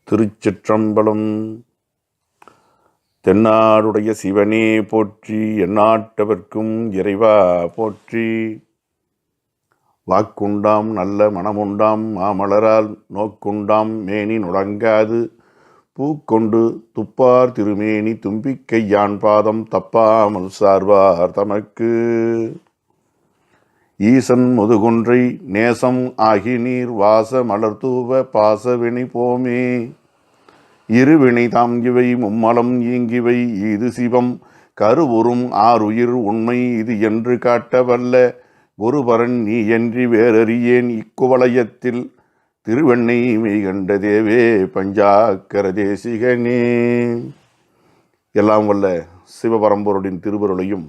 திருச்சிற்றம்பலம். தென்னாடுடைய சிவனே போற்றி, எந்நாட்டவர்க்கும் இறைவா போற்றி. வாக்குண்டாம் நல்ல மனமுண்டாம் மாமலரால் நோக்குண்டாம் மேனி நுழங்காது பூக்கொண்டு துப்பார் திருமேனி தும்பிக்கையான் பாதம் தப்பாமல் சார்வார் தமக்கு. ஈசன் முதுகுன்றை நேசம் ஆகி நீர் வாச மலர்தூவ பாசவினை போமே. இருவினை தாம் இவை மும்மலம் ஈங்கிவை இது சிவம் கருவுறும் ஆறுயிர் உண்மை இது என்று காட்டவல்ல குருபரன் நீ என்று வேறறியேன் இக்குவலயத்தில் திருவெண்ணை மெய் கண்ட தேவே பஞ்சாக்கர தேசிகனே. எல்லாம் வல்ல சிவபரம்பொருளின் திருவருளையும்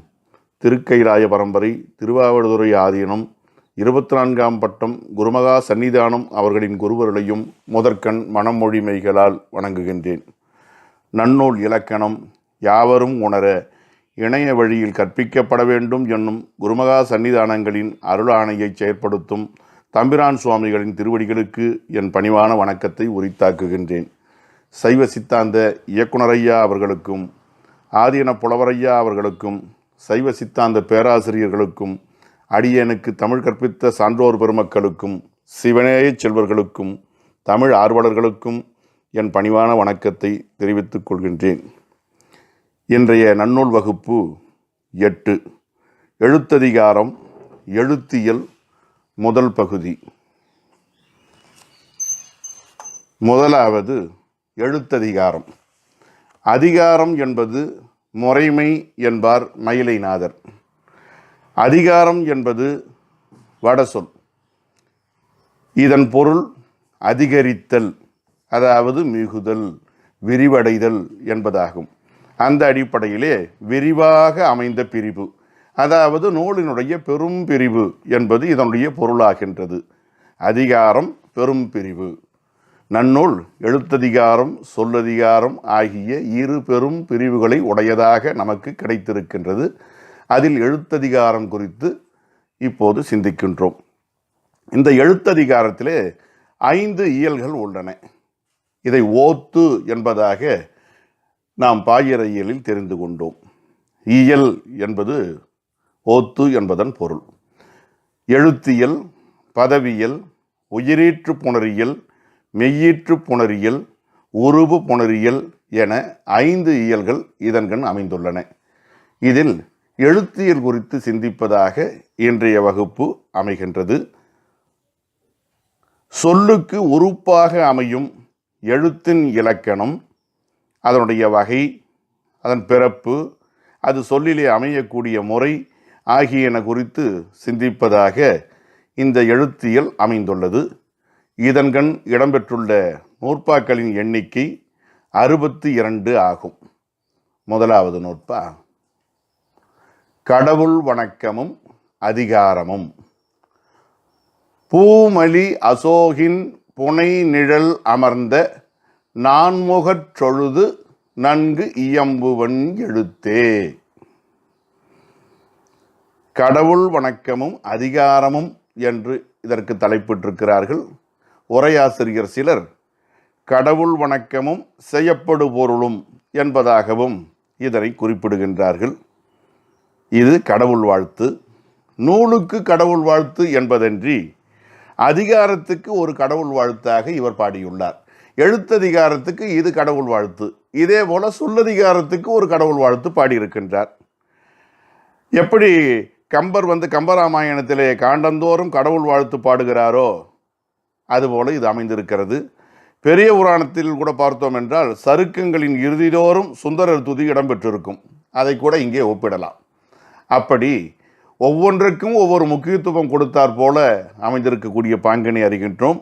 திருக்கைலாய பரம்பரை திருவாவடுதுறை ஆதீனம் 24ஆம் பட்டம் குருமகா சன்னிதானம் அவர்களின் குருவருளையும் முதற்கண் மனமொழிமைகளால் வணங்குகின்றேன். நன்னூல் இலக்கணம் யாவரும் உணர இணைய வழியில் கற்பிக்கப்பட வேண்டும் என்னும் குருமகா சன்னிதானங்களின் அருளாணையை செயற்படுத்தும் தம்பிரான் சுவாமிகளின் திருவடிகளுக்கு என் பணிவான வணக்கத்தை உரித்தாக்குகின்றேன். சைவ சித்தாந்த இயக்குனரையா அவர்களுக்கும் ஆதீன புலவரையா அவர்களுக்கும் சைவ சித்தாந்த பேராசிரியர்களுக்கும் அடியனுக்கு தமிழ் கற்பித்த சான்றோர் பெருமக்களுக்கும் சிவநேய செல்வர்களுக்கும் தமிழ் ஆர்வலர்களுக்கும் என் பணிவான வணக்கத்தை தெரிவித்துக் கொள்கின்றேன். இன்றைய நன்னூல் வகுப்பு 8 எழுத்ததிகாரம் எழுத்தியல் முதல் பகுதி. முதலாவது எழுத்ததிகாரம். அதிகாரம் என்பது முறைமை என்பார் மயிலைநாதர். அதிகாரம் என்பது வடசொல். இதன் பொருள் அதிகரித்தல், அதாவது மிகுதல், விரிவடைதல் என்பதாகும். அந்த அடிப்படையிலே விரிவாக அமைந்த பிரிவு, அதாவது நூலினுடைய பெரும் பிரிவு என்பது இதனுடைய பொருளாகின்றது. அதிகாரம் பெரும் பிரிவு. நன்னூல் எழுத்ததிகாரம் சொல்லதிகாரம் ஆகிய இரு பெரும் பிரிவுகளை உடையதாக நமக்கு கிடைத்திருக்கின்றது. அதில் எழுத்ததிகாரம் குறித்து இப்போது சிந்திக்கின்றோம். இந்த எழுத்ததிகாரத்திலே 5 இயல்கள் உள்ளன. இதை ஓத்து என்பதாக நாம் பாயிரையியலில் தெரிந்து கொண்டோம். இயல் என்பது ஓத்து என்பதன் பொருள். எழுத்தியல், பதவியல், உயிரீற்று புணரியல், மெய்யீற்று புணரியல், உருபு புணரியல் என 5 இயல்கள் இதன்கண் அமைந்துள்ளன. இதில் எழுத்தியல் குறித்து சிந்திப்பதாக இன்றைய வகுப்பு அமைகின்றது. சொல்லுக்கு உறுப்பாக அமையும் எழுத்தின் இலக்கணம், அதனுடைய வகை, அதன் பிறப்பு, அது சொல்லிலே அமையக்கூடிய முறை ஆகியன குறித்து சிந்திப்பதாக இந்த எழுத்தியல் அமைந்துள்ளது. இதன்கண் இடம்பெற்றுள்ள நூற்பாக்களின் எண்ணிக்கை 62 ஆகும். முதலாவது நூற்பா கடவுள் வணக்கமும் அதிகாரமும். பூமலி அசோகின் புனை நிழல் அமர்ந்த நான்முகற் சொழுது நன்கு இயம்புவன் எழுத்தே. கடவுள் வணக்கமும் அதிகாரமும் என்று இதற்கு தலைப்பிட்டிருக்கிறார்கள். உரையாசிரியர் சிலர் கடவுள் வணக்கமும் செய்யப்படு பொருளும் என்பதாகவும் இதனை குறிப்பிடுகின்றார்கள். இது கடவுள் வாழ்த்து. நூலுக்கு கடவுள் வாழ்த்து என்பதன்றி அதிகாரத்துக்கு ஒரு கடவுள் வாழ்த்தாக இவர் பாடியுள்ளார். எழுத்ததிகாரத்துக்கு இது கடவுள் வாழ்த்து. இதே போல சொல்லதிகாரத்துக்கு ஒரு கடவுள் வாழ்த்து பாடியிருக்கின்றார். எப்படி கம்பர் கம்பராமாயணத்திலே காண்டந்தோறும் கடவுள் வாழ்த்து பாடுகிறாரோ அதுபோல இது அமைந்திருக்கிறது. பெரிய புராணத்தில் கூட பார்த்தோம் என்றால் சருக்கங்களின் இறுதிதோறும் சுந்தரர் துதி இடம்பெற்றிருக்கும். அதை கூட இங்கே ஒப்பிடலாம். அப்படி ஒவ்வொன்றுக்கும் ஒவ்வொரு முக்கியத்துவம் கொடுத்தார் போல அமைந்திருக்கக்கூடிய பாங்கினை அறிகின்றோம்.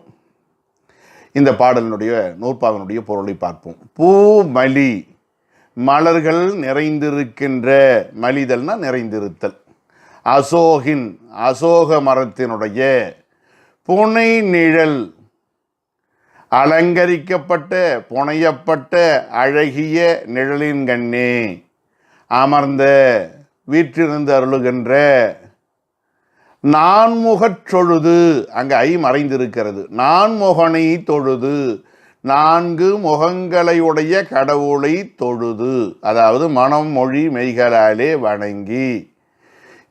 இந்த பாடலினுடைய நூற்பாவினுடைய பொருளை பார்ப்போம். பூமலி, மலர்கள் நிறைந்திருக்கின்ற, மலிதல்னா நிறைந்திருத்தல். அசோகின், அசோக மரத்தினுடைய, புனை நிழல், அலங்கரிக்கப்பட்ட புனையப்பட்ட அழகிய நிழலின் கண்ணே, அமர்ந்த வீற்றிருந்து அருளுகின்ற, நான்முகற் சொழுது, அங்கே ஐ மறைந்திருக்கிறது, நான்முகனை தொழுது 4 முகங்களையுடைய கடவுளை தொழுது, அதாவது மனம் மொழி மெய்களாலே வணங்கி,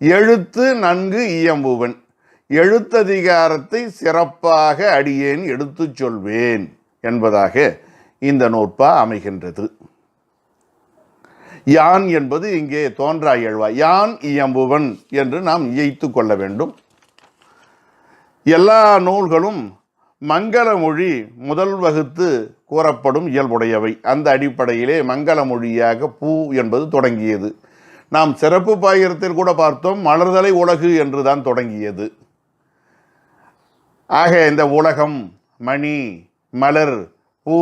எழுத்து நன்கு இயம்புவன், எழுத்ததிகாரத்தை சிறப்பாக அடியேன் எடுத்துச் சொல்வேன் என்பதாக இந்த நூற்பா அமைகின்றது. யான் என்பது இங்கே தோன்றா இயல்வாய், யான் இயம்புவன் என்று நாம் இயைத்து கொள்ள வேண்டும். எல்லா நூல்களும் மங்கள மொழி முதல் வகுத்து கூறப்படும் இயல்புடையவை. அந்த அடிப்படையிலே மங்கள மொழியாக பூ என்பது தொடங்கியது. நாம் சிறப்பு பாயிரத்தில் கூட பார்த்தோம், மலர்தலை உலகு என்று தான் தொடங்கியது. ஆக இந்த உலகம், மணி, மலர், பூ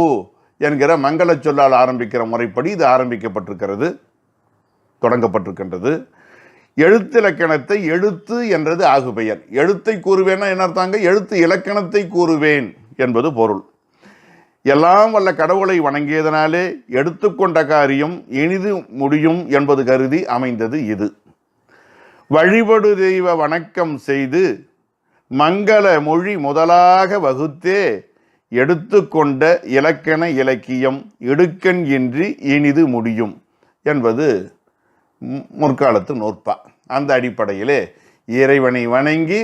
என்கிற மங்கள சொல்லால் ஆரம்பிக்கிற முறைப்படி இது ஆரம்பிக்கப்பட்டிருக்கிறது, தொடங்கப்பட்டிருக்கின்றது. எழுத்திலக்கணத்தை எழுத்து என்றது ஆகு பெயர். எழுத்தை கூறுவேன்னா என்ன அர்த்தாங்க? எழுத்து இலக்கணத்தை கூறுவேன் என்பது பொருள். எல்லாம் வல்ல கடவுளை வணங்கியதனாலே எடுத்துக்கொண்ட காரியம் இனிது முடியும் என்பது கருதி அமைந்தது இது. வழிபடு தெய்வ வணக்கம் செய்து மங்கள மொழி முதலாக வகுத்தே எடுத்துக்கொண்ட இலக்கண இலக்கியம் இடுக்கண் இன்றி இனிது முடியும் என்பது முற்காலத்து நூற்பா. அந்த அடிப்படையிலே இறைவனை வணங்கி,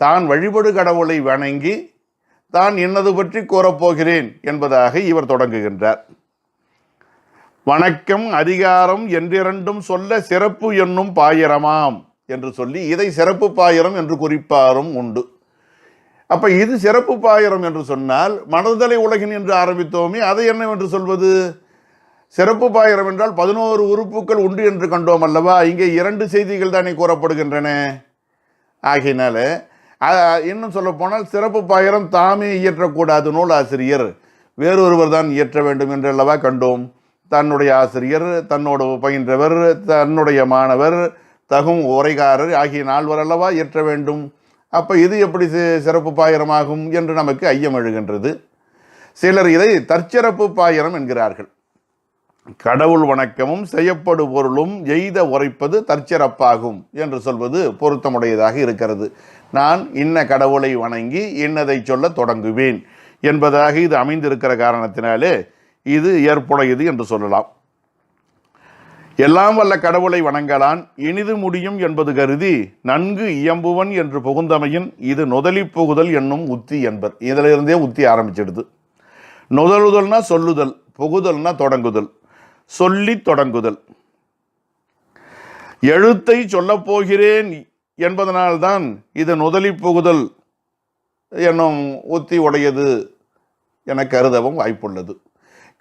தான் வழிபடு கடவுளை வணங்கி, தான் என்னது பற்றி கூறப்போகிறேன் என்பதாக இவர் தொடங்குகின்றார். வணக்கம் அதிகாரம் என்றிரண்டும் சொல்ல சிறப்பு என்னும் பாயிரமாம் என்று சொல்லி இதை சிறப்பு பாயிரம் என்று குறிப்பாரும் உண்டு. அப்ப இது சிறப்பு பாயிரம் என்று சொன்னால் மனதலை உலகின் என்று ஆரம்பித்தோமே, அதை என்னவென்று சொல்வது? சிறப்பு பாயிரம் என்றால் 11 உறுப்புகள் உண்டு என்று கண்டோம் அல்லவா? இங்கே 2 செய்திகள் தானே கூறப்படுகின்றன. ஆகையினால இன்னும் சொல்ல போனால் சிறப்பு பாயிரம் தாமே இயற்றக்கூடாது, நூலாசிரியர் வேறொருவர் தான் இயற்ற வேண்டும் என்றல்லவா கண்டோம். தன்னுடைய ஆசிரியர், தன்னோடு பயின்றவர், தன்னுடைய மாணவர், தகும் உரைகாரர் ஆகிய 4 அல்லவா இயற்ற வேண்டும். அப்போ இது எப்படி சிறப்பு பாயிரமாகும் என்று நமக்கு ஐயம் எழுகின்றது. சிலர் இதை தற்சிறப்பு பாயிரம் என்கிறார்கள். கடவுள் வணக்கமும் செய்யப்படு பொருளும் எய்த உரைப்பது தற்சிறப்பாகும் என்று சொல்வது பொருத்தமுடையதாக இருக்கிறது. நான் இன்ன கடவுளை வணங்கி இன்னதை சொல்ல தொடங்குவேன் என்பதாக இது அமைந்திருக்கிற காரணத்தினாலே இது ஏற்புடையது என்று சொல்லலாம். எல்லாம் வல்ல கடவுளை வணங்கலான் இனிது முடியும் என்பது கருதி நன்கு இயம்புவன் என்று புகுந்தமையின் இது நுதலி புகுதல் என்னும் உத்தி என்பர். இதிலிருந்தே உத்தி ஆரம்பிச்சிடுது. நுதலுதல்னா சொல்லுதல், புகுதல்னா தொடங்குதல், சொல்லி தொடங்குதல். எழுத்தை சொல்லப் போகிறேன் என்பதனால்தான் இது நுதலி புகுதல் என்னும் உத்தி உடையது என கருதவும் வாய்ப்புள்ளது.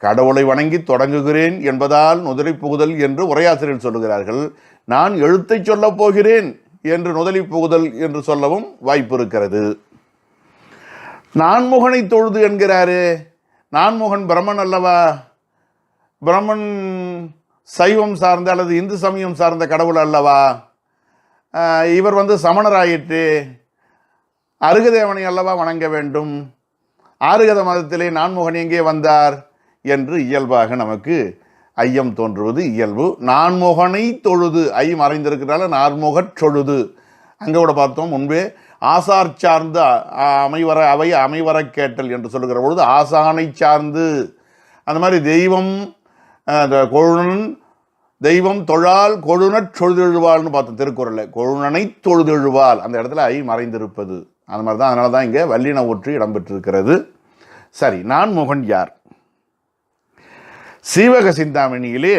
கடவுளை வணங்கி தொடங்குகிறேன் என்பதால் நுதலி புகுதல் என்று உரையாசிரியர் சொல்லுகிறார்கள். நான் எழுத்தை சொல்லப் போகிறேன் என்று நுதலி புகுதல் என்று சொல்லவும் வாய்ப்பு இருக்கிறது. நான்முகனை தொழுது என்கிறாரே, நான்முகன் பிரம்மன் அல்லவா? பிரம்மன் சைவம் சார்ந்த அல்லது இந்து சமயம் சார்ந்த கடவுள் அல்லவா? இவர் சமணராயிற்று, அருகதேவனை அல்லவா வணங்க வேண்டும். ஆருகத மதத்திலே நான்முகன் எங்கே வந்தார் என்று இயல்பாக நமக்கு ஐயம் தோன்றுவது இயல்பு. நான்முகனை தொழுது, ஐ மறைந்திருக்கிறால நான்முகச் சொழுது. அங்கே கூட பார்த்தோம் முன்பே, ஆசார் சார்ந்து அமைவர அவை அமைவர கேட்டல் என்று சொல்லுகிற பொழுது ஆசானை சார்ந்து, அந்த மாதிரி தெய்வம் கொழுனன் தெய்வம் தொழால் கொழுனற் சொழுதெழுவாள்னு பார்த்தோம் திருக்குறளில். கொழுனனை தொழுதெழுவாள், அந்த இடத்துல ஐ மறைந்திருப்பது. அந்த மாதிரி தான், அதனால தான் இங்கே வல்லின ஒற்று இடம்பெற்றிருக்கிறது. சரி, நான்முகன் யார்? சீவக சிந்தாமணியிலே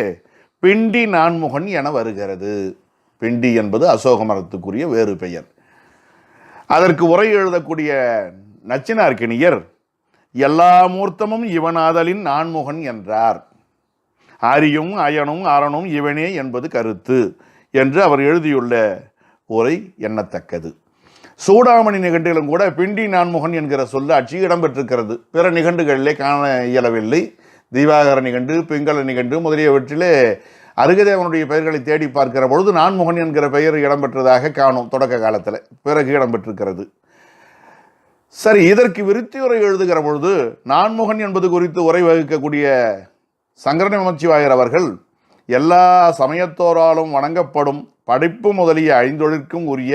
பிண்டி நான்முகன் என வருகிறது. பிண்டி என்பது அசோக மரத்துக்குரிய வேறு பெயர். அதற்கு உரை எழுதக்கூடிய நச்சினார்க்கினியர் எல்லா மூர்த்தமும் இவனாதலின் நான்முகன் என்றார். ஆரியும் அயனும் அறனும் இவனே என்பது கருத்து என்று அவர் எழுதியுள்ள உரை எண்ணத்தக்கது. சூடாமணி நிகண்டிலும் கூட பிண்டி நான்முகன் என்கிற சொல்லாட்சி இடம்பெற்றிருக்கிறது. பிற நிகண்டுகளிலே காண இயலவில்லை. தீபாகர நிகண்டு, பிங்கள நிகண்டு முதலியவற்றிலே அருகதேவனுடைய பெயர்களை தேடி பார்க்கிற பொழுது நான்முகன் என்கிற பெயர் இடம்பெற்றதாக காணும் தொடக்க காலத்தில். பிறகு இடம்பெற்றிருக்கிறது. சரி, இதற்கு விருத்தி உரை எழுதுகிற பொழுது நான்முகன் என்பது குறித்து உரை வகுக்கக்கூடிய சங்கர நமச்சிவாயர் அவர்கள் எல்லா சமயத்தோராலும் வணங்கப்படும் படைப்பு முதலிய 5 உரிய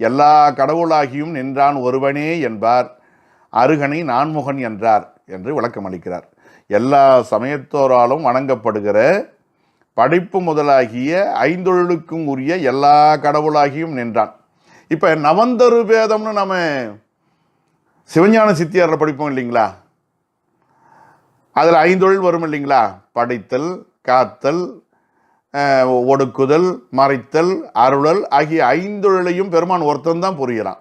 எல்லா கடவுளாகியும் நின்றான் ஒருவனே என்பார். அருகனை நான்முகன் என்றார் என்று விளக்கம் அளிக்கிறார். எல்லா சமயத்தோராலும் வணங்கப்படுகிற படைப்பு முதலாகிய ஐந்தொழிலுக்கும் உரிய எல்லா கடவுளாகியும் நின்றான். இப்போ நவந்தரு பேதம்னு நம்ம சிவஞான சித்தியாரில் படிப்போம் இல்லைங்களா? அதில் ஐந்தொழில் வரும் இல்லைங்களா? படைத்தல், காத்தல், ஒடுக்குதல், மறைத்தல், அருளல் ஆகிய ஐந்தொழிலையும் பெருமான் ஒருத்தன் தான் புரிகிறான்.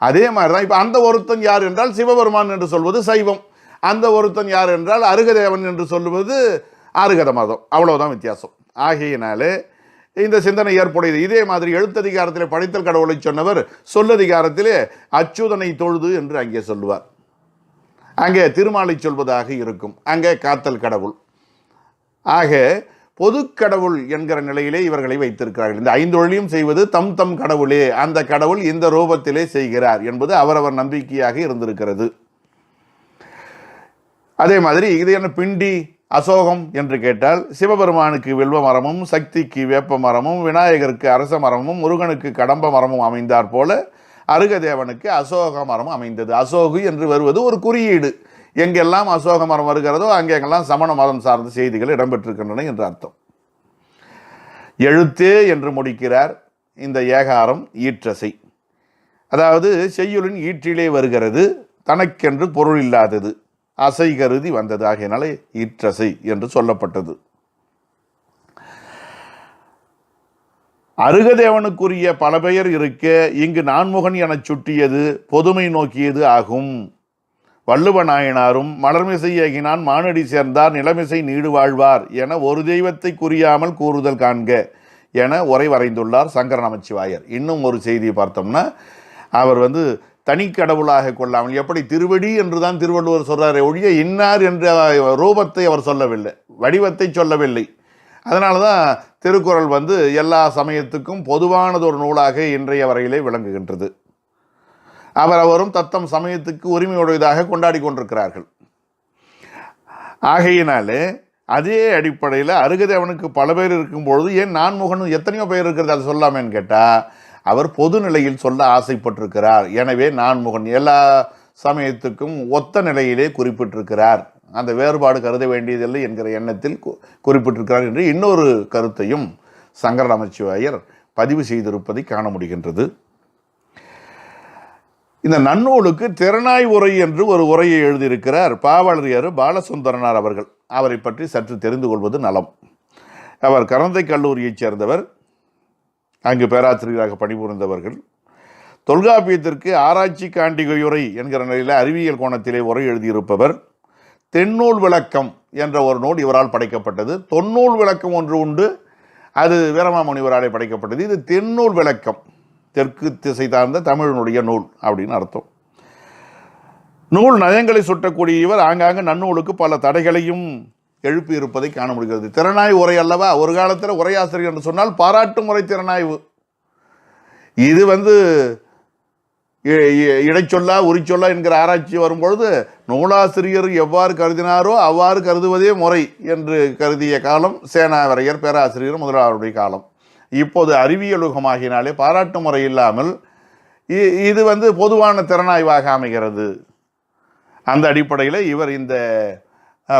அதே மாதிரி தான் இப்போ அந்த ஒருத்தன் யார் என்றால் சிவபெருமான் என்று சொல்வது சைவம், அந்த ஒருத்தன் யார் என்றால் அருகதேவன் என்று சொல்லுவது ஆறுகத மதம். அவ்வளவுதான் வித்தியாசம். ஆகையினாலே இந்த சிந்தனை ஏற்புடையது. இதே மாதிரி எழுத்ததிகாரத்திலே படைத்தல் கடவுளை சொன்னவர் சொல்லதிகாரத்திலே அச்சுதனை தொழுது என்று அங்கே சொல்லுவார். அங்கே திருமாலை சொல்வதாக இருக்கும், அங்கே காத்தல் கடவுள். ஆக பொது கடவுள் என்கிற நிலையிலே இவர்களை வைத்திருக்கிறார்கள். இந்த ஐந்தொழிலையும் செய்வது தம் தம் கடவுளே, அந்த கடவுள் இந்த ரூபத்திலே செய்கிறார் என்பது அவரவர் நம்பிக்கையாக இருந்திருக்கிறது. அதே மாதிரி இது என்ன பிண்டி அசோகம் என்று கேட்டால், சிவபெருமானுக்கு வில்வ மரமும், சக்திக்கு வேப்ப மரமும், விநாயகருக்கு அரச மரமும், முருகனுக்கு கடம்ப மரமும் அமைந்தார் போல அருகதேவனுக்கு அசோக மரம் அமைந்தது. அசோகு என்று வருவது ஒரு குறியீடு. எங்கெல்லாம் அசோக மரம் வருகிறதோ அங்கெங்கெல்லாம் சமண மதம் சார்ந்த செய்திகள் இடம்பெற்றிருக்கின்றன என்று அர்த்தம். எழுத்தே என்று முடிக்கிறார் இந்த ஏகாரம் ஈற்றசை. அதாவது செய்யுளின் ஈற்றிலே வருகிறது, தனக்கென்று பொருள் இல்லாதது, அசை கருதி வந்தது. ஆகையினாலே ஈற்றசை என்று சொல்லப்பட்டது. அருகதேவனுக்குரிய பல பெயர் இருக்க இங்கு நான்முகன் எனச் சுட்டியது பொதுமை நோக்கியது ஆகும். வள்ளுவ நாயனாரும் மலர்மிசை ஏகினான் மானடி சேர்ந்தார் நிலமிசை நீடு வாழ்வார் என ஒரு தெய்வத்தை குறியாமல் கூறுதல் காண்க என உரை வரைந்துள்ளார் சங்கர நமச்சிவாயர். இன்னும் ஒரு செய்தியை பார்த்தோம்னா, அவர் தனிக்கடவுளாக கொள்ளாமல், எப்படி திருவடி என்றுதான் திருவள்ளுவர் சொல்றாரு ஒழிய இன்னார் என்ற ரூபத்தை அவர் சொல்லவில்லை, வடிவத்தை சொல்லவில்லை. அதனால தான் திருக்குறள் எல்லா சமயத்துக்கும் பொதுவானது ஒரு நூலாக இன்றைய வரையிலே விளங்குகின்றது. அவரும் தத்தம் சமயத்துக்கு உரிமையுடையதாக கொண்டாடி கொண்டிருக்கிறார்கள். ஆகையினாலே அதே அடிப்படையில் அருகதேவனுக்கு பல பேர் இருக்கும்பொழுது ஏன் நான்முகன் எத்தனையோ பேர் இருக்கிறது அதை சொல்லாமேன்னு கேட்டால், அவர் பொது நிலையில் சொல்ல ஆசைப்பட்டிருக்கிறார். எனவே நான்முகன் எல்லா சமயத்துக்கும் ஒத்த நிலையிலே குறிப்பிட்டிருக்கிறார், அந்த வேறுபாடு கருத வேண்டியதில்லை என்கிற எண்ணத்தில் குறிப்பிட்டிருக்கிறார் என்று இன்னொரு கருத்தையும் சங்கர நமச்சிவாயர் பதிவு செய்திருப்பதை காண முடிகின்றது. இந்த நன்னூலுக்கு திறனாய் உரை என்று ஒரு உரையை எழுதியிருக்கிறார் பாவலரியர் பாலசுந்தரனார் அவர்கள். அவரை பற்றி சற்று தெரிந்து கொள்வது நலம். அவர் கரந்தை கல்லூரியைச் சேர்ந்தவர், அங்கு பேராசிரியராக பணிபுரிந்தவர்கள். தொல்காப்பியத்திற்கு ஆராய்ச்சி காண்டிகையுரை என்கிற நிலையில் அறிவியல் கோணத்திலே உரை எழுதியிருப்பவர். தென்னூல் விளக்கம் என்ற ஒரு நூல் இவரால் படைக்கப்பட்டது. தொன்னூல் விளக்கம் ஒன்று உண்டு, அது வீரமாமுனிவராலே படைக்கப்பட்டது. இது தென்னூல் விளக்கம், தெற்கு திசை சார்ந்த தமிழனுடைய நூல் அப்படின்னு அர்த்தம். நூல் நயங்களை சுட்டக்கூடிய இவர் ஆங்காங்கு நன்னூலுக்கு பல தடைகளையும் எழுப்பி இருப்பதை காண முடிகிறது. திறனாய் உரை அல்லவா, ஒரு காலத்தில் உரையாசிரியர் என்று சொன்னால் பாராட்டும் முறை திறனாய்வு. இது இடைச்சொல்லா உரிச்சொல்லா என்கிற ஆராய்ச்சி வரும்பொழுது நூலாசிரியர் எவ்வாறு கருதினாரோ அவ்வாறு கருதுவதே முறை என்று கருதிய காலம் சேனாவரையர் பேராசிரியர் முதலாளருடைய காலம். இப்போது அறிவியல் யுகமாகினாலே பாராட்டு முறை இல்லாமல் இது பொதுவான திறனாய்வாக அமைகிறது. அந்த அடிப்படையில் இவர் இந்த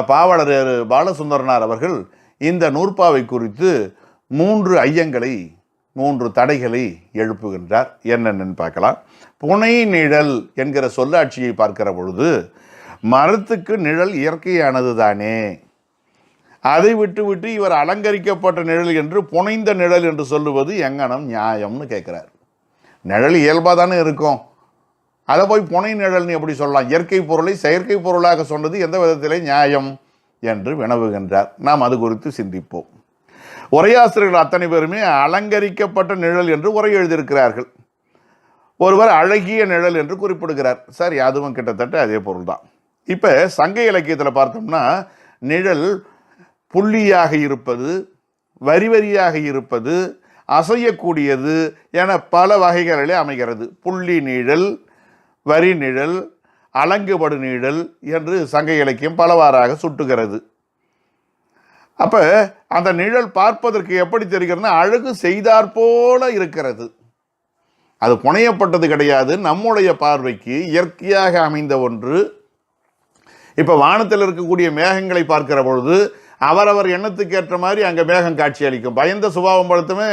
பாவலர் பாலசுந்தரனார் அவர்கள் இந்த நூற்பாவை குறித்து 3 ஐயங்களை 3 தடைகளை எழுப்புகின்றார். என்னென்னு பார்க்கலாம். புனை நிழல் என்கிற சொல்லாட்சியை பார்க்கிற பொழுது மரத்துக்கு நிழல் இயற்கையானது தானே, அதை விட்டு இவர் அலங்கரிக்கப்பட்ட நிழல் என்று புனைந்த நிழல் என்று சொல்லுவது எங்கனம் நியாயம்னு கேட்குறார். நிழல் இயல்பாக தானே இருக்கும், அதை போய் புனை நிழல்னு எப்படி சொல்லலாம்? இயற்கை பொருளை செயற்கை பொருளாக சொன்னது எந்த விதத்திலே நியாயம் என்று வினவுகின்றார். நாம் அது குறித்து சிந்திப்போம். உரையாசிரியர்கள் அத்தனை பேருமே அலங்கரிக்கப்பட்ட நிழல் என்று உரை எழுதியிருக்கிறார்கள். ஒருவர் அழகிய நிழல் என்று குறிப்பிடுகிறார். சரி, அதுவும் கிட்டத்தட்ட அதே பொருள் தான். இப்போ சங்க இலக்கியத்தில் பார்த்தோம்னா நிழல் புள்ளியாக இருப்பது, வரி வரியாக இருப்பது, அசையக்கூடியது என பல வகைகளிலே அமைகிறது. புள்ளி நிழல், வரி நிழல், அலங்குபடு நிழல் என்று சங்க இலக்கியம் பலவாறாக சுட்டுகிறது. அப்போ அந்த நிழல் பார்ப்பதற்கு எப்படி தெரிகிறதுனா அழகு செய்தாற்போல இருக்கிறது. அது புனையப்பட்டது கிடையாது, நம்முடைய பார்வைக்கு இயற்கையாக அமைந்த ஒன்று. இப்போ வானத்தில் இருக்கக்கூடிய மேகங்களை பார்க்கிற பொழுது அவரவர் எண்ணத்துக்கு ஏற்ற மாதிரி அங்கே மேகம் காட்சி அளிக்கும். பயந்த சுபாவம் படுத்துமே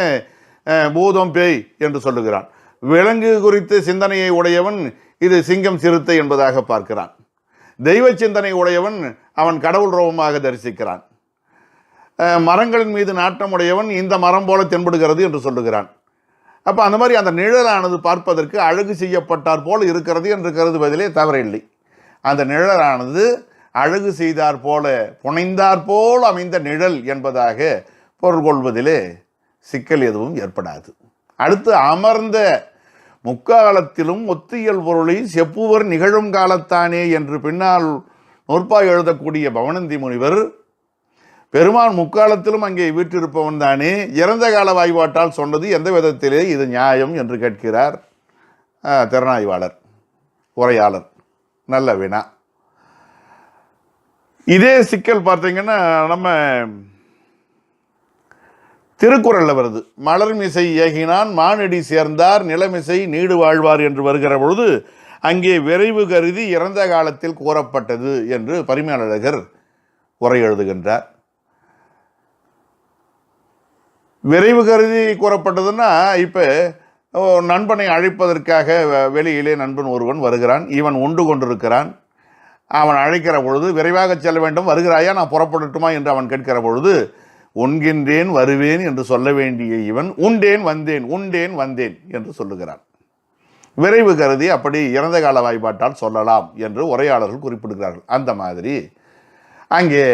பூதம் பேய் என்று சொல்லுகிறான். விலங்கு குறித்து சிந்தனையை உடையவன் இது சிங்கம் சிறுத்தை என்பதாக பார்க்கிறான். தெய்வ சிந்தனை உடையவன் அவன் கடவுள் ரூபமாக தரிசிக்கிறான். மரங்களின் மீது நாட்டம் உடையவன் இந்த மரம் போல தென்படுகிறது என்று சொல்லுகிறான். அப்போ அந்த மாதிரி அந்த நிழலானது பார்ப்பதற்கு அழகு செய்யப்பட்டார் போல் இருக்கிறது என்று கருதுவதிலே தவறில்லை. அந்த நிழலானது அழகு செய்தார் போல புனைந்தார் போல் அமைந்த நிழல் என்பதாக பொருள் கொள்வதிலே சிக்கல் எதுவும் ஏற்படாது. அடுத்து அமர்ந்த முக்காலத்திலும் ஒத்தியல் பொருளை செப்புவர் நிகழும் காலத்தானே என்று பின்னால் நூற்பாய் எழுதக்கூடிய பவனந்தி முனிவர் பெருமான் முக்காலத்திலும் அங்கே வீற்றிருப்பவன் தானே இறந்த கால வாய்பாட்டால் சொன்னது எந்த விதத்திலே இது நியாயம் என்று கேட்கிறார் திறனாய்வாளர் உரையாளர். நல்ல வினா. இதே சிக்கல் பார்த்தீங்கன்னா நம்ம திருக்குறளில் வருது. மலர்மிசை ஏகினான் மானடி சேர்ந்தார் நிலமிசை நீடு வாழ்வார் என்று வருகிற பொழுது அங்கே விரைவு கருதி இறந்த காலத்தில் கூறப்பட்டது என்று பரிமேலழகர் உரை எழுதுகின்றார். விரைவு கருதி கூறப்பட்டதுன்னா இப்போ நண்பனை அழைப்பதற்காக வெளியிலே நண்பன் ஒருவன் வருகிறான். இவன் உண்டு கொண்டிருக்கிறான். அவன் அழைக்கிற பொழுது விரைவாக செல்ல வேண்டும், வருகிறாயா, நான் புறப்படட்டுமா என்று அவன் கேட்கிற பொழுது உண்கின்றேன் வருவேன் என்று சொல்ல வேண்டிய இவன் உண்டேன் வந்தேன் என்று சொல்லுகிறான். விரைவு கருதி அப்படி இறந்த கால வாய்ப்பாட்டால் சொல்லலாம் என்று உரையாளர்கள் குறிப்பிடுகிறார்கள். அந்த மாதிரி அங்கே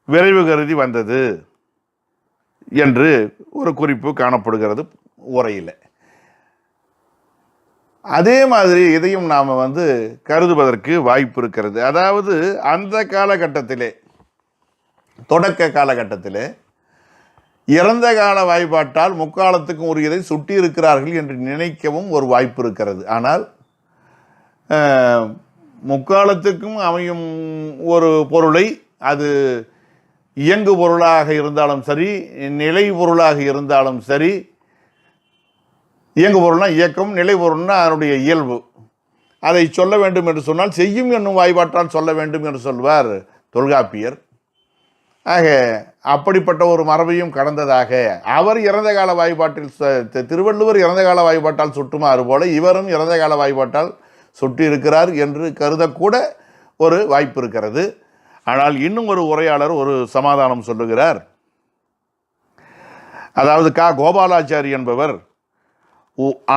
விரைவு கருதி வந்தது என்று ஒரு குறிப்பு காணப்படுகிறது உரையில். அதே மாதிரி இதையும் நாம் கருதுவதற்கு வாய்ப்பு இருக்கிறது. அதாவது அந்த காலகட்டத்திலே தொடக்க காலகட்டத்திலே இறந்த கால வாய்ப்பாட்டால் முக்காலத்துக்கும் உரியதை சுட்டி இருக்கிறார்கள் என்று நினைக்கவும் ஒரு வாய்ப்பு இருக்கிறது. ஆனால் முக்காலத்துக்கும் அமையும் ஒரு பொருளை அது இயங்கு பொருளாக இருந்தாலும் சரி, நிலை பொருளாக இருந்தாலும் சரி, இயங்கு பொருள்னா இயக்கம், நிலை பொருள்னா அதனுடைய இயல்பு, அதை சொல்ல வேண்டும் என்று சொன்னால் செய்யும் என்னும் வாய்ப்பாட்டால் சொல்ல வேண்டும் என்று சொல்வார் தொல்காப்பியர். ஆக அப்படிப்பட்ட ஒரு மரபையும் கடந்ததாக அவர் இறந்த கால வாய்ப்பாட்டில் திருவள்ளுவர் இறந்த கால வாய்ப்பாட்டால் சுட்டுமாறு போல இவரும் இறந்த கால வாய்ப்பாட்டால் சுட்டி இருக்கிறார் என்று கருதக்கூட ஒரு வாய்ப்பு இருக்கிறது. ஆனால் இன்னும் ஒரு உரையாளர் ஒரு சமாதானம் சொல்லுகிறார். அதாவது கோபாலாச்சாரி என்பவர்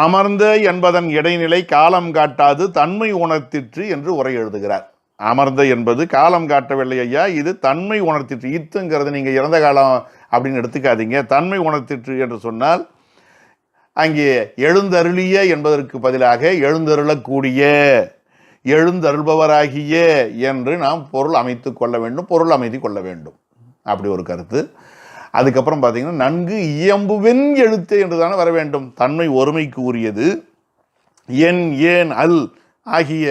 அமர்ந்த என்பதன் இடைநிலை காலம் காட்டாது தன்மை உணர்த்திற்று என்று உரை எழுதுகிறார். அமர்ந்த என்பது காலம் காட்டவில்லை ஐயா, இது தன்மை உணர்த்திற்று. இத்துங்கிறது நீங்கள் இறந்த காலம் அப்படின்னு எடுத்துக்காதீங்க. தன்மை உணர்த்திற்று என்று சொன்னால் அங்கே எழுந்தருளிய என்பதற்கு பதிலாக எழுந்தருளக்கூடிய, எழுந்தருள்பவராகிய என்று நாம் பொருள் அமைத்து கொள்ள வேண்டும், பொருள் அமைதி கொள்ள வேண்டும். அப்படி ஒரு கருத்து. அதுக்கப்புறம் பார்த்தீங்கன்னா நன்கு இயம்புவென் எழுத்து என்று தானே வர வேண்டும். தன்மை ஒருமைக்கு உரியது. என் ஏன் அல் ஆகிய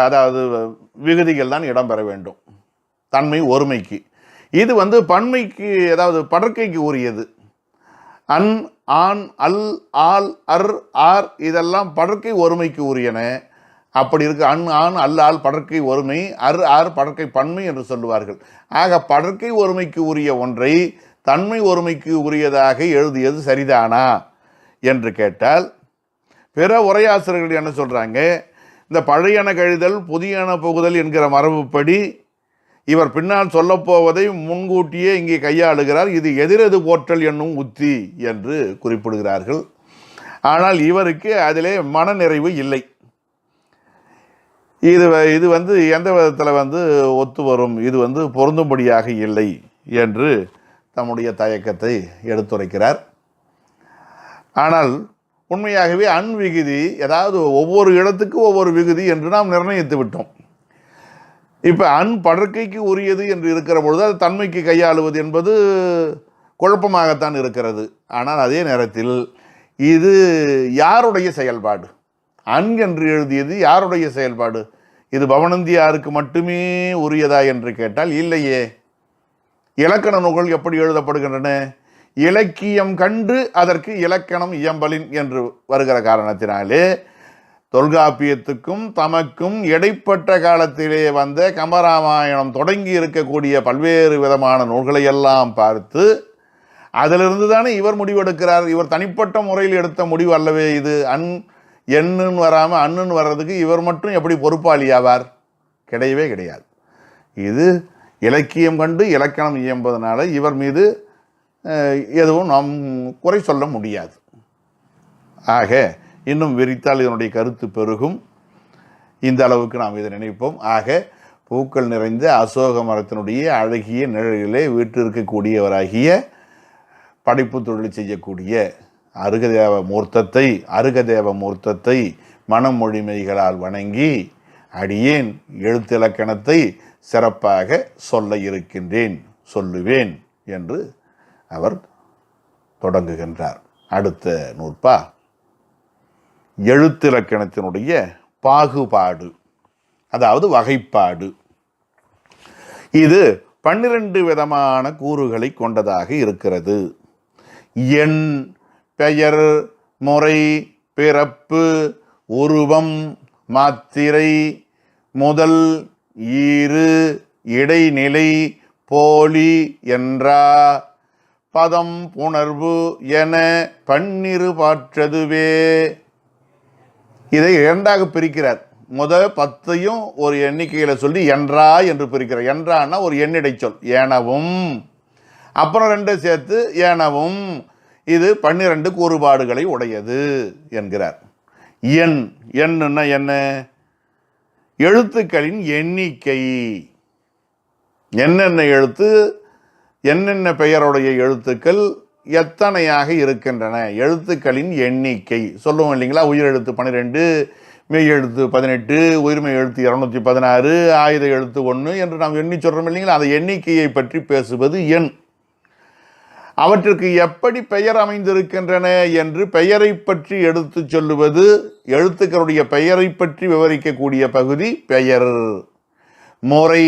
அதாவது விகுதிகள் தான் இடம்பெற வேண்டும் தன்மை ஒருமைக்கு. இது பன்மைக்கு, அதாவது படற்கைக்கு உரியது. அன் ஆன் அல் ஆல் அர் ஆர் இதெல்லாம் படற்கை ஒருமைக்கு உரியன. அப்படி இருக்கு. அன் ஆன் அல் ஆல் படற்கை ஒருமை, அர் ஆர் படற்கை பன்மை என்று சொல்லுவார்கள். ஆக படற்கை ஒருமைக்கு உரிய ஒன்றை தன்மை ஒருமைக்கு உரியதாக எழுதியது சரிதானா என்று கேட்டால் பிற உரையாசிரியர்கள் என்ன சொல்கிறாங்க, இந்த பழையன கழிதல் புதியன புகுதல் என்கிற மரபுப்படி இவர் பின்னால் சொல்லப்போவதை முன்கூட்டியே இங்கே கையாளுகிறார். இது எதிரெது போற்றல் என்னும் உத்தி என்று குறிப்பிடுகிறார்கள். ஆனால் இவருக்கு அதிலே மனநிறைவு இல்லை. இது எந்த விதத்தில் ஒத்து வரும், இது பொருந்தும்படியாக இல்லை என்று தம்முடைய தயக்கத்தை எடுத்துரைக்கிறார். ஆனால் உண்மையாகவே அன் விகுதி, அதாவது ஒவ்வொரு இடத்துக்கு ஒவ்வொரு விகுதி என்று நாம் நிர்ணயித்து விட்டோம். இப்போ அன் படற்கைக்கு உரியது என்று இருக்கிற பொழுது அது தன்மைக்கு கையாளுவது என்பது குழப்பமாகத்தான் இருக்கிறது. ஆனால் அதே நேரத்தில் இது யாருடைய செயல்பாடு? அன் என்று எழுதியது யாருடைய செயல்பாடு? இது பவனந்தியாருக்கு மட்டுமே உரியதா என்று கேட்டால் இல்லையே. இலக்கண நூல்கள் எப்படி எழுதப்படுகின்றன? இலக்கியம் கண்டு அதற்கு இலக்கணம் இயம்பலின் என்று வருகிற காரணத்தினாலே தொல்காப்பியத்துக்கும் தமக்கும் இடைப்பட்ட காலத்திலே வந்த கம்பராமாயணம் தொடங்கி இருக்கக்கூடிய பல்வேறு விதமான நூல்களையெல்லாம் பார்த்து அதிலிருந்து தானே இவர் முடிவெடுக்கிறார். இவர் தனிப்பட்ட முறையில் எடுத்த முடிவு அல்லவே இது. எண்ணுன்னு வராமல் அண்ணுன்னு வர்றதுக்கு இவர் மட்டும் எப்படி பொறுப்பாளியாவார்? கிடையவே கிடையாது. இது இலக்கியம் கண்டு இலக்கணம் இயம்பதனால இவர் மீது எதுவும் நாம் குறை சொல்ல முடியாது. ஆக இன்னும் விரித்தால் இதனுடைய கருத்து பெருகும். இந்த அளவுக்கு நாம் இதை நினைப்போம். ஆக பூக்கள் நிறைந்த அசோக மரத்தினுடைய அழகிய நிழலிலே வீற்றிருக்கக்கூடியவராகிய படைப்பு தொழில் செய்யக்கூடிய அருகதேவ மூர்த்தத்தை மனமொழிமைகளால் வணங்கி அடியேன் எழுத்திலக்கணத்தை சிறப்பாக சொல்ல இருக்கின்றேன், சொல்லுவேன் என்று அவர் தொடங்குகின்றார். அடுத்த நூற்பா எழுத்திலக்கணத்தினுடைய பாகுபாடு, அதாவது வகைப்பாடு. இது 12 விதமான கூறுகளை கொண்டதாக இருக்கிறது. எண், பெயர், முறை, பிறப்பு, உருவம், மாத்திரை, முதல், ஈறு, இடைநிலை, போலி என்றா, பதம், புணர்வு என பன்னிரு பாற்றதுவே. இதை இரண்டாக பிரிக்கிறார். முதல் 10ஐயும் ஒரு எண்ணிக்கையில் சொல்லி என்றா என்று பிரிக்கிறார். என்றான்னா ஒரு எண்ணிடை சொல், எனவும். அப்புறம் 2 சேர்த்து எனவும். இது 12 கூறுபாடுகளை உடையது என்கிறார். எண்ணுன்னா என்ன? எழுத்துக்களின் எண்ணிக்கை. என்னென்ன எழுத்து, என்னென்ன பெயருடைய எழுத்துக்கள் எத்தனையாக இருக்கின்றன, எழுத்துக்களின் எண்ணிக்கை சொல்லுவோம் இல்லைங்களா? உயிர் எழுத்து 12, மெய் எழுத்து 18, உயிர்மெய் எழுத்து 216, ஆயுத எழுத்து 1 என்று நாம் எண்ணி சொல்கிறோம் இல்லைங்களா? அந்த எண்ணிக்கையை பற்றி பேசுவது எண். அவற்றுக்கு எப்படி பெயர் அமைந்திருக்கின்றன என்று பெயரை பற்றி எடுத்து சொல்லுவது, எழுத்துக்களுடைய பெயரை பற்றி விவரிக்கக்கூடிய பகுதி பெயர். முறை,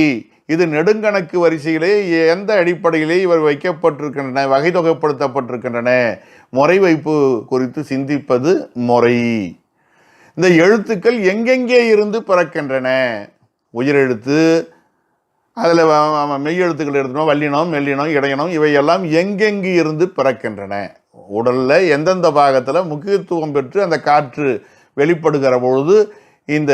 இது நெடுங்கணக்கு வரிசையிலே எந்த அடிப்படையிலே இவர் வைக்கப்பட்டிருக்கின்றன, வகை தொகைப்படுத்தப்பட்டிருக்கின்றன, முறை வைப்பு குறித்து சிந்திப்பது முறை. இந்த எழுத்துக்கள் எங்கெங்கே இருந்து பிறக்கின்றன, உயிரெழுத்து, அதில் மெய்யெழுத்துக்கள் எடுத்துனோம், வல்லினம், மெல்லினம், இடையினம், இவையெல்லாம் எங்கெங்கு இருந்து பிறக்கின்றன, உடலில் எந்தெந்த பாகத்தில் முக்கியத்துவம் பெற்று அந்த காற்று வெளிப்படுகிற பொழுது இந்த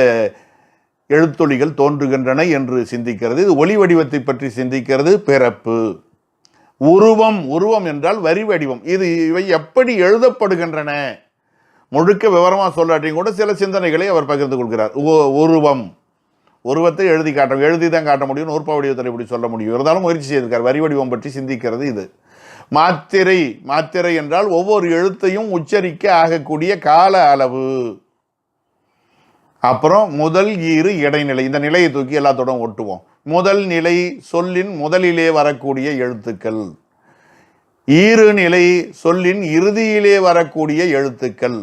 எழுத்தொலிகள் தோன்றுகின்றன என்று சிந்திக்கிறது. இது ஒளி வடிவத்தை பற்றி சிந்திக்கிறது. பிறப்பு. உருவம் என்றால் வரி வடிவம். இவை எப்படி எழுதப்படுகின்றன முழுக்க விவரமாக சொல்லாட்டியும் கூட சில சிந்தனைகளை அவர் பகிர்ந்து கொள்கிறார். உருவத்தை எழுதி தான் காட்ட முடியும், நூற்பா வடிவத்தில் இப்படி சொல்ல முடியும். இருந்தாலும் முயற்சி செய்திருக்கார். வரி வடிவம் பற்றி சிந்திக்கிறது இது. மாத்திரை என்றால் ஒவ்வொரு எழுத்தையும் உச்சரிக்க ஆகக்கூடிய கால அளவு. அப்புறம் முதல், ஈறு, இடைநிலை. இந்த நிலையை தூக்கி எல்லாத்தோட ஒட்டுவோம். முதல் நிலை சொல்லின் முதலிலே வரக்கூடிய எழுத்துக்கள். ஈறு நிலை சொல்லின் இறுதியிலே வரக்கூடிய எழுத்துக்கள்.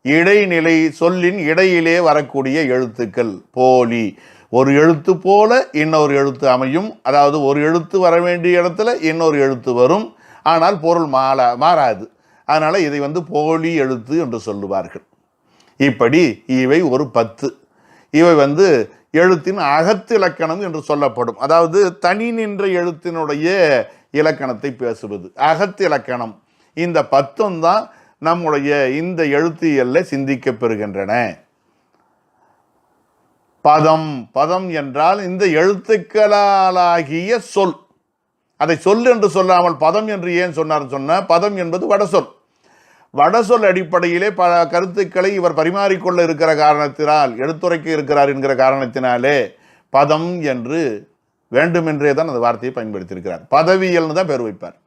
இடைநிலை சொல்லின் இடையிலே வரக்கூடிய எழுத்துக்கள். போலி, ஒரு எழுத்து போல இன்னொரு எழுத்து அமையும். அதாவது ஒரு எழுத்து வர வேண்டிய இடத்துல இன்னொரு எழுத்து வரும், ஆனால் பொருள் மாறாது. அதனால இதை போலி எழுத்து என்று சொல்லுவார்கள். இப்படி இவை ஒரு 10. இவை எழுத்தின் அகத்திலக்கணம் என்று சொல்லப்படும். அதாவது தனி நின்ற எழுத்தினுடைய இலக்கணத்தை பேசுவது அகத்திலக்கணம். இந்த 10 தான் நம்முடைய இந்த எழுத்தியல்ல சிந்திக்க பெறுகின்றன. பதம் என்றால் இந்த எழுத்துக்களாலாகிய சொல். அதை சொல் என்று சொல்லாமல் பதம் என்று ஏன் சொன்ன பதம் என்பது வடசொல். வடசொல் அடிப்படையிலே பல கருத்துக்களை இவர் பரிமாறிக்கொள்ள இருக்கிற காரணத்தினால், எடுத்துரைக்க இருக்கிறார் என்கிற காரணத்தினாலே பதம் என்று வேண்டுமென்றே தான் அந்த வார்த்தையை பயன்படுத்தியிருக்கிறார். பதவியல்னு தான் பேர் வைப்பார்.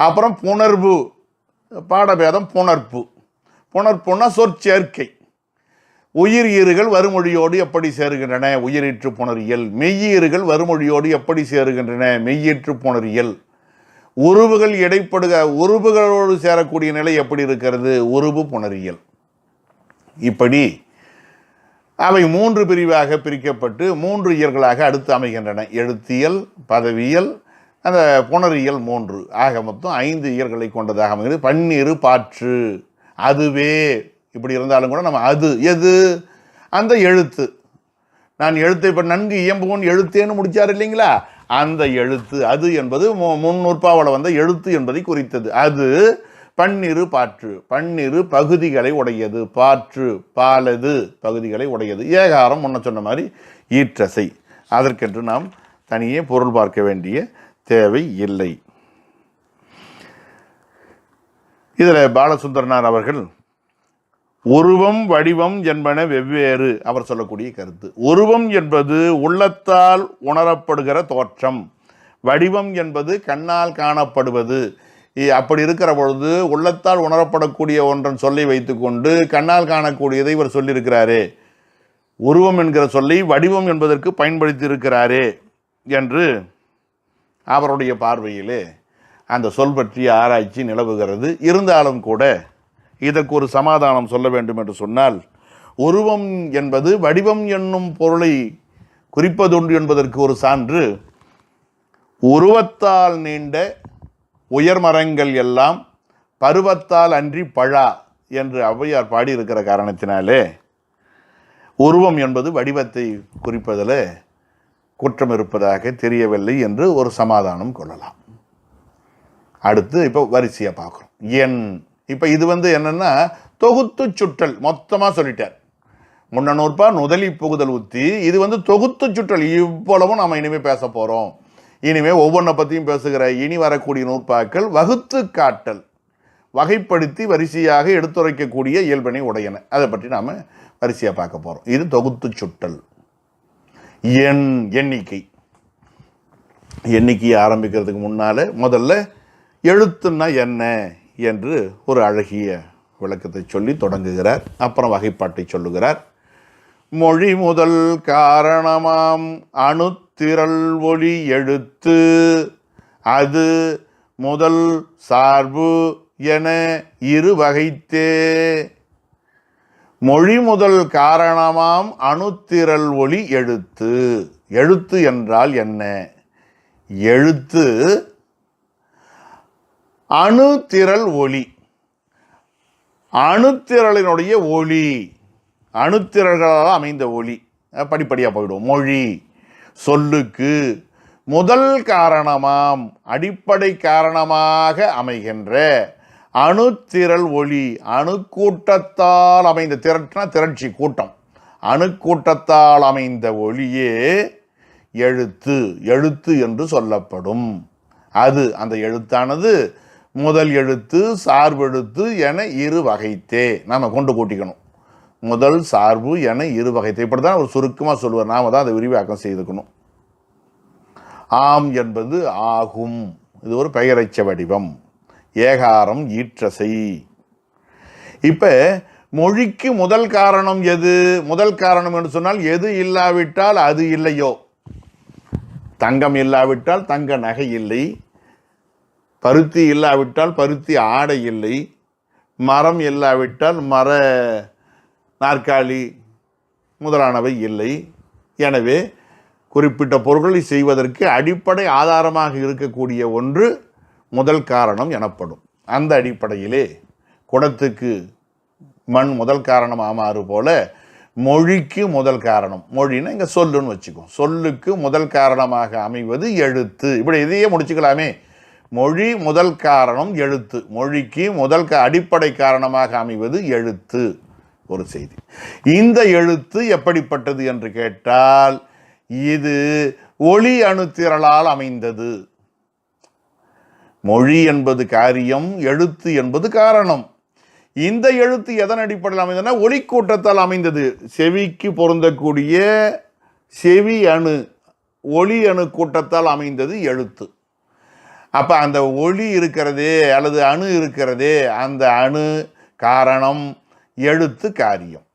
அப்புறம் புணர்வு, பாடபேதம், புணர்ப்புன்னா சொற்சேர்க்கை. உயிர் ஈறுகள் வருமொழியோடு எப்படி சேருகின்றன, உயிரீற்று புணரியல். மெய்யீறுகள் வருமொழியோடு எப்படி சேருகின்றன, மெய்யீற்று புணரியல். உருவுகளோடு சேரக்கூடிய நிலை எப்படி இருக்கிறது, உருவு புணரியல். இப்படி அவை 3 பிரிவாக பிரிக்கப்பட்டு 3 இயல்களாக அடுத்து அமைகின்றன. எழுத்தியல், பதவியல், அந்த புணரியல் 3. ஆக மொத்தம் 5 இயல்களை கொண்டதாக அமைகிறது. பன்னிரு பாற்று, அதுவே இப்படி இருந்தாலும் கூட நம்ம அது எது அந்த எழுத்து. நான் எழுத்தை இப்போ நன்கு இயம்புவோன் எழுத்தேன்னு முடிச்சார் இல்லைங்களா, அந்த எழுத்து அது என்பது முன்னூற்பாவில் வந்த எழுத்து என்பதை குறித்தது. அது பன்னிரு பாற்று, பன்னிரு பகுதிகளை உடையது. பாற்று பாலது பகுதிகளை உடையது. ஏகாரம் முன்ன சொன்ன மாதிரி ஈற்றசை. அதற்கென்று நாம் தனியே பொருள் பார்க்க வேண்டிய தேவை இல்லை. இதில் பாலசுந்தரனார் அவர்கள் உருவம் வடிவம் என்பன வெவ்வேறு அவர் சொல்லக்கூடிய கருத்து. உருவம் என்பது உள்ளத்தால் உணரப்படுகிற தோற்றம், வடிவம் என்பது கண்ணால் காணப்படுவது. அப்படி இருக்கிற பொழுது உள்ளத்தால் உணரப்படக்கூடிய ஒன்றன் சொல்லை வைத்துக்கொண்டு கண்ணால் காணக்கூடியதை இவர் சொல்லியிருக்கிறாரே, உருவம் என்கிற சொல்லை வடிவம் என்பதற்கு பயன்படுத்தி இருக்கிறாரே என்று அவருடைய பார்வையிலே அந்த சொல் பற்றிய ஆராய்ச்சி நிலவுகிறது. இருந்தாலும் கூட இதற்கு ஒரு சமாதானம் சொல்ல வேண்டும் என்று சொன்னால், உருவம் என்பது வடிவம் என்னும் பொருளை குறிப்பதுண்டு என்பதற்கு ஒரு சான்று, உருவத்தால் நீண்ட உயர்மரங்கள் எல்லாம் பருவத்தால் அன்றி பழா என்று ஔவையார் பாடியிருக்கிற காரணத்தினாலே உருவம் என்பது வடிவத்தை குறிப்பதில் குற்றம் இருப்பதாக தெரியவில்லை என்று ஒரு சமாதானம் கொள்ளலாம். அடுத்து இப்போ வரிசையை பார்க்குறோம். எண். இப்போ இது என்னன்னா தொகுத்து சுற்றல் மொத்தமாக சொல்லிட்டார். முன்னூற்பா நுதலி புகுதல் உத்தி. இது தொகுத்து சுற்றல். இவ்வளவும் நம்ம இனிமேல் பேச போகிறோம். இனிமேல் ஒவ்வொன்றை பற்றியும் பேசுகிற இனி வரக்கூடிய நூற்பாக்கள் வகுத்து காட்டல், வகைப்படுத்தி வரிசையாக எடுத்துரைக்கக்கூடிய இயல்பினை உடையன. அதை பற்றி நாம் வரிசையாக பார்க்க போகிறோம். இது தொகுத்து சுற்றல். எண் எண்ணிக்கை. எண்ணிக்கையை ஆரம்பிக்கிறதுக்கு முன்னால் முதல்ல எழுத்துன்னா என்ன என்று ஒரு அழகிய விளக்கத்தை சொல்லி தொடங்குகிறார். அப்புறம் வகைப்பாட்டை சொல்லுகிறார். மொழி முதல் காரணமாம் அணுத்திரள் ஒளி எழுத்து அது முதல் சார்பு என இரு வகைத்தே. மொழி முதல் காரணமாம் அணுத்திரள் ஒளி எழுத்து. எழுத்து என்றால் என்ன? எழுத்து அணுத்திரள் ஒளி, அணுத்திரளினுடைய ஒளி, அணுத்திரள்களால் அமைந்த ஒளி. படிப்படியாக போயிடும். மொழி சொல்லுக்கு முதல் காரணமாம் அடிப்படை காரணமாக அமைகின்ற அணுத்திரள் ஒளி, அணுக்கூட்டத்தால் அமைந்த, திரட்சினா திரட்சி கூட்டம், அணுக்கூட்டத்தால் அமைந்த ஒளியே எழுத்து. எழுத்து என்று சொல்லப்படும். அது அந்த எழுத்தானது முதல் எழுத்து சார்பெழுத்து என இரு வகைத்தே. நாம் கொண்டு கூட்டிக்கணும். முதல் சார்பு என இரு வகைத்தே. இப்படி தான் ஒரு சுருக்கமாக சொல்லுவார். நாம் தான் அதை விரிவாக்கம் செய்துக்கணும். ஆம் என்பது ஆகும். இது ஒரு பெயரைச்ச வடிவம். ஏகாரம் ஈற்றசை. இப்போ மொழிக்கு முதல் காரணம் எது? முதல் காரணம் என்று சொன்னால் எது இல்லாவிட்டால் அது இல்லையோ. தங்கம் இல்லாவிட்டால் தங்க நகை இல்லை, பருத்தி இல்லாவிட்டால் பருத்தி ஆடை இல்லை, மரம் இல்லாவிட்டால் மர நாற்காலி முதலானவை இல்லை. எனவே குறிப்பிட்ட பொருட்களை செய்வதற்கு அடிப்படை ஆதாரமாக இருக்கக்கூடிய ஒன்று முதல் காரணம் எனப்படும். அந்த அடிப்படையிலே குடத்துக்கு மண் முதல் காரணம் ஆமாறு போல மொழிக்கு முதல் காரணம், மொழின்னா இங்கே சொல்லுன்னு வச்சுக்கோ, சொல்லுக்கு முதல் காரணமாக அமைவது எழுத்து. இப்படி இதையே முடிச்சுக்கலாமே. மொழி முதல் காரணம் எழுத்து, மொழிக்கு முதல் அடிப்படை காரணமாக அமைவது எழுத்து. ஒரு செய்தி. இந்த எழுத்து எப்படிப்பட்டது என்று கேட்டால், இது ஒளி அணுத்திரளால் அமைந்தது. மொழி என்பது காரியம், எழுத்து என்பது காரணம். இந்த எழுத்து எதன் அடிப்படையில் அமைந்ததுன்னா ஒளி கூட்டத்தால் அமைந்தது. செவிக்கு பொருந்தக்கூடிய செவி அணு, ஒளி அணு கூட்டத்தால் அமைந்தது எழுத்து. அப்போ அந்த ஒளி இருக்கிறதே அல்லது அணு இருக்கிறதே, அந்த அணு காரணம், எழுத்து காரியம்.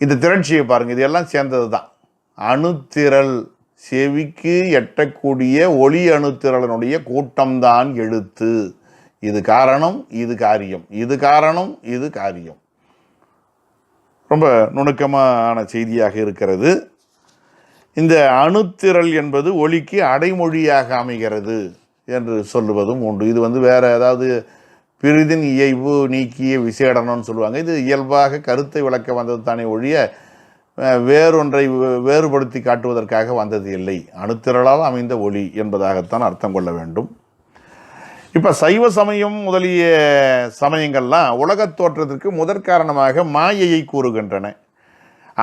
இந்த திரட்சியை பாருங்க, இது எல்லாம் சேர்ந்தது தான். அணுத்திரள், செவிக்கு எட்டக்கூடிய ஒளி அணுத்திரளனுடைய கூட்டம்தான் எழுத்து. இது காரணம், இது காரியம், இது காரணம், இது காரியம். ரொம்ப நுணுக்கமான செய்தியாக இருக்கிறது. இந்த அணுத்திரள் என்பது ஒளிக்கு அடைமொழியாக அமைகிறது என்று சொல்லுவதும் உண்டு. இது வேற ஏதாவது பிரிதின் இயைவு நீக்கிய விசேடனம்னு சொல்லுவாங்க. இது இயல்பாக கருத்தை விளக்க வந்தது தானே ஒழிய வேறொன்றை வேறுபடுத்தி காட்டுவதற்காக வந்தது இல்லை. அணுத்திரளால் அமைந்த ஒளி என்பதாகத்தான் அர்த்தம் கொள்ள வேண்டும். இப்போ சைவ சமயம் முதலிய சமயங்கள்லாம் உலகத் தோற்றத்திற்கு முதற் காரணமாக மாயையை கூறுகின்றன.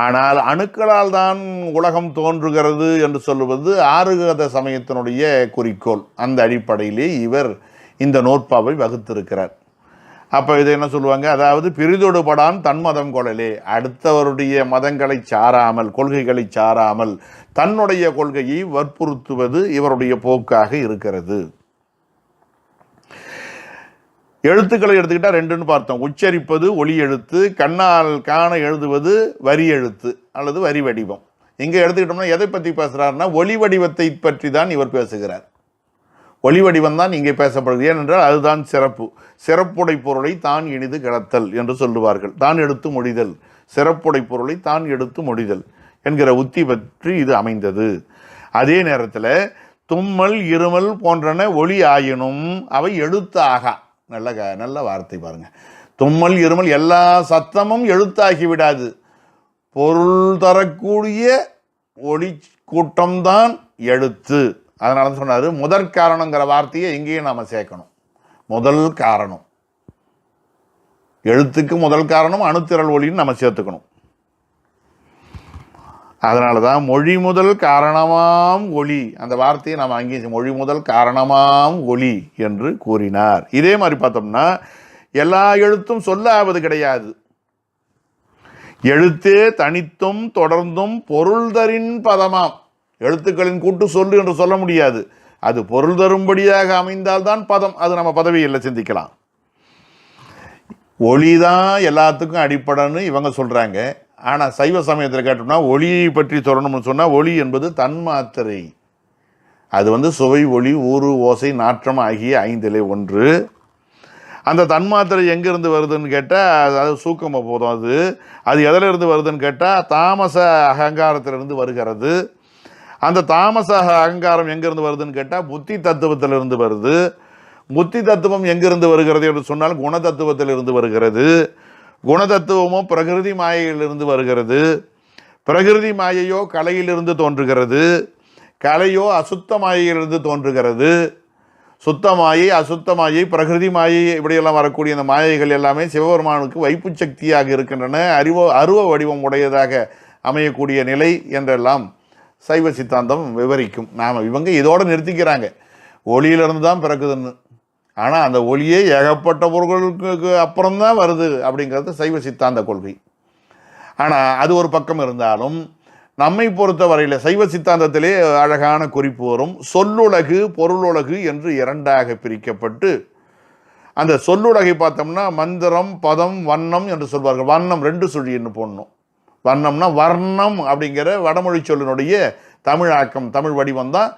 ஆனால் அணுக்களால் தான் உலகம் தோன்றுகிறது என்று சொல்லுவது ஆறுகத சமயத்தினுடைய குறிக்கோள். அந்த அடிப்படையிலே இவர் இந்த நூற்பாவை வகுத்திருக்கிறார். அப்போ இதை என்ன சொல்லுவாங்க, அதாவது பிரிதொடுபடான் தன்மதம் கொள்ளலே, அடுத்தவருடைய மதங்களை சாராமல் கொள்கைகளை சாராமல் தன்னுடைய கொள்கையை வற்புறுத்துவது இவருடைய போக்காக இருக்கிறது. எழுத்துக்களை எடுத்துக்கிட்டா ரெண்டுன்னு பார்த்தோம். உச்சரிப்பது ஒலி எழுத்து, கண்ணால் காண எழுதுவது வரி எழுத்து அல்லது வரி வடிவம். இங்கே எடுத்துக்கிட்டோம்னா எதை பற்றி பேசுகிறாருன்னா ஒலி வடிவத்தை பற்றி தான் இவர் பேசுகிறார். ஒலி வடிவம் தான் இங்கே பேசப்படுகிறது. ஏனென்றால் அதுதான் சிறப்பு. சிறப்புடை பொருளை தான் இனிது கிளத்தல் என்று சொல்லுவார்கள். தான் எடுத்து மொழிதல், சிறப்புடை பொருளை தான் எடுத்து மொழிதல் என்கிற உத்தி பற்றி இது அமைந்தது. அதே நேரத்தில் தும்மல் இருமல் போன்றன ஒலி ஆயினும் அவை எழுத்தாகா. நல்ல வார்த்தை பாருங்க. தும்மல் இருமல் எல்லா சத்தமும் எழுத்தாகி விடாது. பொருள் தரக்கூடிய ஒளி கூட்டம்தான் எழுத்து. அதனால தான் சொன்னார் முதற் காரணங்கிற வார்த்தையை எங்கேயும் நாம் சேர்க்கணும். முதல் காரணம் எழுத்துக்கு முதல் காரணம் அணுத்திரள் ஒளின்னு நம்ம சேர்த்துக்கணும். அதனால தான் மொழி முதல் காரணமாம் ஒளி, அந்த வார்த்தையை நாம் அங்கேயும் மொழி முதல் காரணமாம் ஒளி என்று கூறினார். இதே மாதிரி பார்த்தோம்னா எல்லா எழுத்தும் சொல்லாவது கிடையாது. எழுத்தே தனித்தும் தொடர்ந்தும் பொருள் தரின் பதமாம். எழுத்துக்களின் கூட்டு சொல்லு என்று சொல்ல முடியாது. அது பொருள் தரும்படியாக அமைந்தால்தான் பதம். அது நம்ம பதவியில் சிந்திக்கலாம். ஒளி தான் எல்லாத்துக்கும் அடிப்படைன்னு இவங்க சொல்கிறாங்க. ஆனால் சைவ சமயத்தில் கேட்டோம்னா ஒளியை பற்றி சொல்லணும்னு சொன்னால் ஒளி என்பது தன்மாத்திரை. அது சுவை, ஒளி, ஊறு, ஓசை, நாற்றம் ஆகிய ஐந்திலே ஒன்று. அந்த தன்மாத்திரை எங்கேருந்து வருதுன்னு கேட்டால் அது சூக்கம போதும். அது எதிலிருந்து வருதுன்னு கேட்டால் தாமச அகங்காரத்திலிருந்து வருகிறது. அந்த தாமச அகங்காரம் எங்கேருந்து வருதுன்னு கேட்டால் புத்தி தத்துவத்திலிருந்து வருது. புத்தி தத்துவம் எங்கிருந்து வருகிறது என்று சொன்னால் குணதத்துவத்திலிருந்து வருகிறது. குணதத்துவமோ பிரகிருதி மாயையிலிருந்து வருகிறது. பிரகிருதி மாயையோ கலையிலிருந்து தோன்றுகிறது. கலையோ அசுத்த மாயையிலிருந்து தோன்றுகிறது. சுத்த மாயை, அசுத்த மாயை, பிரகிருதி மாயை, இப்படியெல்லாம் வரக்கூடிய இந்த மாயைகள் எல்லாமே சிவபெருமானுக்கு வைப்பு சக்தியாக இருக்கின்றன. அருவ வடிவம் உடையதாக அமையக்கூடிய நிலை என்றெல்லாம் சைவ சித்தாந்தம் விவரிக்கும். இவங்க இதோடு நிறுத்திக்கிறாங்க, ஒளியிலிருந்து தான் பிறக்குதுன்னு. ஆனால் அந்த ஒளியே ஏகப்பட்ட பொருட்களுக்கு அப்புறம்தான் வருது அப்படிங்கிறது சைவ சித்தாந்த கொள்கை. ஆனால் அது ஒரு பக்கம் இருந்தாலும் நம்மை பொறுத்த வரையில் சைவ சித்தாந்தத்திலே அழகான குறிப்பு வரும். சொல்லுலகு பொருளுலகு என்று இரண்டாக பிரிக்கப்பட்டு, அந்த சொல்லுலகை பார்த்தோம்னா மந்திரம், பதம், வண்ணம் என்று சொல்வார்கள். வண்ணம் ரெண்டு சொல்லின்னு போடணும். வண்ணம்னா வர்ணம் அப்படிங்கிற வடமொழி சொல்லினுடைய தமிழாக்கம், தமிழ் வடிவம் தான்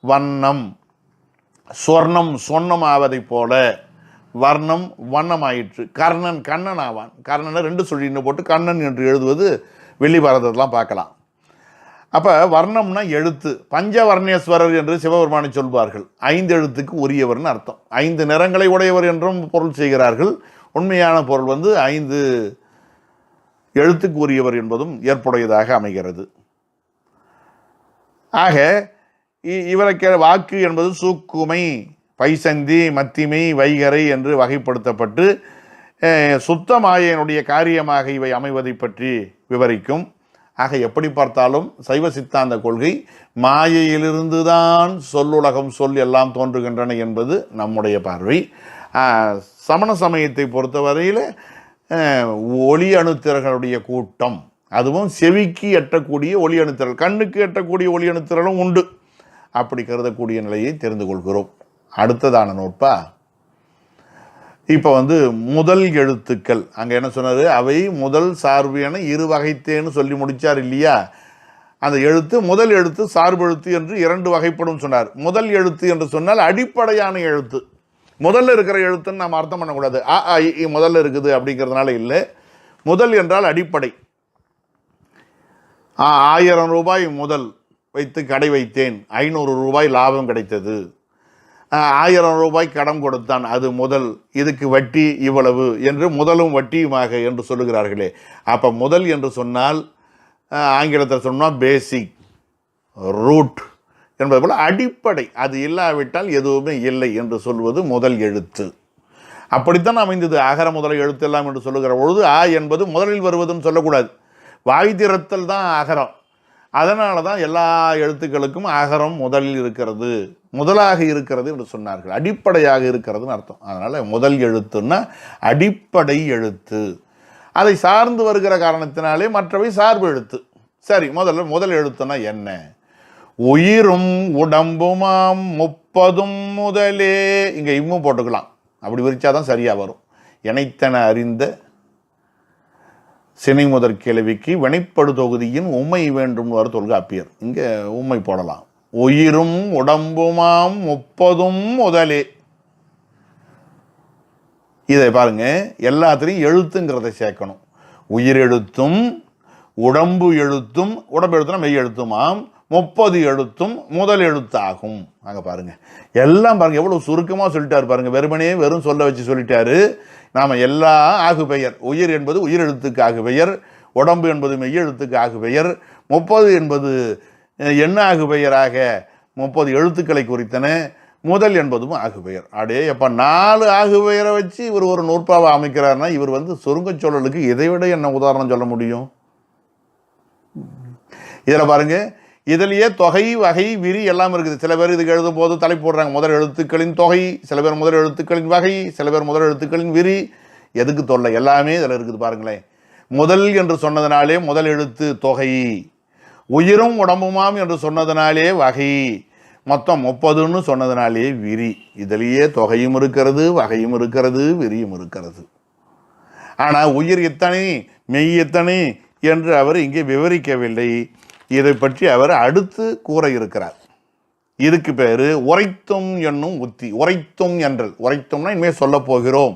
வண்ணம். சொர்ணம் சொன்னம் ஆவதை போல வர்ணம் வண்ணம் ஆயிற்று. கர்ணன் கண்ணன் ஆவான். கர்ணனை ரெண்டு சொல்லின்னு போட்டு கண்ணன் என்று எழுதுவது வெள்ளி பாரதத்தெலாம் பார்க்கலாம். அப்போ வர்ணம்னா எழுத்து. பஞ்சவர்ணேஸ்வரர் என்று சிவபெருமானை சொல்வார்கள். 5 எழுத்துக்கு உரியவர்னு அர்த்தம். 5 நிறங்களை உடையவர் என்றும் பொருள் செய்கிறார்கள். உண்மையான பொருள் 5 எழுத்துக்கு உரியவர் என்பதும் ஏற்புடையதாக அமைகிறது. ஆக இவருக்கு வாக்கு என்பது சூக்குமை, பைசந்தி, மத்திமை, வைகரை என்று வகைப்படுத்தப்பட்டு சுத்த மாயையினுடைய காரியமாக இவை அமைவதை பற்றி விவரிக்கும். ஆக எப்படி பார்த்தாலும் சைவ சித்தாந்த கொள்கை மாயையிலிருந்து தான் சொல்லுலகம் சொல் எல்லாம் தோன்றுகின்றன என்பது நம்முடைய பார்வை. சமண சமயத்தை பொறுத்தவரையில் ஒளி அணுத்திரர்களுடைய கூட்டம், அதுவும் செவிக்கு எட்டக்கூடிய ஒளி அணுத்திரல், கண்ணுக்கு எட்டக்கூடிய ஒளி அணுத்திரலும் உண்டு. அப்படி கருதக்கூடிய நிலையை தெரிந்து கொள்கிறோம். அடுத்ததான நோட்பா இப்போ முதல் எழுத்துக்கள் அங்கே என்ன சொன்னார், அவை முதல் சார்பு என 2 வகைத்தேன்னு சொல்லி முடித்தார் இல்லையா. அந்த எழுத்து முதல் எழுத்து சார்பு எழுத்து என்று 2 வகைப்படும் சொன்னார். முதல் எழுத்து என்று சொன்னால் அடிப்படையான எழுத்து. முதல்ல இருக்கிற எழுத்துன்னு நாம் அர்த்தம் பண்ணக்கூடாது. முதல்ல இருக்குது அப்படிங்கிறதுனால இல்லை. முதல் என்றால் அடிப்படை. 1000 ரூபாய் முதல் வைத்து கடை வைத்தேன், 500 ரூபாய் லாபம் கிடைத்தது. 1000 ரூபாய் கடன் கொடுத்தான், அது முதல், இதுக்கு வட்டி இவ்வளவு என்று முதலும் வட்டியுமாக என்று சொல்லுகிறார்களே. அப்போ முதல் என்று சொன்னால் ஆங்கிலத்தில் சொன்னால் பேசிக், ரூட் என்பது போல் அடிப்படை, அது இல்லாவிட்டால் எதுவுமே இல்லை என்று சொல்வது முதல் எழுத்து. அப்படித்தான் அமைந்தது அகர முதல எழுத்தெல்லாம் என்று சொல்லுகிற பொழுது ஆ என்பது முதலில் வருவதுன்னு சொல்லக்கூடாது, வாய் திறத்தல் தான் அகரம். அதனால தான் எல்லா எழுத்துக்களுக்கும் அகரம் முதலில் இருக்கிறது, முதலாக இருக்கிறது என்று சொன்னார்கள், அடிப்படையாக இருக்கிறதுன்னு அர்த்தம். அதனால் முதல் எழுத்துன்னா அடிப்படை எழுத்து, அதை சார்ந்து வருகிற காரணத்தினாலே மற்றவை சார்பு எழுத்து. சரி, முதல் எழுத்துனா என்ன? உயிரும் உடம்புமாம் 30 முதலே, இங்கே இம்மும் போட்டுக்கலாம், அப்படி விரிச்சாதான் சரியாக வரும். இணைத்தன அறிந்த சினை முதற் கேள்விக்கு வினைப்படு தொகுதியின் உண்மை வேண்டும் வர தொல்காப்பியர், இங்கே உண்மை போடலாம். உயிரும் உடம்புமாம் 30 முதலே. இதை பாருங்க, எல்லாத்திலையும் எழுத்துங்கிறத சேர்க்கணும். உயிர் எழுத்தும் உடம்பு எழுத்தும், உடம்பு எழுத்துனா மெய் எழுத்துமாம், 30 எழுத்தும் முதல் எழுத்தாகும். அங்கே பாருங்க, எல்லாம் பாருங்க எவ்வளவு சுருக்கமாக சொல்லிட்டாரு பாருங்க, வெறும் சொல்ல வச்சு சொல்லிட்டாரு. நாம் எல்லா ஆகு பெயர், உயிர் என்பது உயிர் எழுத்துக்கு ஆகு பெயர், உடம்பு என்பது மெய் எழுத்துக்கு ஆகு பெயர், 30 என்பது என்ன ஆகு பெயராக 30 எழுத்துக்களை குறித்தன, முதல் என்பதும் ஆகு பெயர். அடே அப்போ 4 ஆகு பெயரை வச்சு இவர் ஒரு நூற்பாவை அமைக்கிறார்னா, இவர் சுருங்க சொல்லலுக்கு இதை விட என்ன உதாரணம் சொல்ல முடியும்? இதில் பாருங்க, இதிலேயே தொகை வகை விரி எல்லாம் இருக்குது. சில பேர் இதுக்கு எழுதும் போது தலை போடுறாங்க, முதல் எழுத்துக்களின் தொகை, சில பேர் முதல் எழுத்துக்களின் வகை, சில பேர் முதல் எழுத்துக்களின் விரி. எதுக்கு தொல்லை? எல்லாமே இதில் இருக்குது பாருங்களேன். முதல் என்று சொன்னதுனாலே முதல் எழுத்து தொகை, உயிரும் உடம்புமாம் என்று சொன்னதுனாலே வகை, மொத்தம் 30ன்னு சொன்னதுனாலே விரி. இதிலேயே தொகையும் இருக்கிறது, வகையும் இருக்கிறது, விரியும் இருக்கிறது. ஆனால் உயிர் எத்தனை மெய் எத்தனை என்று அவர் இங்கே விவரிக்கவில்லை. இதை பற்றி அவர் அடுத்து கூற இருக்கிறார். இதுக்கு பேரு உரைத்தும் என்னும் உத்தி. உரைத்தும் என்றல், உரைத்தும்னா இனிமேல் சொல்ல போகிறோம்,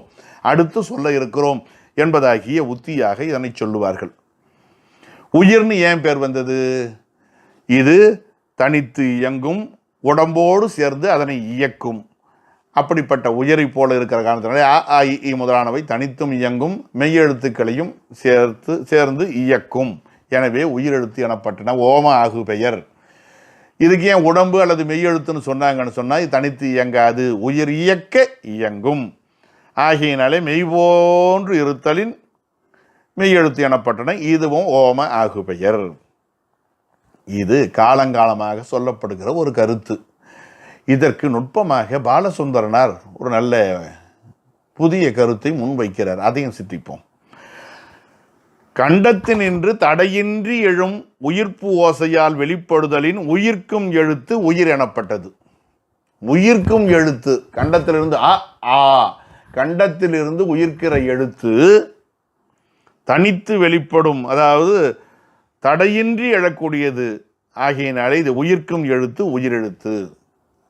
அடுத்து சொல்ல இருக்கிறோம் என்பதாகிய உத்தியாக இதனை சொல்லுவார்கள். உயிர்னு ஏன் பேர் வந்தது? இது தனித்து இயங்கும், உடம்போடு சேர்ந்து அதனை இயக்கும். அப்படிப்பட்ட உயிரை போல இருக்கிற காரணத்தினாலே அ ஆ இ முதலானவை தனித்தும் இயங்கும், மெய்யெழுத்துக்களையும் சேர்ந்து இயக்கும். எனவே உயிரெழுத்து எனப்பட்டன. ஓம ஆகு பெயர். இதுக்கு ஏன் உடம்பு அல்லது மெய்யெழுத்துன்னு சொன்னாங்கன்னு சொன்னால், இது தனித்து இயங்காது, உயிர் இயக்க இயங்கும். ஆகையினாலே மெய் போன்று இருத்தலின் மெய்யெழுத்து எனப்பட்டன. இதுவும் ஓம ஆகு பெயர். இது காலங்காலமாக சொல்லப்படுகிற ஒரு கருத்து. இதற்கு நுட்பமாக பாலசுந்தரனார் ஒரு நல்ல புதிய கருத்தை முன்வைக்கிறார். அதையும் சிந்திப்போம். கண்டத்தினின்று தடையின்றி எழும் உயிர்ப்பு ஓசையால் வெளிப்படுதலின் உயிர்க்கும் எழுத்து உயிர் எனப்பட்டது. உயிர்க்கும் எழுத்து கண்டத்திலிருந்து அ ஆ, கண்டத்திலிருந்து உயிர்க்கிற எழுத்து தனித்து வெளிப்படும், அதாவது தடையின்றி எழக்கூடியது. ஆகையினாலே இது உயிர்க்கும் எழுத்து உயிரெழுத்து.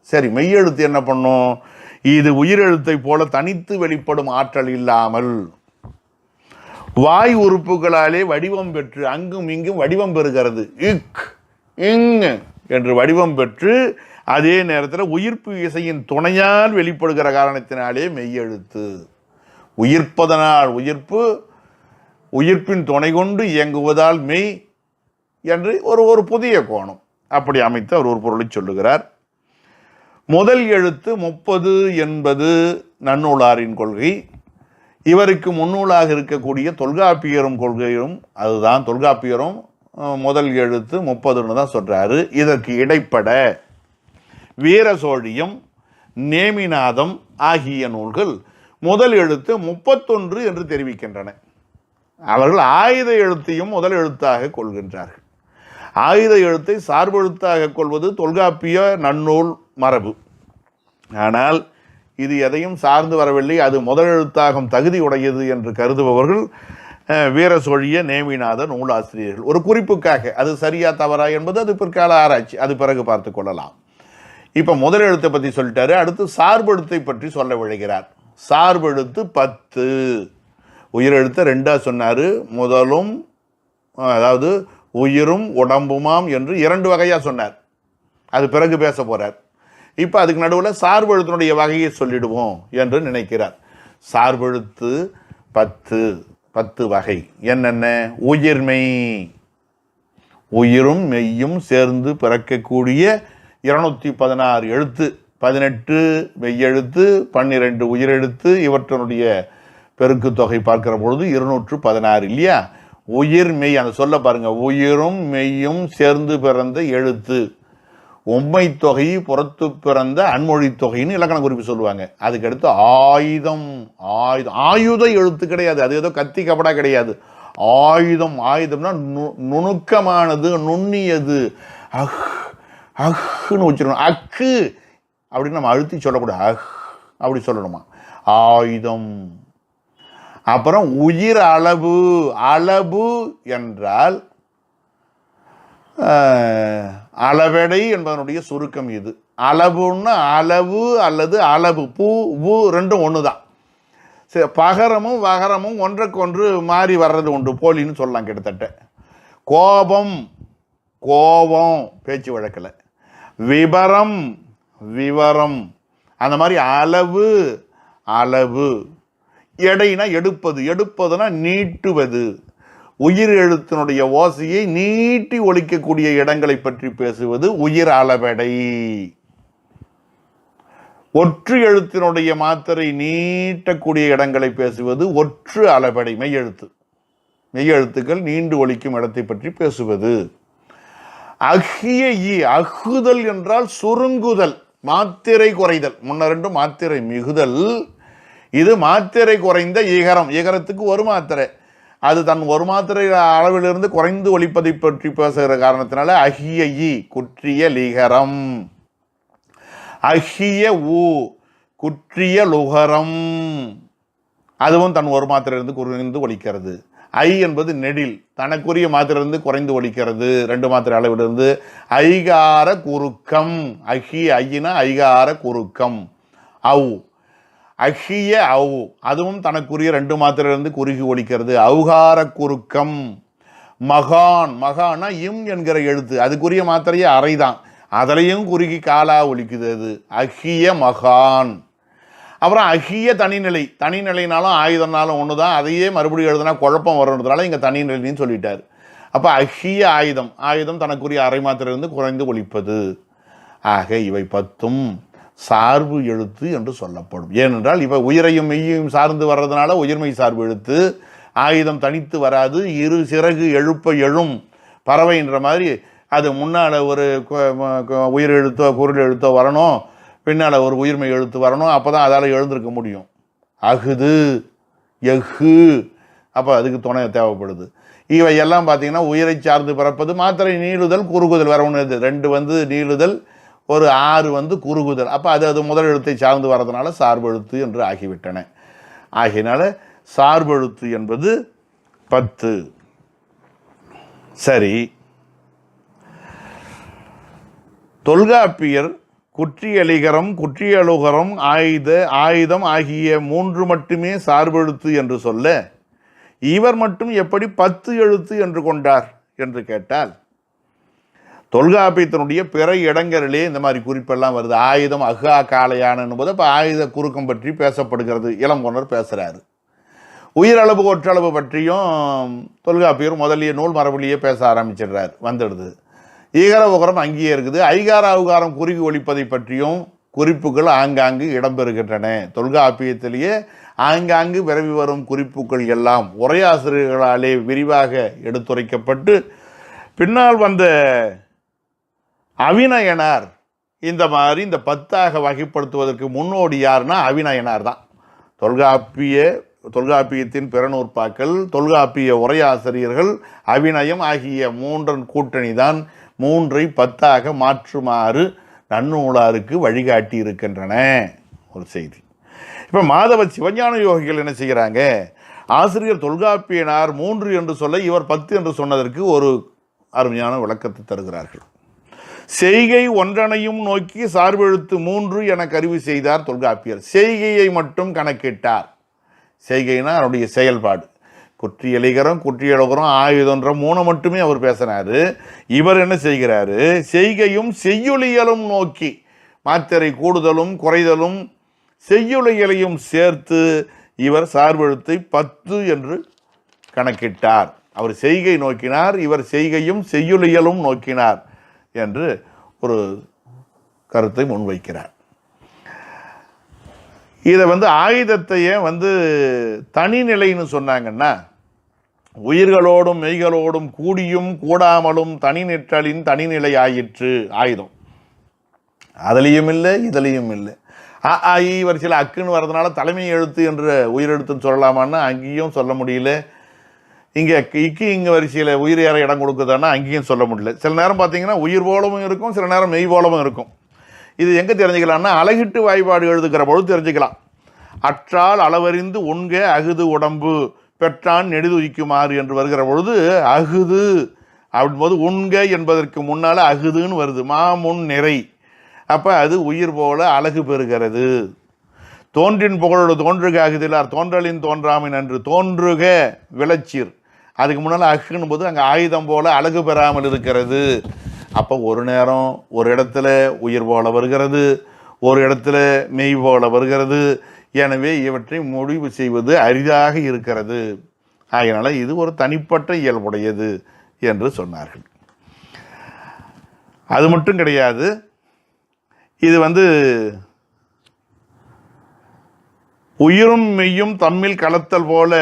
சரி, மெய்யெழுத்து என்ன பண்ணும்? இது உயிரெழுத்தை போல தனித்து வெளிப்படும் ஆற்றல் இல்லாமல் வாய் உறுப்புகளாலே வடிவம் பெற்று அங்கும் இங்கும் வடிவம் பெறுகிறது. இக் இங் என்று வடிவம் பெற்று அதே நேரத்தில் உயிர்ப்பு இசையின் துணையால் வெளிப்படுகிற காரணத்தினாலே மெய்யெழுத்து. உயிர்ப்பதனால் உயிர்ப்பு, உயிர்ப்பின் துணை கொண்டு இயங்குவதால் மெய் என்று ஒரு புதிய கோணம் அப்படி அமைத்து அவர் ஒரு பொருளை சொல்லுகிறார். முதல் எழுத்து 30 என்பது நன்னூலாரின் கொள்கை. இவருக்கு முன்னூலாக இருக்கக்கூடிய தொல்காப்பியரும் கொள்கையும் அதுதான். தொல்காப்பியரும் முதல் எழுத்து 30ன்னு தான் சொல்றாரு. இதற்கு இடைப்பட வீரசோழியம், நேமிநாதம் ஆகிய நூல்கள் முதல் எழுத்து 31 என்று தெரிவிக்கின்றன. அவர்கள் ஆயுத எழுத்தையும் முதல் எழுத்தாக கொள்கின்றார்கள். ஆயுத எழுத்தை சார்பெழுத்தாக கொள்வது தொல்காப்பிய நன்னூல் மரபு. ஆனால் இது எதையும் சார்ந்து வரவில்லை, அது முதல் எழுத்தாகும் தகுதி உடையது என்று கருதுபவர்கள் வீரசோழிய, நேமிநாத நூலாசிரியர்கள். ஒரு குறிப்புக்காக, அது சரியா தவறா என்பது அது பிற்கால ஆராய்ச்சி, அது பிறகு பார்த்து கொள்ளலாம். இப்போ முதல் எழுத்தை பற்றி சொல்லிட்டாரு. அடுத்து சார்பெழுத்தை பற்றி சொல்ல விழைகிறார். சார்பெழுத்து 10, உயிரெழுத்தை 2 சொன்னார். முதலும், அதாவது உயிரும் உடம்புமாம் என்று 2 வகையாக சொன்னார். அது பிறகு பேச போகிறார். இப்போ அதுக்கு நடுவில் சார்பெழுத்தினுடைய வகையை சொல்லிடுவோம் என்று நினைக்கிறார். சார்பெழுத்து 10 வகை என்னென்ன? உயிர்மெய், உயிரும் மெய்யும் சேர்ந்து பிறக்கக்கூடிய 216 எழுத்து, 18 மெய்யெழுத்து, 12 உயிரெழுத்து, இவற்றினுடைய பெருக்கு தொகை பார்க்கிற பொழுது 216 இல்லையா? உயிர் மெய், அந்த சொல்ல பாருங்க, உயிரும் மெய்யும் சேர்ந்து பிறந்த எழுத்து, உண்மை தொகை புறத்து பிறந்த அன்மொழி தொகைன்னு இலக்கண குறிப்பு சொல்லுவாங்க. அதுக்கடுத்து ஆயுதம், ஆயுத எழுத்து கிடையாது, அது ஏதோ கத்தி கபடா கிடையாது. ஆயுதம், ஆயுதம்னா நுணுக்கமானது, நுண்ணியது. அஹ்னு வச்சிருக்கணும். அக்கு அப்படின்னு நம்ம அழுத்தி சொல்லக்கூடாது, அப்படி சொல்லணுமா? ஆயுதம். அப்புறம் உயிர் அளவு. அளவு என்றால் அளவெடை என்பதனுடைய சுருக்கம் இது. அளவுன்னா அளவு அல்லது அளவு, பூ ரெண்டும் ஒன்று தான். சரி, பகரமும் வகரமும் ஒன்றுக்கொன்று மாறி வர்றது உண்டு, போலின்னு சொல்லலாம் கிட்டத்தட்ட. கோபம், கோபம் பேச்சு வழக்கில். விபரம், விவரம். அந்த மாதிரி அளவு, அளவு. எடைனா எடுப்பது, எடுப்பதுனா நீட்டுவது. உயிர் எழுத்தினுடைய ஓசையை நீட்டி ஒலிக்கக்கூடிய இடங்களை பற்றி பேசுவது உயிர் அளவெடை. ஒற்று எழுத்தினுடைய மாத்திரை நீட்டக்கூடிய இடங்களை பேசுவது ஒற்று அளவெடை. மெய்யெழுத்து, மெய்யெழுத்துக்கள் நீண்டு ஒலிக்கும் இடத்தை பற்றி பேசுவது. அஹ்ய ஈ, அகுதல் என்றால் சுருங்குதல், மாத்திரை குறைதல். முன்ன ரெண்டு மாத்திரை மிகுதல், இது மாத்திரை குறைந்த ஈகரம். ஈகரத்துக்கு ஒரு மாத்திரை, அது தன் ஒரு மாத்திரை அளவிலிருந்து குறைந்து ஒலிப்பதை பற்றி பேசுகிற காரணத்தினால அஹ்ய ஈ, குற்றிய லீகரம். அஹ்ய ஊ, குற்றிய லுகரம், அதுவும் தன் ஒரு மாத்திரையிலிருந்து குறைந்து ஒலிக்கிறது. ஐ என்பது நெடில், தனக்குரிய மாத்திரையிலிருந்து குறைந்து ஒலிக்கிறது, 2 மாத்திரை அளவிலிருந்து. ஐகார குறுக்கம். அஹ்ய ஐயினா ஐகார குறுக்கம். அவு, அஹ்ய அவு, அதுவும் தனக்குரிய 2 மாத்திரையிலிருந்து குறுகி ஒலிக்கிறது, அவுகார குறுக்கம். மகான், மகானா இம் என்கிற எழுத்து, அதுக்குரிய மாத்திரையே அறைதான், அதிலையும் குறுகி காலா ஒலிக்குது, அது அஹ்ய மகான். அப்புறம் அஹ்ய தனிநிலை, தனிநிலைனாலும் ஆயுதம்னாலும் ஒன்று தான், அதையே மறுபடியும் எழுதுனா குழப்பம் வருன்றதுனால இங்கே தனிநிலைன்னு சொல்லிட்டார். அப்போ அஹ்ய ஆயுதம், ஆயுதம் தனக்குரிய அரை மாத்திரையிலிருந்து குறைந்து ஒலிப்பது. ஆக இவை 10 சார்பு எழுத்து என்று சொல்லப்படும். ஏனென்றால் இவை உயிரையும் மெய்யையும் சார்ந்து வர்றதுனால உயிர்மை சார்பு எழுத்து. ஆயுதம் தனித்து வராது, இரு சிறகு எழுப்ப எழும் பறவைன்ற மாதிரி அது முன்னால் ஒரு உயிர் எழுத்தோ குரல் எழுத்தோ வரணும், பின்னால் ஒரு உயிர்மை எழுத்து வரணும், அப்போ தான் அதால் எழுந்திருக்க முடியும். அகுது, எஃகு, அப்போ அதுக்கு துணை தேவைப்படுது. இவை எல்லாம் பார்த்தீங்கன்னா உயிரை சார்ந்து பிறப்பது. மாத்திரை நீளுதல் குறுகுதல் வேற ஒன்று, இது 2 நீளுதல், ஒரு 6 குறுகுதல். அப்போ அது முதல் எழுத்தை சார்ந்து வர்றதுனால சார்பு எழுத்து என்று ஆகிவிட்டன. ஆகினால சார்பு எழுத்து என்பது 10. சரி, தொல்காப்பியர் குற்றியலிகரம், குற்றியலுகரம், ஆயுதம் ஆகிய 3 மட்டுமே சார்பெழுத்து என்று சொல்ல, இவர் மட்டும் எப்படி 10 எழுத்து என்று கொண்டார் என்று கேட்டால், தொல்காப்பியத்தினுடைய பிற இடங்களிலே இந்த மாதிரி குறிப்பெல்லாம் வருது. ஆயுதம் அஹா காளையானு போது இப்போ ஆயுத குறுக்கம் பற்றி பேசப்படுகிறது, இளங்கொண்டர் பேசுகிறாரு. உயிரளவு ஒற்றளவு பற்றியும் தொல்காப்பியர் முதலிய நூல் மரபுலேயே பேச ஆரம்பிச்சிடுறார், வந்துடுது. ஈகர உகரம் அங்கேயே இருக்குது. ஐகார உகாரம் குறுகி ஒலிப்பதை பற்றியும் குறிப்புகள் ஆங்காங்கு இடம்பெறுகின்றன. தொல்காப்பியத்திலேயே ஆங்காங்கு விரவி வரும் குறிப்புகள் எல்லாம் உரையாசிரியர்களாலே விரிவாக எடுத்துரைக்கப்பட்டு, பின்னால் வந்த அவிநயனார் இந்த மாதிரி இந்த 10 வகைப்படுத்துவதற்கு முன்னோடி யாருன்னா அவிநயனார் தான். தொல்காப்பியத்தின் பிறநூற்பாக்கள், தொல்காப்பிய உரையாசிரியர்கள், அவிநயம் ஆகிய 3 கூட்டணி தான் 3ஐ 10 மாற்றுமாறு நன்னூலாருக்கு வழிகாட்டி இருக்கின்றன. ஒரு செய்தி. இப்போ மாதவ சிவஞான யோகிகள் என்ன செய்கிறாங்க, ஆசிரியர் தொல்காப்பியனார் 3 என்று சொல்ல இவர் 10 என்று சொன்னதற்கு ஒரு அருமையான விளக்கத்தை தருகிறார்கள். செய்கை ஒன்றனையும் நோக்கி சார்பெழுத்து 3 என கருவி செய்தார் தொல்காப்பியர். செய்கையை மட்டும் கணக்கிட்டார். செய்கைனா அவருடைய செயல்பாடு. குற்றியலிகரம், குற்றியலுகரம், ஆயுதன்ற 3 மட்டுமே அவர் பேசினார். இவர் என்ன செய்கிறாரு, செய்கையும் செய்யுளியலும் நோக்கி மாத்திரை கூடுதலும் குறைதலும் செய்யுளியலையும் சேர்த்து இவர் சார்பெழுத்தை 10 என்று கணக்கிட்டார். அவர் செய்கை நோக்கினார், இவர் செய்கையும் செய்யுளியலும் நோக்கினார் என்று ஒரு கருத்தை முன்வைக்கிறார். இதை ஆயுதத்தையே தனிநிலைன்னு சொன்னாங்கன்னா, உயிர்களோடும் மெய்களோடும் கூடியும் கூடாமலும் தனி நிற்றலின் தனிநிலை ஆயிற்று ஆயுதம். அதுலேயும் இல்லை இதுலேயும் இல்லை. வரிசையில் அக்குன்னு வர்றதுனால தலைமை எழுத்து என்ற உயிரெழுத்துன்னு சொல்லலாமான்னா அங்கேயும் சொல்ல முடியல. இங்கே இக்கு இங்கே வரிசையில் உயிர் ஏற இடம் கொடுக்குதான்னா அங்கேயும் சொல்ல முடியல. சில நேரம் பார்த்தீங்கன்னா உயிர் போலவும் இருக்கும், சில நேரம் மெய் போலவும் இருக்கும். இது எங்கே தெரிஞ்சுக்கலாம்னா அழகிட்டு வாய்ப்பாடு எழுதுகிற பொழுது தெரிஞ்சுக்கலாம். அற்றால் அளவறிந்து உண்க அகுது உடம்பு பெற்றான் நெடுதுயிக்குமாறு என்று வருகிற பொழுது அகுது அப்படின்போது உண்க என்பதற்கு முன்னால் அகுதுன்னு வருது. மாமுன் நிறை. அப்போ அது உயிர் போல அழகு பெறுகிறது. தோன்றின் புகழோடு தோன்றுக அகுதிலார் தோன்றலின் தோன்றாமின் என்று தோன்றுக விளைச்சீர். அதுக்கு முன்னால் அகுன்னு போது அங்கே ஆயுதம் போல அழகு பெறாமல் இருக்கிறது. அப்போ ஒரு நேரம் ஒரு இடத்துல உயிர் போல வருகிறது, ஒரு இடத்துல மெய் போல வருகிறது. எனவே இவற்றை முடிவு செய்வது அரிதாக இருக்கிறது. அதனால் இது ஒரு தனிப்பட்ட இயல்புடையது என்று சொன்னார்கள். அது மட்டும் கிடையாது, இது உயிரும் மெய்யும் தம்மில் கலத்தல் போல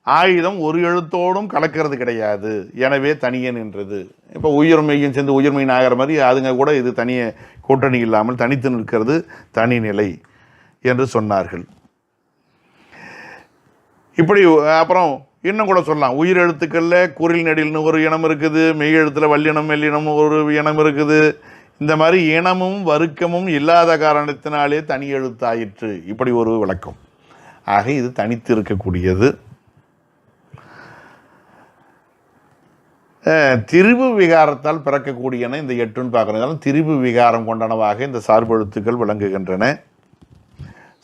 ஆயுதம் ஒரு எழுத்தோடும் கலக்கிறது கிடையாது. எனவே தனியே நின்றது. இப்போ உயிரும் மெய்யும் சேர்ந்து உயிர்மெய் ஆகிற மாதிரி அதுங்க கூட இது தனியே கூட்டணி இல்லாமல் தனித்து நிற்கிறது தனிநிலை என்று சொன்னார்கள். இப்படி அப்புறம் இன்னும் கூட சொல்லலாம். உயிர் எழுத்துக்களில் குறில் நெடில்னு ஒரு இனம் இருக்குது, மெய் எழுத்தில் வல்லினம் மெல்லினம்னு ஒரு இனம் இருக்குது. இந்த மாதிரி இனமும் வர்க்கமும் இல்லாத காரணத்தினாலே தனி எழுத்தாயிற்று. இப்படி ஒரு விளக்கம். ஆக இது தனித்து இருக்கக்கூடியது. திரிபு விகாரத்தால் பிறக்கக்கூடியன இந்த 8ன்னு பார்க்குறதுனால திரிபு விகாரம் கொண்டனவாக இந்த சார்பெழுத்துக்கள் விளங்குகின்றன.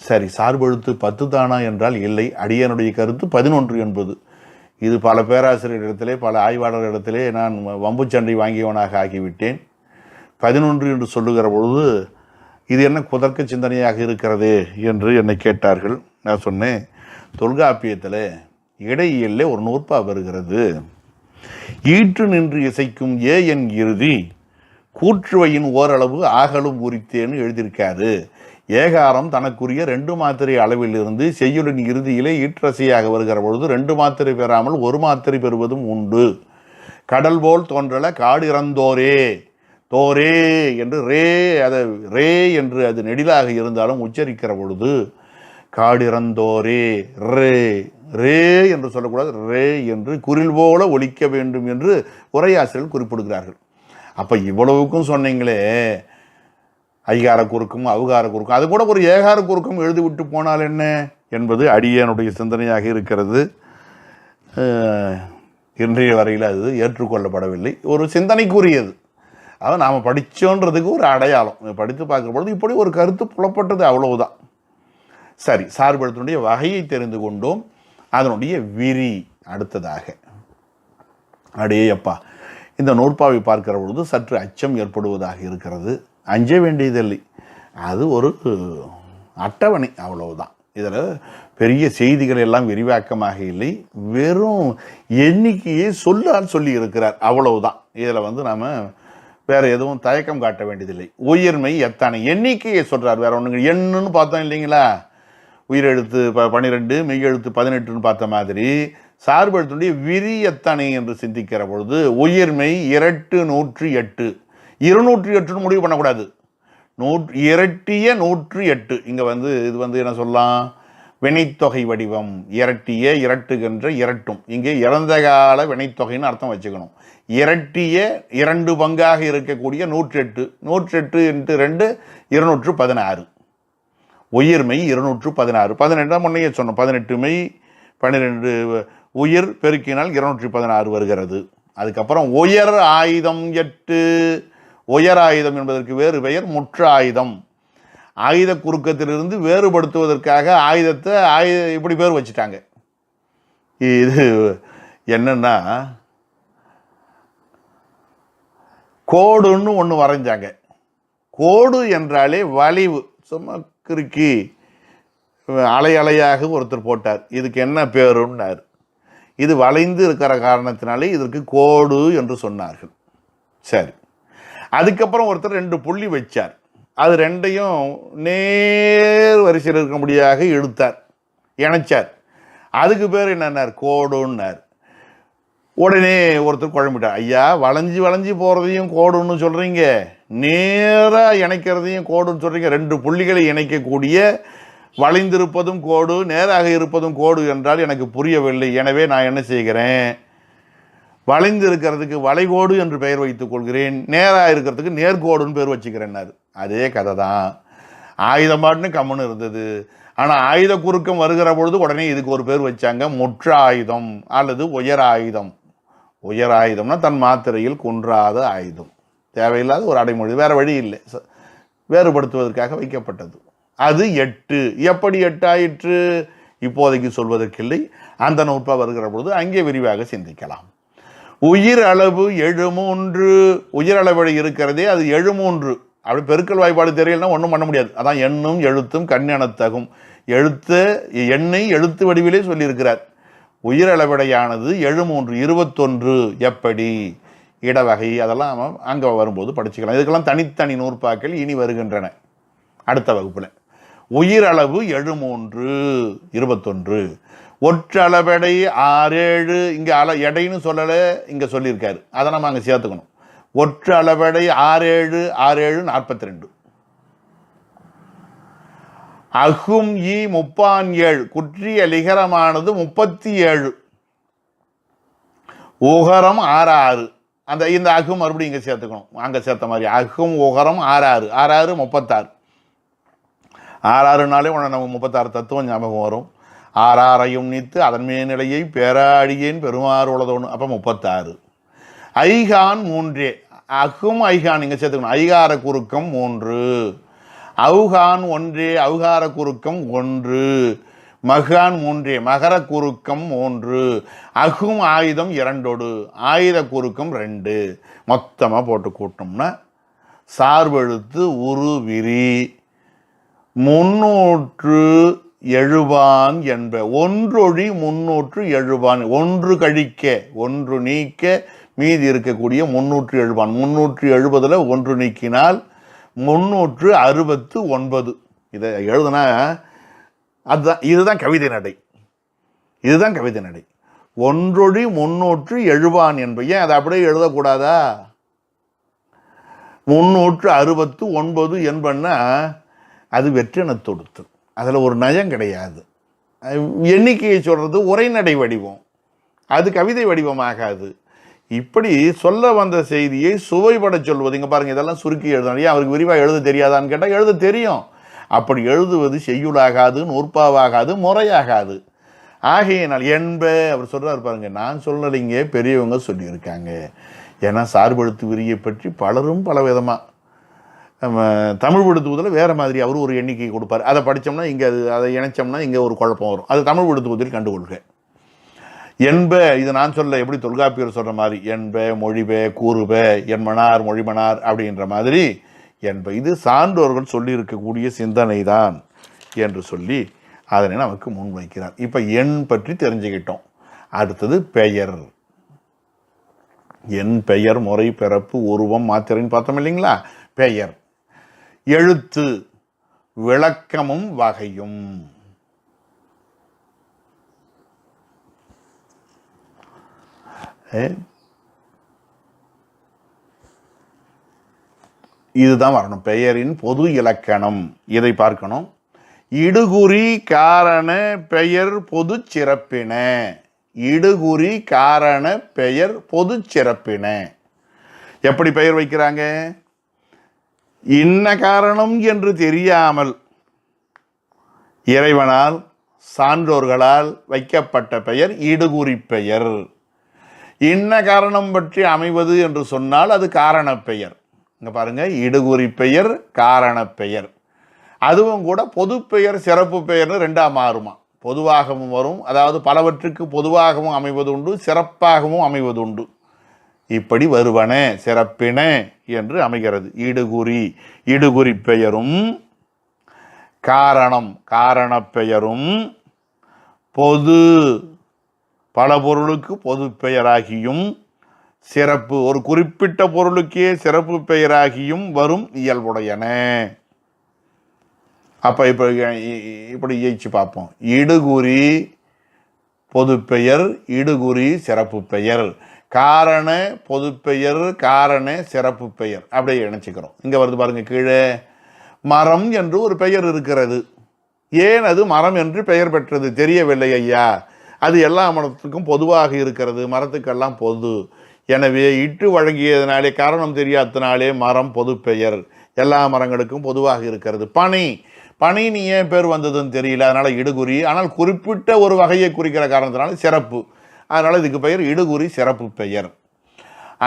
சரி, சார்பெழுத்து 10 தானா என்றால் இல்லை. அடியனுடைய கருத்து 11 என்பது. இது பல பேராசிரியரிடத்திலே பல ஆய்வாளர்களிடத்திலே நான் வம்புச்சண்டை வாங்கியவனாக ஆகிவிட்டேன். 11 என்று சொல்லுகிற பொழுது இது என்ன குதர்க்க சிந்தனையாக இருக்கிறதே என்று என்னை கேட்டார்கள். நான் சொன்னேன், தொல்காப்பியத்தில் இடையியல்ல ஒரு நூற்பா வருகிறது. ஈற்று நின்று இசைக்கும் என் இறுதி கூற்றுவையின் ஓரளவு ஆகலும் உரித்தேன்னு எழுதியிருக்காரு. ஏகாரம் தனக்குரிய 2 மாத்திரை அளவில் இருந்து செய்யுளின் இறுதியிலே ஈற்றசையாக வருகிற பொழுது 2 மாத்திரை பெறாமல் 1 மாத்திரை பெறுவதும் உண்டு. கடல் போல் தோன்றல காடு இறந்தோரே தோரே என்று ரே என்று அது நெடிலாக இருந்தாலும் உச்சரிக்கிற பொழுது காடிறந்தோரே ரே ரே என்று சொல்லக்கூடாது, ரே என்று குரில் போல ஒலிக்க வேண்டும் என்று உரையாசிரியர்கள் குறிப்பிடுகிறார்கள். அப்போ இவ்வளவுக்கும் சொன்னீங்களே, ஐகார குறுக்கும் அவுகார குறுக்கும், அது கூட ஒரு ஏகார குறுக்கும் எழுதிவிட்டு போனால் என்ன என்பது அடியனுடைய சிந்தனையாக இருக்கிறது. இன்றைய வரையில் அது ஏற்றுக்கொள்ளப்படவில்லை. ஒரு சிந்தனைக்குரியது. அதை நாம் படித்தோன்றதுக்கு ஒரு அடையாளம். படித்து பார்க்குற பொழுது இப்படி ஒரு கருத்து புலப்பட்டது, அவ்வளவுதான். சரி, சார்பெழுத்தினுடைய வகையை தெரிந்து கொண்டோம். அதனுடைய விரி அடுத்ததாக. அடேயப்பா, இந்த நூற்பாவை பார்க்கிற பொழுது சற்று அச்சம் ஏற்படுவதாக இருக்கிறது. அஞ்ச வேண்டியதில்லை, அது ஒரு அட்டவணை, அவ்வளவுதான். இதில் பெரிய செய்திகள் எல்லாம் விரிவாக்கமாக இல்லை, வெறும் எண்ணிக்கையை சொல்லி இருக்கிறார், அவ்வளவுதான். இதில் நாம் வேறு எதுவும் தயக்கம் காட்ட வேண்டியதில்லை. உயிர்மை எத்தனை எண்ணிக்கையை சொல்கிறார், வேற ஒன்றுங்க. எண்ணுன்னு பார்த்தோம் இல்லைங்களா, உயிரெழுத்து 12 மெய்யெழுத்து 18ன்னு பார்த்த மாதிரி சார்பெழுத்துடைய விரி எத்தனை என்று சிந்திக்கிற பொழுது உயிர்மை 108. 208 முடிவு பண்ணக்கூடாது. இரட்டிய 108. இங்கே இது என்ன சொல்லலாம், வினைத்தொகை வடிவம். இரட்டிய இரட்டுகின்ற இரட்டும். இங்கே இறந்த கால வினைத்தொகைன்னு அர்த்தம் வச்சுக்கணும். இரட்டிய 2 பங்காக இருக்கக்கூடிய 108. 108 × 2 216. உயிர்மை 216. 18 முன்னையே சொன்னோம். 18 மெய் 12 உயிர் பெருக்கினால் 216 வருகிறது. அதுக்கப்புறம் உயர் ஆயுதம் 8. உயர் ஆயுதம் என்பதற்கு வேறு பெயர் முற்று ஆயுதம். ஆயுத குறுக்கத்திலிருந்து வேறுபடுத்துவதற்காக ஆயுதத்தை இப்படி பேர் வச்சுட்டாங்க. இது என்னன்னா, கோடுன்னு ஒன்று வரைஞ்சாங்க. கோடு என்றாலே வளைவு, சும்மா கிறுக்கி அலை அலையாக ஒருத்தர் போட்டார், இதுக்கு என்ன பேருன்னார். இது வளைந்து இருக்கிற காரணத்தினாலே இதற்கு கோடு என்று சொன்னார்கள். சரி, அதுக்கப்புறம் ஒருத்தர் 2 புள்ளி வச்சார், அது ரெண்டையும் நேர் வரிசையில் இருக்கும்படியாக இழுத்தார், இணைச்சார், அதுக்கு பேர் என்னன்னார், கோடுன்னார். உடனே ஒருத்தர் குழம்பிட்டார், ஐயா வளைஞ்சி வளைஞ்சி போகிறதையும் கோடுன்னு சொல்கிறீங்க, நேராக இணைக்கிறதையும் கோடுன்னு சொல்கிறீங்க, 2 புள்ளிகளை இணைக்கக்கூடிய வளைந்திருப்பதும் கோடு, நேராக இருப்பதும் கோடு என்றால் எனக்கு புரியவில்லை. எனவே நான் என்ன செய்கிறேன், வளைந்து இருக்கிறதுக்கு வளைகோடு என்று பெயர் வைத்துக் கொள்கிறேன், நேராக இருக்கிறதுக்கு நேர்கோடுன்னு பேர் வச்சுக்கிறேன்னாரு. அதே கதை தான். ஆயுதம் பாட்டுன்னு கம்முன்னு இருந்தது. ஆனால் ஆயுத குறுக்கம் வருகிற பொழுது உடனே இதுக்கு ஒரு பேர் வச்சாங்க, முற்ற ஆயுதம் அல்லது உயர் ஆயுதம். உயர் ஆயுதம்னா தன் மாத்திரையில் குன்றாத ஆயுதம், தேவையில்லாத ஒரு அடைமொழி, வேறு வழி இல்லை, வேறுபடுத்துவதற்காக வைக்கப்பட்டது. அது 8. எப்படி 8 ஆயிற்று இப்போதைக்கு சொல்வதற்கில்லை, அந்த நூற்பா வருகிற பொழுது அங்கே விரிவாக சிந்திக்கலாம். உயிர் அளவு 73, உயிர் அளவு இருக்கிறதே அது 73. அப்படி பெருக்கல் வாய்ப்பாடு தெரியலன்னா ஒன்றும் பண்ண முடியாது. அதான் எண்ணும் எழுத்தும் கண்ணெனத்தகும், எழுத்து எண்ணை எழுத்து வடிவிலே சொல்லியிருக்கிறார். உயிரளவிடையானது 73, 21 எப்படி இடவகை அதெல்லாம் அங்கே வரும்போது படிச்சுக்கலாம். இதுக்கெல்லாம் தனித்தனி நூற்பாக்கள் இனி வருகின்றன அடுத்த வகுப்பில். உயிரளவு 73, 21, ஒற்றளவெடை 6, 7. இங்கே எடைன்னு சொல்லலை, இங்கே சொல்லியிருக்காரு, அதை நம்ம அங்கே சேர்த்துக்கணும். ஒற்றளவெடை 6, 7, 6, 7, 42. அகும் 37, குற்றிய லிகரமானது 37, உகரம் 6, 6. இந்த அகும் மறுபடியும் இங்கே சேர்த்துக்கணும், அங்கே சேர்த்த மாதிரி. அகும் உகரம் 6, 6, 36. 6, உடனே நம்ம 36 தத்துவம் ஞாபகம் வரும். 6 நீத்து அதன் மேல்நிலையை பேராடியேன் பெருமாறு உளதோன்னு, அப்போ 36. ஐகான் 3, அகும் ஐகான் இங்கே சேர்த்துக்கணும், ஐகார குறுக்கம் 3. அவுகான் 1, அவுகார குறுக்கம் 1. மகான் 3, மகர குறுக்கம் 3. அகும் ஆயுதம் 2, ஆயுத குறுக்கம் 2. மொத்தமாக போட்டு கூட்டோம்னா சார்பெழுத்து உரு விரி 370 என்ப. ஒன்றொழி 370, ஒன்று கழிக்க ஒன்று நீக்க மீதி இருக்கக்கூடிய 370. 370 ஒன்று நீக்கினால் 369. இதை எழுதுனா அதுதான், இதுதான் கவிதை நடை, இதுதான் கவிதை நடை. ஒன்றொழி 370 என்ப. ஏன் அதை அப்படியே எழுதக்கூடாதா? 369 என்பன்னா அது வெற்றின தொடுத்து, அதில் ஒரு நயம் கிடையாது. எண்ணிக்கையை சொல்கிறது உரைநடை வடிவம், அது கவிதை வடிவமாகாது. இப்படி சொல்ல வந்த செய்தியை சுவைபட சொல்வது. இங்கே பாருங்கள், இதெல்லாம் சுருக்கி எழுதணும். ஏன் அவருக்கு விரிவாக எழுத தெரியாதான்னு கேட்டால் எழுத தெரியும். அப்படி எழுதுவது செய்யுளாகாது, நூற்பாவாகாது, முறையாகாது. ஆகையினால் என்ப அவர் சொல்கிறார் பாருங்க, நான் சொல்லலைங்க, பெரியவங்க சொல்லியிருக்காங்க. ஏன்னா சார்பெழுத்து விரியை பற்றி பலரும் பல விதமாக தமிழ் படுத்துவதில் வேறு மாதிரி அவர் ஒரு எண்ணிக்கை கொடுப்பார். அதை படித்தோம்னா இங்கே அதை இணைச்சோம்னா இங்கே ஒரு குழப்பம் வரும். அது தமிழ் படுத்துவதில் கண்டுகொள்க. என்ப இது நான் சொல்ல, எப்படி தொல்காப்பியர் சொல்கிற மாதிரி என்ப மொழிப கூறுப என்மனார் மொழிமனார் அப்படின்ற மாதிரி என்ப. இது சான்றோர்கள் சொல்லியிருக்கக்கூடிய சிந்தனை தான் என்று சொல்லி அதனை நமக்கு முன்வைக்கிறார். இப்போ எண் பற்றி தெரிஞ்சுக்கிட்டோம். அடுத்தது பெயர். என் பெயர் முறை பிறப்பு உருவம் மாத்திரைன்னு பார்த்தோம் இல்லைங்களா? பெயர். எழுத்து விளக்கமும் வகையும். இதுதான் வரணும், பெயரின் பொது இலக்கணம். இதை பார்க்கணும். இடுகுறி காரண பெயர் பொது சிறப்பின. இடுகுறி காரண பெயர் பொது சிறப்பின. எப்படி பெயர் வைக்கிறாங்க? இன்ன காரணம் என்று தெரியாமல் இறைவனால் சான்றோர்களால் வைக்கப்பட்ட பெயர் இடுகுறி பெயர். இன்ன காரணம் பற்றி அமைவது என்று சொன்னால் அது காரண பெயர். இங்கே பாருங்க, இடுகுறி பெயர் காரண பெயர். அதுவும் கூட பொது பெயர் சிறப்பு பெயர்னு ரெண்டாக மாறுமா. பொதுவாகவும் வரும், அதாவது பலவற்றுக்கு பொதுவாகவும் அமைவது உண்டு, சிறப்பாகவும் அமைவது உண்டு. இப்படி வருவன சிறப்பின என்று அமைகிறது. இடுகுறி இடுகுறி பெயரும் காரணம் காரணப் பெயரும் பொது பல பொருளுக்கு பொது பெயராகியும் சிறப்பு ஒரு குறிப்பிட்ட பொருளுக்கே சிறப்பு பெயராகியும் வரும் இயல்புடையன. அப்போ இப்படி இயச்சு பார்ப்போம். இடுகுறி பொதுப்பெயர், இடுகுறி சிறப்பு பெயர், காரண பொதுப்பெயர், காரண சிறப்பு பெயர் அப்படியே இணைச்சிக்கிறோம். இங்கே வருது பாருங்க, கீழே மரம் என்று ஒரு பெயர் இருக்கிறது. ஏன் அது மரம் என்று பெயர் பெற்றது தெரியவில்லை ஐயா. அது எல்லா மரத்துக்கும் பொதுவாக இருக்கிறது, மரத்துக்கெல்லாம் பொது. எனவே இட்டு வழங்கியதனாலே, காரணம் தெரியாதனாலே மரம் பொது பெயர், எல்லா மரங்களுக்கும் பொதுவாக இருக்கிறது. பனி பனின்னு ஏன் பேர் வந்ததுன்னு தெரியல, அதனால இடுகுறி. ஆனால் குறிப்பிட்ட ஒரு வகையை குறிக்கிற காரணத்தினால சிறப்பு, அதனால இதுக்கு பெயர் இடுகுறி சிறப்பு பெயர்.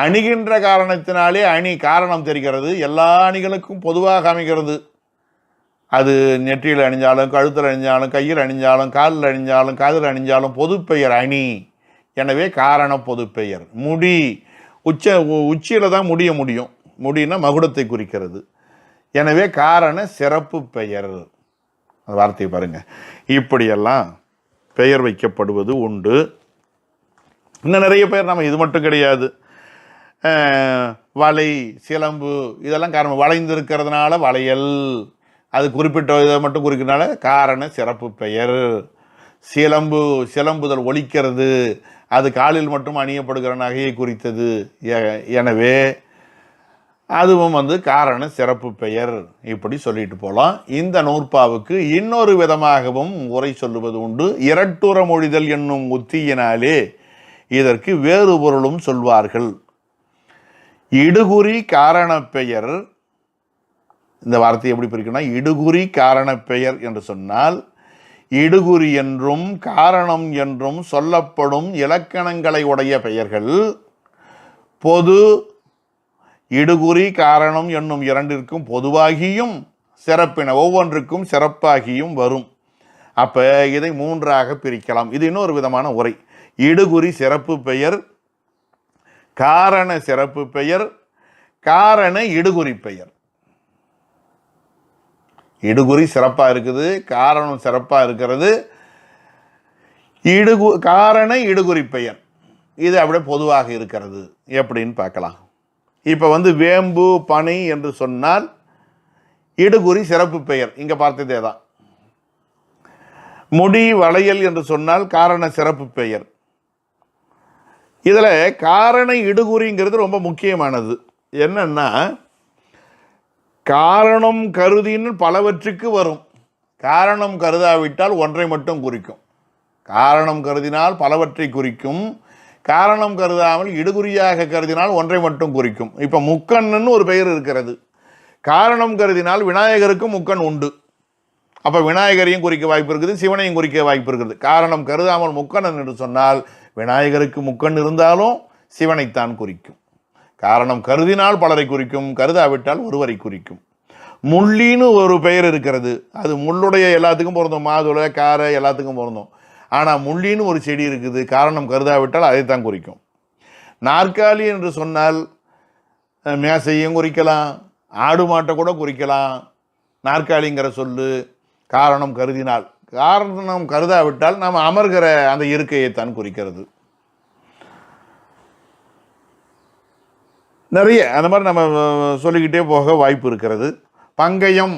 அணிகின்ற காரணத்தினாலே அணி காரணம் தெரிகிறது, எல்லா அணிகளுக்கும் பொதுவாக அமைகிறது. அது நெற்றியில் அணிஞ்சாலும், கழுத்தில் அணிஞ்சாலும், கையில் அணிஞ்சாலும், காலில் அணிஞ்சாலும், காதில் அணிஞ்சாலும் பொதுப்பெயர் அணி. எனவே காரண பொதுப்பெயர். முடி உச்சியில் தான் முடியும், முடினா மகுடத்தை குறிக்கிறது. எனவே காரண சிறப்பு பெயர். அந்த வார்த்தையை பாருங்க. இப்படியெல்லாம் பெயர் வைக்கப்படுவது உண்டு. இன்னும் நிறைய பெயர், நம்ம இது மட்டும் கிடையாது. வலை, சிலம்பு இதெல்லாம் காரணம். வளைந்திருக்கிறதுனால வளையல், அது குறிப்பிட்ட இதை மட்டும் குறிக்கிறதுனால காரண சிறப்பு பெயர். சிலம்பு சிலம்புதல் ஒலிக்கிறது, அது காலில் மட்டும் அணியப்படுகிற நகையை குறித்தது. எனவே அதுவும் காரண சிறப்பு பெயர். இப்படி சொல்லிட்டு போகலாம். இந்த நூற்பாவுக்கு இன்னொரு விதமாகவும் உரை சொல்லுவது உண்டு. இரட்டுற மொழிதல் என்னும் உத்தியினாலே இதற்கு வேறு பொருளும் சொல்வார்கள். இடுகுறி காரண பெயர், இந்த வார்த்தை எப்படி பிரிக்கணும்னா, இடுகுறி காரண பெயர் என்று சொன்னால் இடுகுறி என்றும் காரணம் என்றும் சொல்லப்படும் இலக்கணங்களை உடைய பெயர்கள் பொது இடுகுறி காரணம் என்னும் இரண்டிற்கும் பொதுவாகியும் சிறப்பின ஒவ்வொன்றுக்கும் சிறப்பாகியும் வரும். அப்போ இதை மூன்றாக பிரிக்கலாம். இது இன்னொரு விதமான உரை. இடுகுறி சிறப்பு பெயர், காரண சிறப்பு பெயர், காரண இடுகுறி பெயர். இடுகுறி சிறப்பாக இருக்குது, காரணம் சிறப்பாக இருக்கிறது, காரண இடுகுறி பெயர் இது அப்படியே பொதுவாக இருக்கிறது. எப்படின்னு பார்க்கலாம். இப்போ வேம்பு பனை என்று சொன்னால் இடுகுறி சிறப்பு பெயர், இங்கே பார்த்ததே தான். முடி வளையல் என்று சொன்னால் காரண சிறப்பு பெயர். இதில் காரண இடுகுறிங்கிறது ரொம்ப முக்கியமானது. என்னன்னா, காரணம் கருதின்னு பலவற்றுக்கு வரும். காரணம் கருதாவிட்டால் ஒன்றை மட்டும் குறிக்கும். காரணம் கருதினால் பலவற்றை குறிக்கும். காரணம் கருதாமல் இடுகுறியாக கருதினால் ஒன்றை மட்டும் குறிக்கும். இப்போ முக்கண்ணு ஒரு பெயர் இருக்கிறது. காரணம் கருதினால் விநாயகருக்கும் முக்கண் உண்டு. அப்போ விநாயகரையும் குறிக்க வாய்ப்பு இருக்குது, சிவனையும் குறிக்க வாய்ப்பு இருக்குது. காரணம் கருதாமல் முக்கண்ணன் என்று சொன்னால் விநாயகருக்கு முக்கண் இருந்தாலும் சிவனைத்தான் குறிக்கும். காரணம் கருதினால் பலரை குறிக்கும், கருதாவிட்டால் ஒருவரை குறிக்கும். முள்ளின்னு ஒரு பெயர் இருக்கிறது. அது முள்ளுடைய எல்லாத்துக்கும் பொருந்தும், மாதுளை காரை எல்லாத்துக்கும் பொருந்தும். ஆனால் முள்ளின்னு ஒரு செடி இருக்குது, காரணம் கருதாவிட்டால் அதைத்தான் குறிக்கும். நாற்காலி என்று சொன்னால் மேசையும் குறிக்கலாம், ஆடு மாட்டை கூட குறிக்கலாம். நாற்காலிங்கிற சொல்லு காரணம் கருதினால், காரணம் கருதாவிட்டால் நாம் அமர்கிற அந்த இருக்கையைத்தான் குறிக்கிறது. நிறைய அந்த மாதிரி நம்ம சொல்லிக்கிட்டே போக வாய்ப்பு இருக்கிறது. பங்கயம்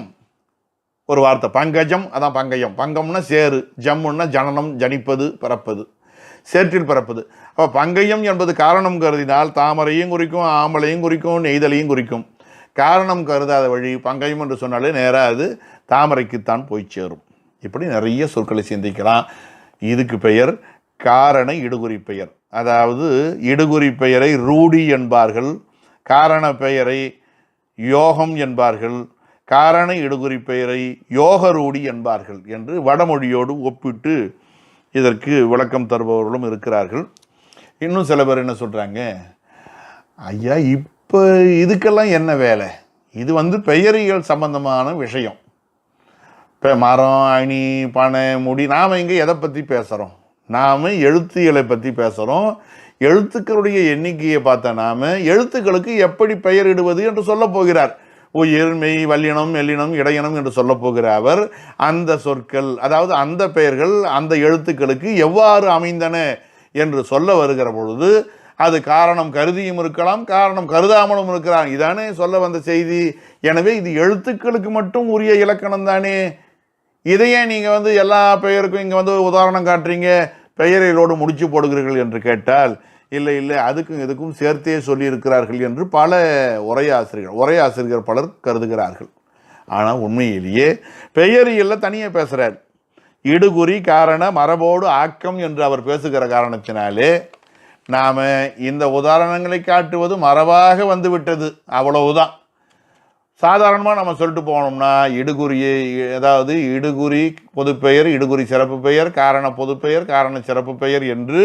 ஒரு வார்த்தை, பங்கஜம், அதான் பங்கயம். பங்கம்னா சேரு, ஜம்முன்னா ஜனனம், ஜனிப்பது, பிறப்பது, சேற்றில் பிறப்பது. அப்போ பங்கயம் என்பது காரணம் கருதினால் தாமரையும் குறிக்கும், ஆம்பளையும் குறிக்கும், நெய்தலையும் குறிக்கும். காரணம் கருதாத வழி பங்கயம் என்று சொன்னாலே நேராக அது தாமரைக்குத்தான் போய் சேரும். இப்படி நிறைய சொற்களை சிந்திக்கலாம். இதுக்கு பெயர் காரண இடுகுறி பெயர். அதாவது இடுகுறி பெயரை ரூடி என்பார்கள், காரண பெயரை யோகம் என்பார்கள், காரண இடுகுறி பெயரை யோகரூடி என்பார்கள் என்று வடமொழியோடு ஒப்பிட்டு இதற்கு விளக்கம் தருபவர்களும் இருக்கிறார்கள். இன்னும் சில பேர் என்ன சொல்கிறாங்க, ஐயா இப்போ இதுக்கெல்லாம் என்ன வேலை, இது பெயரியல் சம்பந்தமான விஷயம். இப்போ மரம், அணி, பனை, முடி, நாம் இங்கே எதை பற்றி பேசுகிறோம்? நாம் எழுத்தியலை பற்றி பேசுகிறோம். எழுத்துக்களுடைய எண்ணிக்கையை பார்த்த நாம எழுத்துக்களுக்கு எப்படி பெயரிடுவது என்று சொல்ல போகிறார். உயிர், மெய், வல்லினம், மெல்லினம், இடையினம் என்று சொல்ல போகிற அவர் அந்த சொற்கள், அதாவது அந்த பெயர்கள் அந்த எழுத்துக்களுக்கு எவ்வாறு அமைந்தன என்று சொல்ல வருகிற பொழுது அது காரணம் கருதியும் இருக்கலாம், காரணம் கருதாமலும் இருக்கலாம். இதானே சொல்ல வந்த செய்தி. எனவே இது எழுத்துக்களுக்கு மட்டும் உரிய இலக்கணம் தானே. இதையே நீங்கள் எல்லா பெயருக்கும் இங்கே உதாரணம் காட்டுறீங்க, பெயரிலோடு முடிச்சு போடுகிறீர்கள் என்று கேட்டால், இல்லை இல்லை, அதுக்கும் இதுக்கும் சேர்த்தே சொல்லியிருக்கிறார்கள் என்று பல உரையாசிரியர்கள் பலர் கருதுகிறார்கள். ஆனால் உண்மையிலேயே பெயரியல்ல தனியாக பேசுகிறார். இடுகுறி காரண மரபோடு ஆக்கம் என்று அவர் பேசுகிற காரணத்தினாலே நாம் இந்த உதாரணங்களை காட்டுவது மரபாக வந்து விட்டது, அவ்வளவுதான். சாதாரணமாக நம்ம சொல்லிட்டு போனோம்னா இடுகுறியை, அதாவது இடுகுறி பொதுப்பெயர், இடுகுறி சிறப்பு பெயர், காரண பொதுப்பெயர், காரண சிறப்பு பெயர் என்று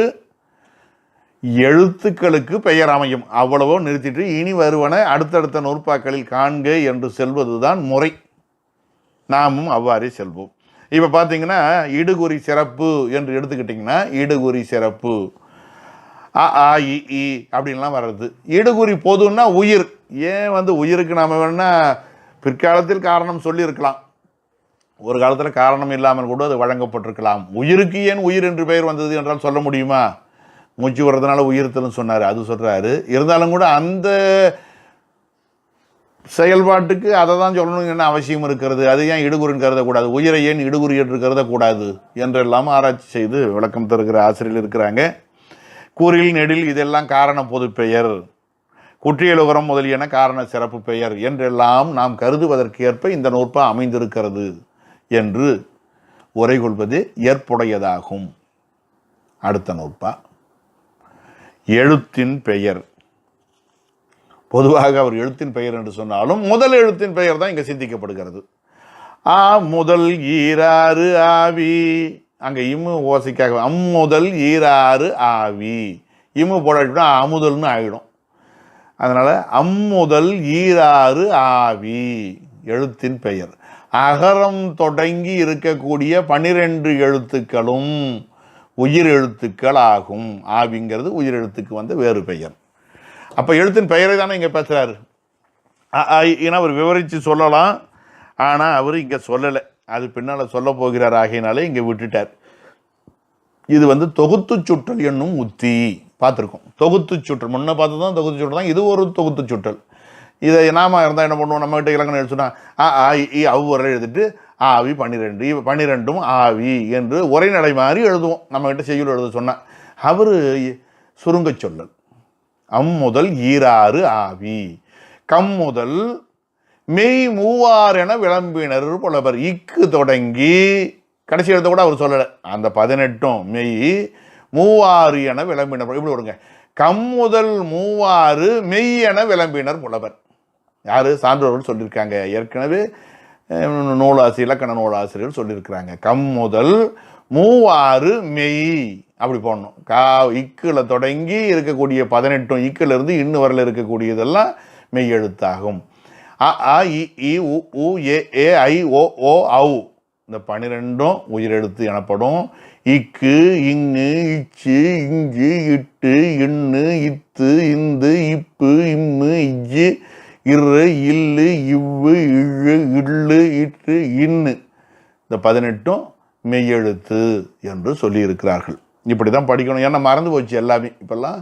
எழுத்துக்களுக்கு பெயர் அமையும். அவ்வளவோ நிறுத்திட்டு இனி வருவன அடுத்தடுத்த நூற்பாக்களில் காண்க என்று செல்வதுதான் முறை. நாமும் அவ்வாறே செல்வோம். இப்போ பார்த்தீங்கன்னா இடுகுறி சிறப்பு என்று எடுத்துக்கிட்டிங்கன்னா இடுகுறி சிறப்பு அ ஆ இ ஈ அப்படின்லாம் வர்றது. இடுகுறி பொதுன்னா உயிர். ஏன் உயிருக்கு நாம் வேணா பிற்காலத்தில் காரணம் சொல்லியிருக்கலாம், ஒரு காலத்தில் காரணம் இல்லாமல் கூட அது வழங்கப்பட்டிருக்கலாம். உயிருக்கு ஏன் உயிர் என்று பெயர் வந்தது என்றால் சொல்ல முடியுமா? மூச்சு வர்றதுனால உயிர்த்தல்னு சொன்னார், அது சொல்கிறாரு. இருந்தாலும் கூட அந்த செயல்பாட்டுக்கு அதை தான் சொல்லணும் என்ன அவசியம் இருக்கிறது? அது ஏன் இடுகுறின்னு கருதக்கூடாது? உயிரை ஏன் இடுகுறி என்று கருதக்கூடாது என்றெல்லாம் ஆராய்ச்சி செய்து விளக்கம் தருகிற ஆசிரியர்கள் இருக்கிறாங்க. கூறில், நெடில் இதெல்லாம் காரண பொது பெயர், குற்றியலுகரம் முதலியன காரண சிறப்பு பெயர் என்றெல்லாம் நாம் கருதுவதற்கு ஏற்ப இந்த நூற்பா அமைந்திருக்கிறது என்று உரை கொள்வது ஏற்புடையதாகும். அடுத்த நூற்பா எழுத்தின் பெயர். பொதுவாக அவர் எழுத்தின் பெயர் என்று சொன்னாலும் முதல் எழுத்தின் பெயர் தான் இங்கே சிந்திக்கப்படுகிறது. ஆ முதல் ஈராறு ஆவி, அங்கே இம்மு ஓசைக்காக அம்முதல் ஈராறு ஆவி, இம்மு போட அமுதல்னு ஆகிடும். அதனால் அம்முதல் ஈராறு ஆவி எழுத்தின் பெயர். அகரம் தொடங்கி இருக்கக்கூடிய 12 எழுத்துக்களும் உயிர் எழுத்துக்கள் ஆகும். ஆவிங்கிறது உயிர் எழுத்துக்கு வேறு பெயர். அப்போ எழுத்தின் பெயரை தானே இங்கே பேசுகிறாரு. ஏன்னா அவர் விவரித்து சொல்லலாம், ஆனால் அவர் இங்கே சொல்லலை, அது பின்னால் சொல்ல போகிறார். ஆகையினாலே இங்கே விட்டுட்டார். இது தொகுத்து சுற்றல் என்னும் உத்தி பார்த்துருக்கோம். தொகுத்து சுற்றல் முன்ன பார்த்து தான் தொகுத்து சுற்றல் தான், இது ஒரு தொகுத்து சுற்றல். இதை நாம இருந்தால் என்ன பண்ணுவோம், நம்மகிட்ட இலக்கணம் எழுதுனா அவ்வுரை எழுதிட்டு ஆவி 12, 12ம் ஆவி என்று உரைநடை மாதிரி எழுதுவோம். நம்மகிட்ட செய்யுள் எழுத சொன்னால் அவர் சுருங்க சொல்லல். அம்முதல் ஈராறு ஆவி, கம்முதல் மெய் மூவார் என விளம்பினர் புலவர். இக்கு தொடங்கி கடைசி எழுத கூட அவர் சொல்லலை. அந்த 18ம் மெய் மூவாறு என விளம்பினர். இப்படி விடுங்க. கம்முதல் மூவாறு மெய் என விளம்பினர் புலவர். யார்? சான்றோர்கள் சொல்லியிருக்காங்க. ஏற்கனவே நூலாசிரியர், இலக்கண நூலாசிரியர்கள் சொல்லியிருக்கிறாங்க. கம்முதல் மூவாறு மெய் அப்படி போடணும். இக்கில் தொடங்கி இருக்கக்கூடிய 18 இக்கிலிருந்து இன்னும் வரல இருக்கக்கூடியதெல்லாம் மெய் எழுத்தாகும். அ இ இ உ ஏ ஏ ஐ ஓ ஓ ஔ இந்த 12ம் உயிரெழுத்து எனப்படும். இக்கு, இங்கு, இச்சு, இஞ்சு, இட்டு, இன்னு, இத்து, இந்து, இப்பு, இம்மு, இஜ்ஜு, இரு, இல்லு, இவ்வு, இழு, இல்லு, இட்டு, இன்னு இந்த 18ம் மெய்யெழுத்து என்று சொல்லியிருக்கிறார்கள். இப்படி தான் படிக்கணும். ஏன்னா மறந்து போச்சு எல்லாமே. இப்போல்லாம்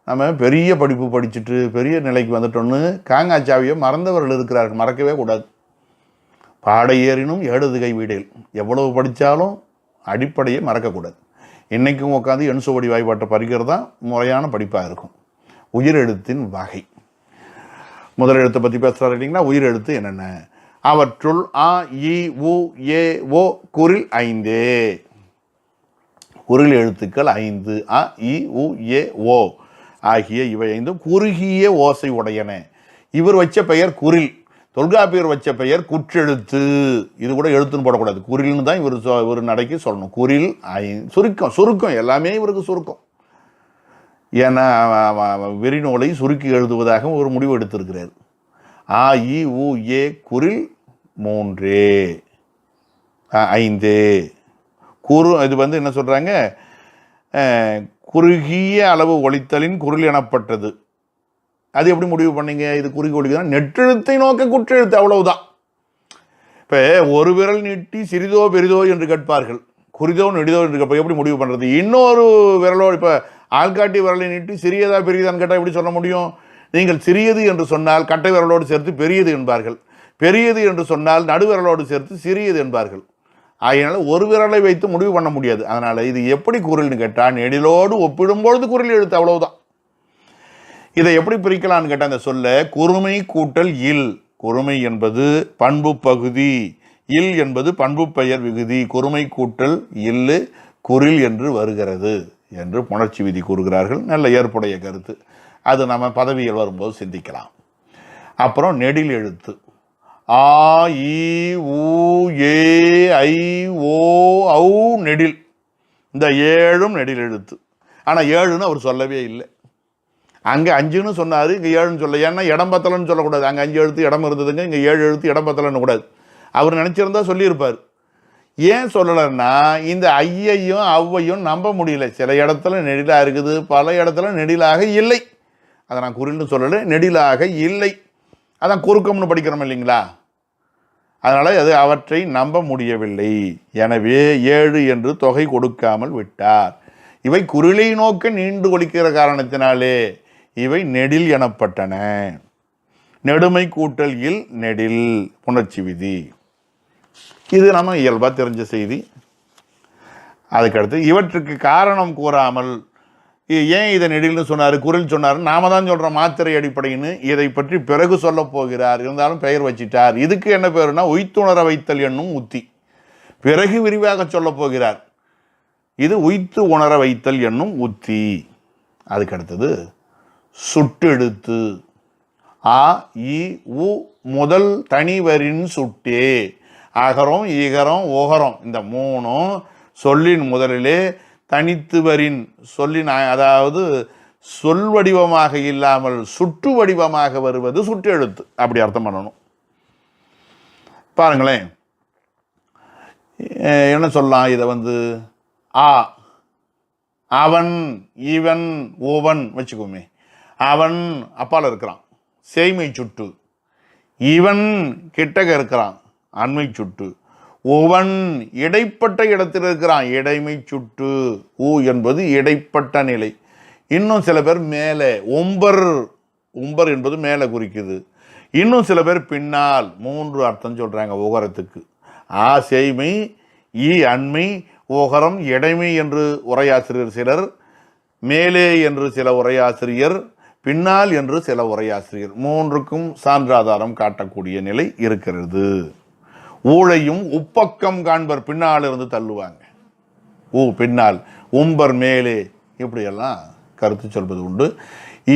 நம்ம பெரிய படிப்பு படிச்சுட்டு பெரிய நிலைக்கு வந்துட்டோன்னு காங்காச்சாவியை மறந்தவர்கள் இருக்கிறார்கள். மறக்கவே கூடாது. பாடை ஏறினும் ஏடுதுகை வீடில், எவ்வளவு படித்தாலும் அடிப்படையை மறக்கக்கூடாது. இன்றைக்கும் உட்காந்து எண்சுவடி வாய்ப்பாட்டை படிக்கிறது தான் முறையான படிப்பாக இருக்கும். உயிரெழுத்தின் வகை. முதல் எழுத்தை பற்றி பேசுகிறார் இல்லைங்களா? உயிரெழுத்து என்னென்ன? அவற்றுள் அ இ உ ஏ ஓ குறில் 5. குறில் எழுத்துக்கள் 5. அ இ உ ஏ ஓ ஆகிய இவை 5 குறுகிய ஓசை உடையன. இவர் வச்ச பெயர் குறில். தொல்காப்பியர் வச்ச பெயர் குற்றெழுத்து. இது கூட எழுத்துன்னு போடக்கூடாது, குறில்னு தான் இவர் நடைக்கு சொல்லணும். குறில் சுருக்கம் எல்லாமே இவருக்கு சுருக்கம். ஏன்னா வெறிநூலை சுருக்கி எழுதுவதாக ஒரு முடிவு எடுத்திருக்கிறார். ஆ இ உ ஏ குறில் 3 5 கூறு. இது என்ன சொல்கிறாங்க, குறுகிய அளவு ஒலித்தலின் குரில் எனப்பட்டது. அது எப்படி முடிவு பண்ணீங்க? இது குறுகி ஒலிக்குதான் நெற்றெழுத்தை நோக்க குற்றெழுத்து, அவ்வளவுதான். இப்போ ஒரு விரல் நீட்டி சிறிதோ பெரிதோ என்று கேட்பார்கள், குறிதோ நெடிதோ என்று கேட்பார்கள். எப்படி முடிவு பண்ணுறது? இன்னொரு விரலோடு இப்போ ஆள்காட்டி விரலை நீட்டி சிறியதா பெரியதான்னு கேட்டால் எப்படி சொல்ல முடியும்? நீங்கள் சிறியது என்று சொன்னால் கட்டை விரலோடு சேர்த்து பெரியது என்பார்கள், பெரியது என்று சொன்னால் நடுவிரலோடு சேர்த்து சிறியது என்பார்கள். ஆகையினால ஒரு விரலை வைத்து முடிவு பண்ண முடியாது. அதனால் இது எப்படி குரில்னு கேட்டால் நெடிலோடு ஒப்பிடும்பொழுது குரில் எழுத்து, அவ்வளவுதான். இதை எப்படி பிரிக்கலான்னு கேட்டால் அந்த சொல்ல குறுமை கூட்டல் இல். குறுமை என்பது பண்பு பகுதி, இல் என்பது பண்பு பெயர் விகுதி. குறுமை கூட்டல் இல்லு குரில் என்று வருகிறது என்று புணர்ச்சி விதி கூறுகிறார்கள். நல்ல ஏற்புடைய கருத்து. அது நம்ம பதவியில் வரும்போது சிந்திக்கலாம். அப்புறம் நெடில் எழுத்து ஆ இ ஊ ஏ ஐ ஓ ஔ நெடில். இந்த 7ம் நெடில் எழுத்து. ஆனால் 7ன்னு அவர் சொல்லவே இல்லை. அங்கே 5ன்னு சொன்னார், இங்கே 7ன்னு சொல்ல. ஏன்னா இடம் பத்தலன்னு சொல்லக்கூடாது. அங்கே 5 எழுத்து இடம் இருந்ததுங்க, இங்கே 7 எழுத்து இடம் பத்தலன்னு கூடாது. அவர் நினச்சிருந்தா சொல்லியிருப்பார். ஏன் சொல்லலைன்னா இந்த ஐயையும் அவ்வையும் நம்ப முடியல. சில இடத்துல நெடிலாக இருக்குது, பல இடத்துல நெடிலாக இல்லை. அதை நான் குரில்னு சொல்லலை, நெடிலாக இல்லை. அதான் குறுக்கம்னு படிக்கிறோம் இல்லைங்களா? அதனால் அது அவற்றை நம்ப முடியவில்லை. எனவே 7 என்று தொகை கொடுக்காமல் விட்டார். இவை குரிலை நோக்க நீண்டு ஒலிக்கிற காரணத்தினாலே இவை நெடில் எனப்பட்டன. நெடுமை கூட்டல் இல் நெடில், புணர்ச்சி விதி. இது நம்ம இயல்பாக தெரிஞ்ச செய்தி. அதுக்கடுத்து இவற்றுக்கு காரணம் கூறாமல் ஏன் இதை நெடில்னு சொன்னார், குரில் சொன்னார், நாம தான் சொல்கிறோம் மாத்திரை அடிப்படைன்னு. இதை பற்றி பிறகு சொல்ல போகிறார். இருந்தாலும் பெயர் வச்சிட்டார். இதுக்கு என்ன பேருனா உய்த்துணர வைத்தல் என்னும் உத்தி. பிறகு விரிவாக சொல்ல போகிறார். இது உய்த்து உணர வைத்தல் என்னும் உத்தி. அதுக்கடுத்தது சுட்டெழுத்து ஆ இ உ முதல் தனிவரின் சுட்டே. அகரம் ஈகரம் ஓகரம் இந்த 3ம் சொல்லின் முதலிலே தனித்து வரின் சொல்லின், அதாவது சொல் வடிவமாக இல்லாமல் சுட்டு வடிவமாக வருவது சுட்டெழுத்து. அப்படி அர்த்தம் பண்ணணும். பாருங்களேன், என்ன சொல்லலாம் இதை ஆ அவன் இவன் ஓவன் வச்சுக்கோமே. அவன் அப்பால் இருக்கிறான், சேய்மை சுட்டு. இவன் கிட்டக இருக்கிறான், அண்மை சுட்டு. ஒவன் இடைப்பட்ட இடத்தில் இருக்கிறான், இடைமை சுட்டு. ஊ என்பது இடைப்பட்ட நிலை. இன்னும் சில பேர் மேலே, ஒம்பர், உம்பர் என்பது மேலே குறிக்குது. இன்னும் சில பேர் பின்னால். 3 அர்த்தம் சொல்கிறாங்க ஓகரத்துக்கு. ஆ சேய்மை, ஈ அண்மை, ஓகரம் இடைமை என்று உரையாசிரியர் சிலர், மேலே என்று சில உரையாசிரியர், பின்னால் என்று சில உரையாசிரியர். 3க்கும் சான்றாதாரம் காட்டக்கூடிய நிலை இருக்கிறது. ஊழையும் உப்பக்கம் காண்பர், பின்னால் இருந்து தள்ளுவாங்க. ஊ பின்னால், உம்பர் மேலே, இப்படியெல்லாம் கருத்து சொல்வது உண்டு.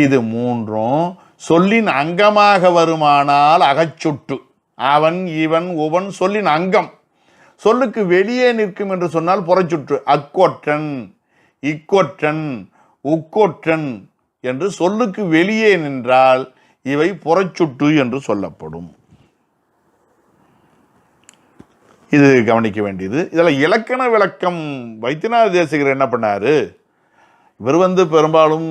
இது 3ம் சொல்லின் அங்கமாக வருமானால் அகச்சுட்டு. அவன் இவன் உவன் சொல்லின் அங்கம். சொல்லுக்கு வெளியே நிற்கும் என்று சொன்னால் புறச்சுற்று. அக்கொற்றன், இக்கொற்றன், உக்கொற்றன் என்று சொல்லுக்கு வெளியே நின்றால் இவை புறச்சுட்டு என்று சொல்லப்படும். இது கவனிக்க வேண்டியது. இதில் இலக்கண விளக்கம் வைத்தியநாத தேசிகர் என்ன பண்ணார்? இவர் பெரும்பாலும்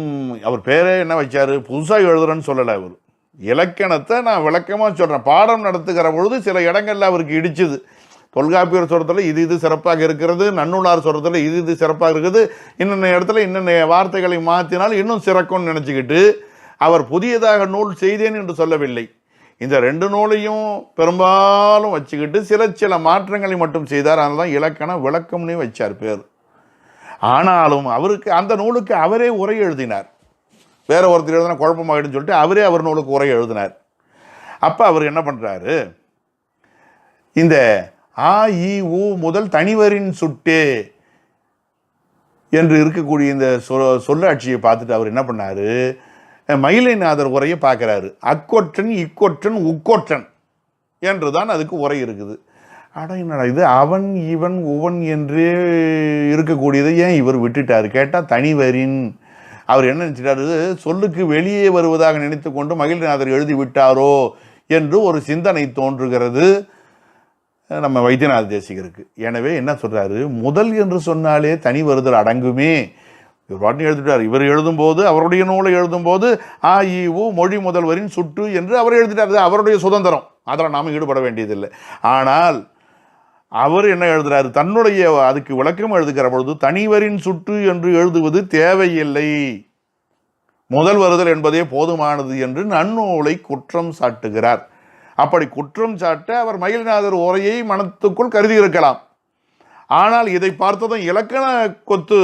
அவர் பேரே என்ன வச்சார், புதுசாக எழுதுறேன்னு சொல்லலை. அவர் இலக்கணத்தை நான் விளக்கமாக சொல்கிறேன். பாடம் நடத்துகிற பொழுது சில இடங்கள்ல அவருக்கு இடிச்சுது. தொல்காப்பியர் சொல்கிறதுல இது சிறப்பாக இருக்கிறது, நன்னூலார் சொல்கிறதுல இது சிறப்பாக இருக்குது, இன்னொன்று இடத்துல இன்னொன்று வார்த்தைகளை மாற்றினால் இன்னும் சிறக்கும்னு நினச்சிக்கிட்டு அவர் புதியதாக நூல் செய்தேன் என்று சொல்லவில்லை. இந்த 2 நூலையும் பெரும்பாலும் வச்சுக்கிட்டு சில மாற்றங்களை மட்டும் செய்தார். அதனால தான் இலக்கண விளக்கம்னே வச்சார் பேர். ஆனாலும் அவருக்கு அந்த நூலுக்கு அவரே உரை எழுதினார். வேற ஒருத்தர் எழுதினா குழப்பமாகிடுன்னு சொல்லிட்டு அவரே அவர் நூலுக்கு உரை எழுதினார். அப்போ அவர் என்ன பண்ணுறாரு, இந்த ஆ இ ஊ முதல் தனிவரின் சுட்டே என்று இருக்கக்கூடிய இந்த சொல்லாட்சியை பார்த்துட்டு அவர் என்ன பண்ணார், மயிலைநாதர் உரையை பார்க்குறாரு. அக்கொற்றன், இக்கொற்றன், உக்கொற்றன் என்று தான் அதுக்கு உரை இருக்குது. ஆனால் என்னடா இது அவன் இவன் உவன் என்றே இருக்கக்கூடியதை ஏன் இவர் விட்டுட்டார் கேட்டால் தனிவரின். அவர் என்ன நினச்சிட்டாரு, சொல்லுக்கு வெளியே வருவதாக நினைத்து கொண்டு மயிலைநாதர் எழுதி விட்டாரோ என்று ஒரு சிந்தனை தோன்றுகிறது நம்ம வைத்தியநாத தேசிகருக்கு. எனவே என்ன சொல்கிறாரு, முதல் என்று சொன்னாலே தனி வருதல் அடங்குமே, இவர் பாட்டு எழுதிட்டார். இவர் எழுதும்போது, அவருடைய நூலை எழுதும்போது ஆ இ உ மொழி முதல்வரின் சுட்டு என்று அவர் எழுதிட்டார். அவருடைய சுதந்திரம், அதில் நாம் ஈடுபட வேண்டியதில்லை. ஆனால் அவர் என்ன எழுதுறாரு, தன்னுடைய அதுக்கு விளக்கம் எழுதுகிற பொழுது தனிவரின் சுட்டு என்று எழுதுவது தேவையில்லை, முதல் வருதல் என்பதே போதுமானது என்று நன்னூலை குற்றம் சாட்டுகிறார். அப்படி குற்றம் சாட்ட அவர் மயில்நாதர் உரையை மனத்துக்குள் கருதி இருக்கலாம். ஆனால் இதை பார்த்ததும் இலக்கண கொத்து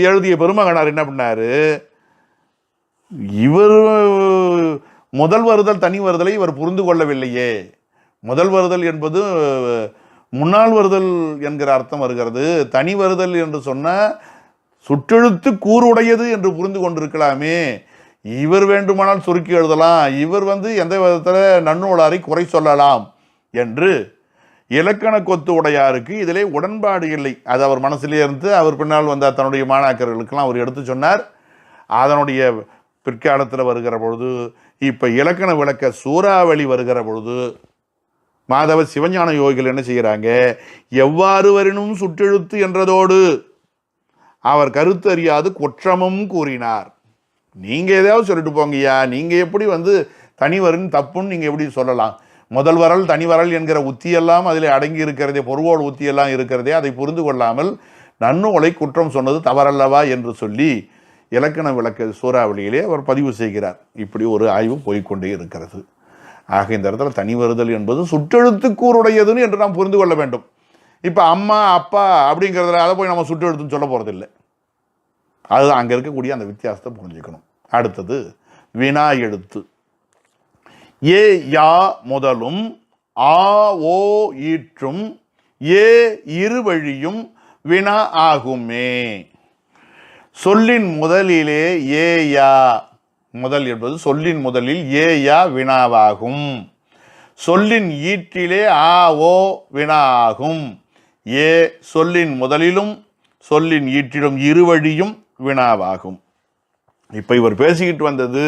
எழுதிய பெருமகனார் என்ன பண்ணாரு, இவர் முதல் வருதல் தனி வருதலை இவர் புரிந்து கொள்ளவில்லையே. முதல் வருதல் என்பது முன்னாள் வருதல் என்கிற அர்த்தம் வருகிறது. தனி வருதல் என்று சொன்ன சுற்றெழுத்து கூறுடையது என்று புரிந்து கொண்டிருக்கலாமே. இவர் வேண்டுமானால் சுருக்கி எழுதலாம், இவர் எந்த விதத்தில் நன்னூலாரை குறை சொல்லலாம் என்று இலக்கண கொத்து உடையாருக்கு இதிலே உடன்பாடு இல்லை. அது அவர் மனசிலே இருந்து அவர் பின்னால் வந்த தன்னுடைய மாணாக்கர்களுக்கெல்லாம் அவர் எடுத்து சொன்னார். அதனுடைய பிற்காலத்தில் வருகிற பொழுது, இப்போ இலக்கண விளக்க சூறாவளி வருகிற பொழுது மாதவ சிவஞான யோகிகள் என்ன செய்கிறாங்க, எவ்வாறு வரினும் சுற்றெழுத்து என்றதோடு அவர் கருத்து அறியாது குற்றமும் கூறினார். நீங்கள் எதாவது சொல்லிட்டு போங்கய்யா, நீங்கள் எப்படி தனிவரின் தப்புன்னு நீங்கள் எப்படி சொல்லலாம்? முதல் வரல் தனி வரல் என்கிற உத்தியெல்லாம் அதில் அடங்கி இருக்கிறதே, பொருவோடு உத்தியெல்லாம் இருக்கிறதே, அதை புரிந்து கொள்ளாமல் நன்னூலை குற்றம் சொன்னது தவறல்லவா என்று சொல்லி இலக்கண விளக்க சூறாவளியிலே அவர் பதிவு செய்கிறார். இப்படி ஒரு ஆய்வு போய்கொண்டே இருக்கிறது. ஆக இந்த இடத்துல தனி வருதல் என்பது சுற்றெழுத்துக்கூறுடையதுன்னு என்று நாம் புரிந்து கொள்ள வேண்டும். இப்போ அம்மா அப்பா அப்படிங்கிறதுல அதை போய் நம்ம சுற்றெழுத்துன்னு சொல்ல போகிறதில்லை. அதுதான் அங்கே இருக்கக்கூடிய அந்த வித்தியாசத்தை புரிஞ்சுக்கணும். அடுத்தது வினா எழுத்து. ஏ யா முதலும் ஆ ஓ ஈற்றும் ஏ இருவழியும் வினா ஆகுமே. சொல்லின் முதலிலே ஏ யா, முதல் என்பது சொல்லின் முதலில் ஏ யா வினாவாகும். சொல்லின் ஈற்றிலே ஆ ஓ வினா ஆகும். ஏ சொல்லின் முதலிலும் சொல்லின் ஈற்றிலும் இருவழியும் வினாவாகும். இப்போ இவர் பேசிக்கிட்டு வந்தது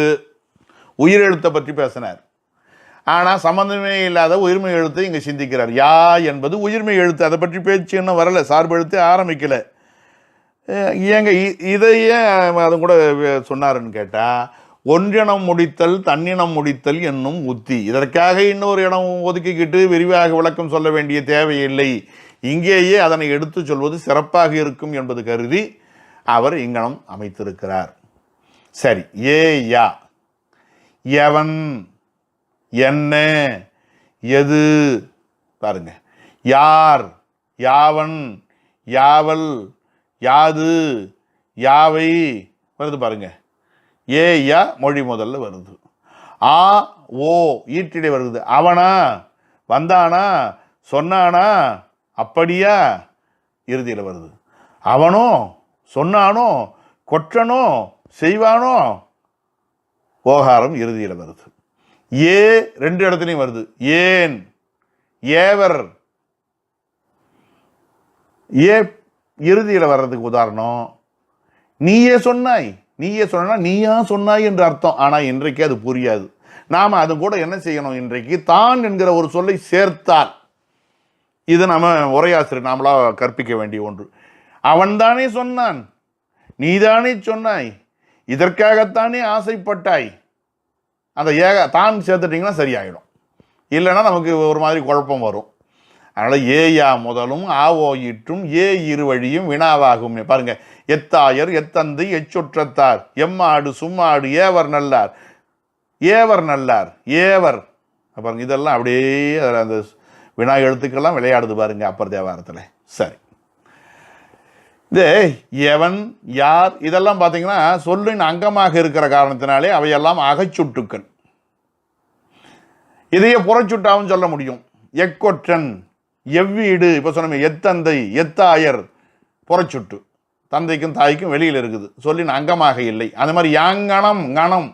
உயிரெழுத்தை பற்றி பேசினார். ஆனால் சம்பந்தமே இல்லாத உயிர்மை எழுத்தை இங்கே சிந்திக்கிறார். யா என்பது உயிர்மை எழுத்து, அதை பற்றி பேச்சு இன்னும் வரலை, சார்பு எழுத்து ஆரம்பிக்கலை. ஏங்க இதையே அது கூட சொன்னாருன்னு கேட்டால், ஒன்றினம் முடித்தல் தன்னினம் முடித்தல் என்னும் உத்தி, இதற்காக இன்னொரு இடம் ஒதுக்கிக்கிட்டு விரிவாக விளக்கம் சொல்ல வேண்டிய தேவையில்லை, இங்கேயே அதனை எடுத்து சொல்வது சிறப்பாக இருக்கும் என்பது கருதி அவர் இங்கனம் அமைத்திருக்கிறார். சரி, ஏ யா, எவன், என்ன, எது, பாருங்க, யார், யாவன், யாவல், யாது, யாவை வருது பாருங்க. ஏ யா மொழி முதல்ல வருது. ஆ ஓ ஈட்டிடை வருது. அவனா, வந்தானா, சொன்னானா, அப்படியா இறுதியில் வருது. அவனோ, சொன்னானோ, கொற்றனோ, செய்வானோ, ஓகாரம் இறுதியில் வருது. ஏ ரெண்டு இடத்துலையும் வருது. ஏன், ஏவர், ஏ இறுதியில் வர்றதுக்கு உதாரணம் நீயே சொன்னாய். நீயே சொன்னா நீயா சொன்னாய் என்று அர்த்தம். ஆனால் இன்றைக்கு அது புரியாது. நாம் அது கூட என்ன செய்யணும், இன்றைக்கு தான் என்கிற ஒரு சொல்லை சேர்த்தால், இது நம்ம உரையாசிரியர் நாமளா கற்பிக்க வேண்டிய ஒன்று. அவன்தானே சொன்னான், நீதானே சொன்னாய், இதற்காகத்தானே ஆசைப்பட்டாய், அந்த தான் சேர்த்துட்டிங்கன்னா சரியாயிடும். இல்லைன்னா நமக்கு ஒரு மாதிரி குழப்பம் வரும். அதனால் ஏ யா முதலும் ஆவோ ஈற்றும் ஏ இருவழியும் வினாவாகும். பாருங்க, எத்தாயர், எத்தந்தை, எச்சொற்றத்தார், எம்மாடு, சும்மாடு, ஏவர் நல்லார், ஏவர் நல்லார், ஏவர், பாருங்க, இதெல்லாம் அப்படியே அந்த வினா எழுத்துக்கெல்லாம் விளையாடுது பாருங்க அப்பர் தேவாரத்தில். சரி, இந்த எவன், யார் இதெல்லாம் பார்த்தீங்கன்னா சொல்லின் அங்கமாக இருக்கிற காரணத்தினாலே அவையெல்லாம் அகச்சுட்டுக்கள். இதையே புறச்சுட்டாவும் சொல்ல முடியும். எக்கொற்றன், எவ்வீடு, இப்போ சொன்ன எத்தந்தை, எத்தாயர் புறச்சுட்டு, தந்தைக்கும் தாய்க்கும் வெளியில் இருக்குது, சொல்லின் அங்கமாக இல்லை. அந்த மாதிரி யாங்கணம், கணம்,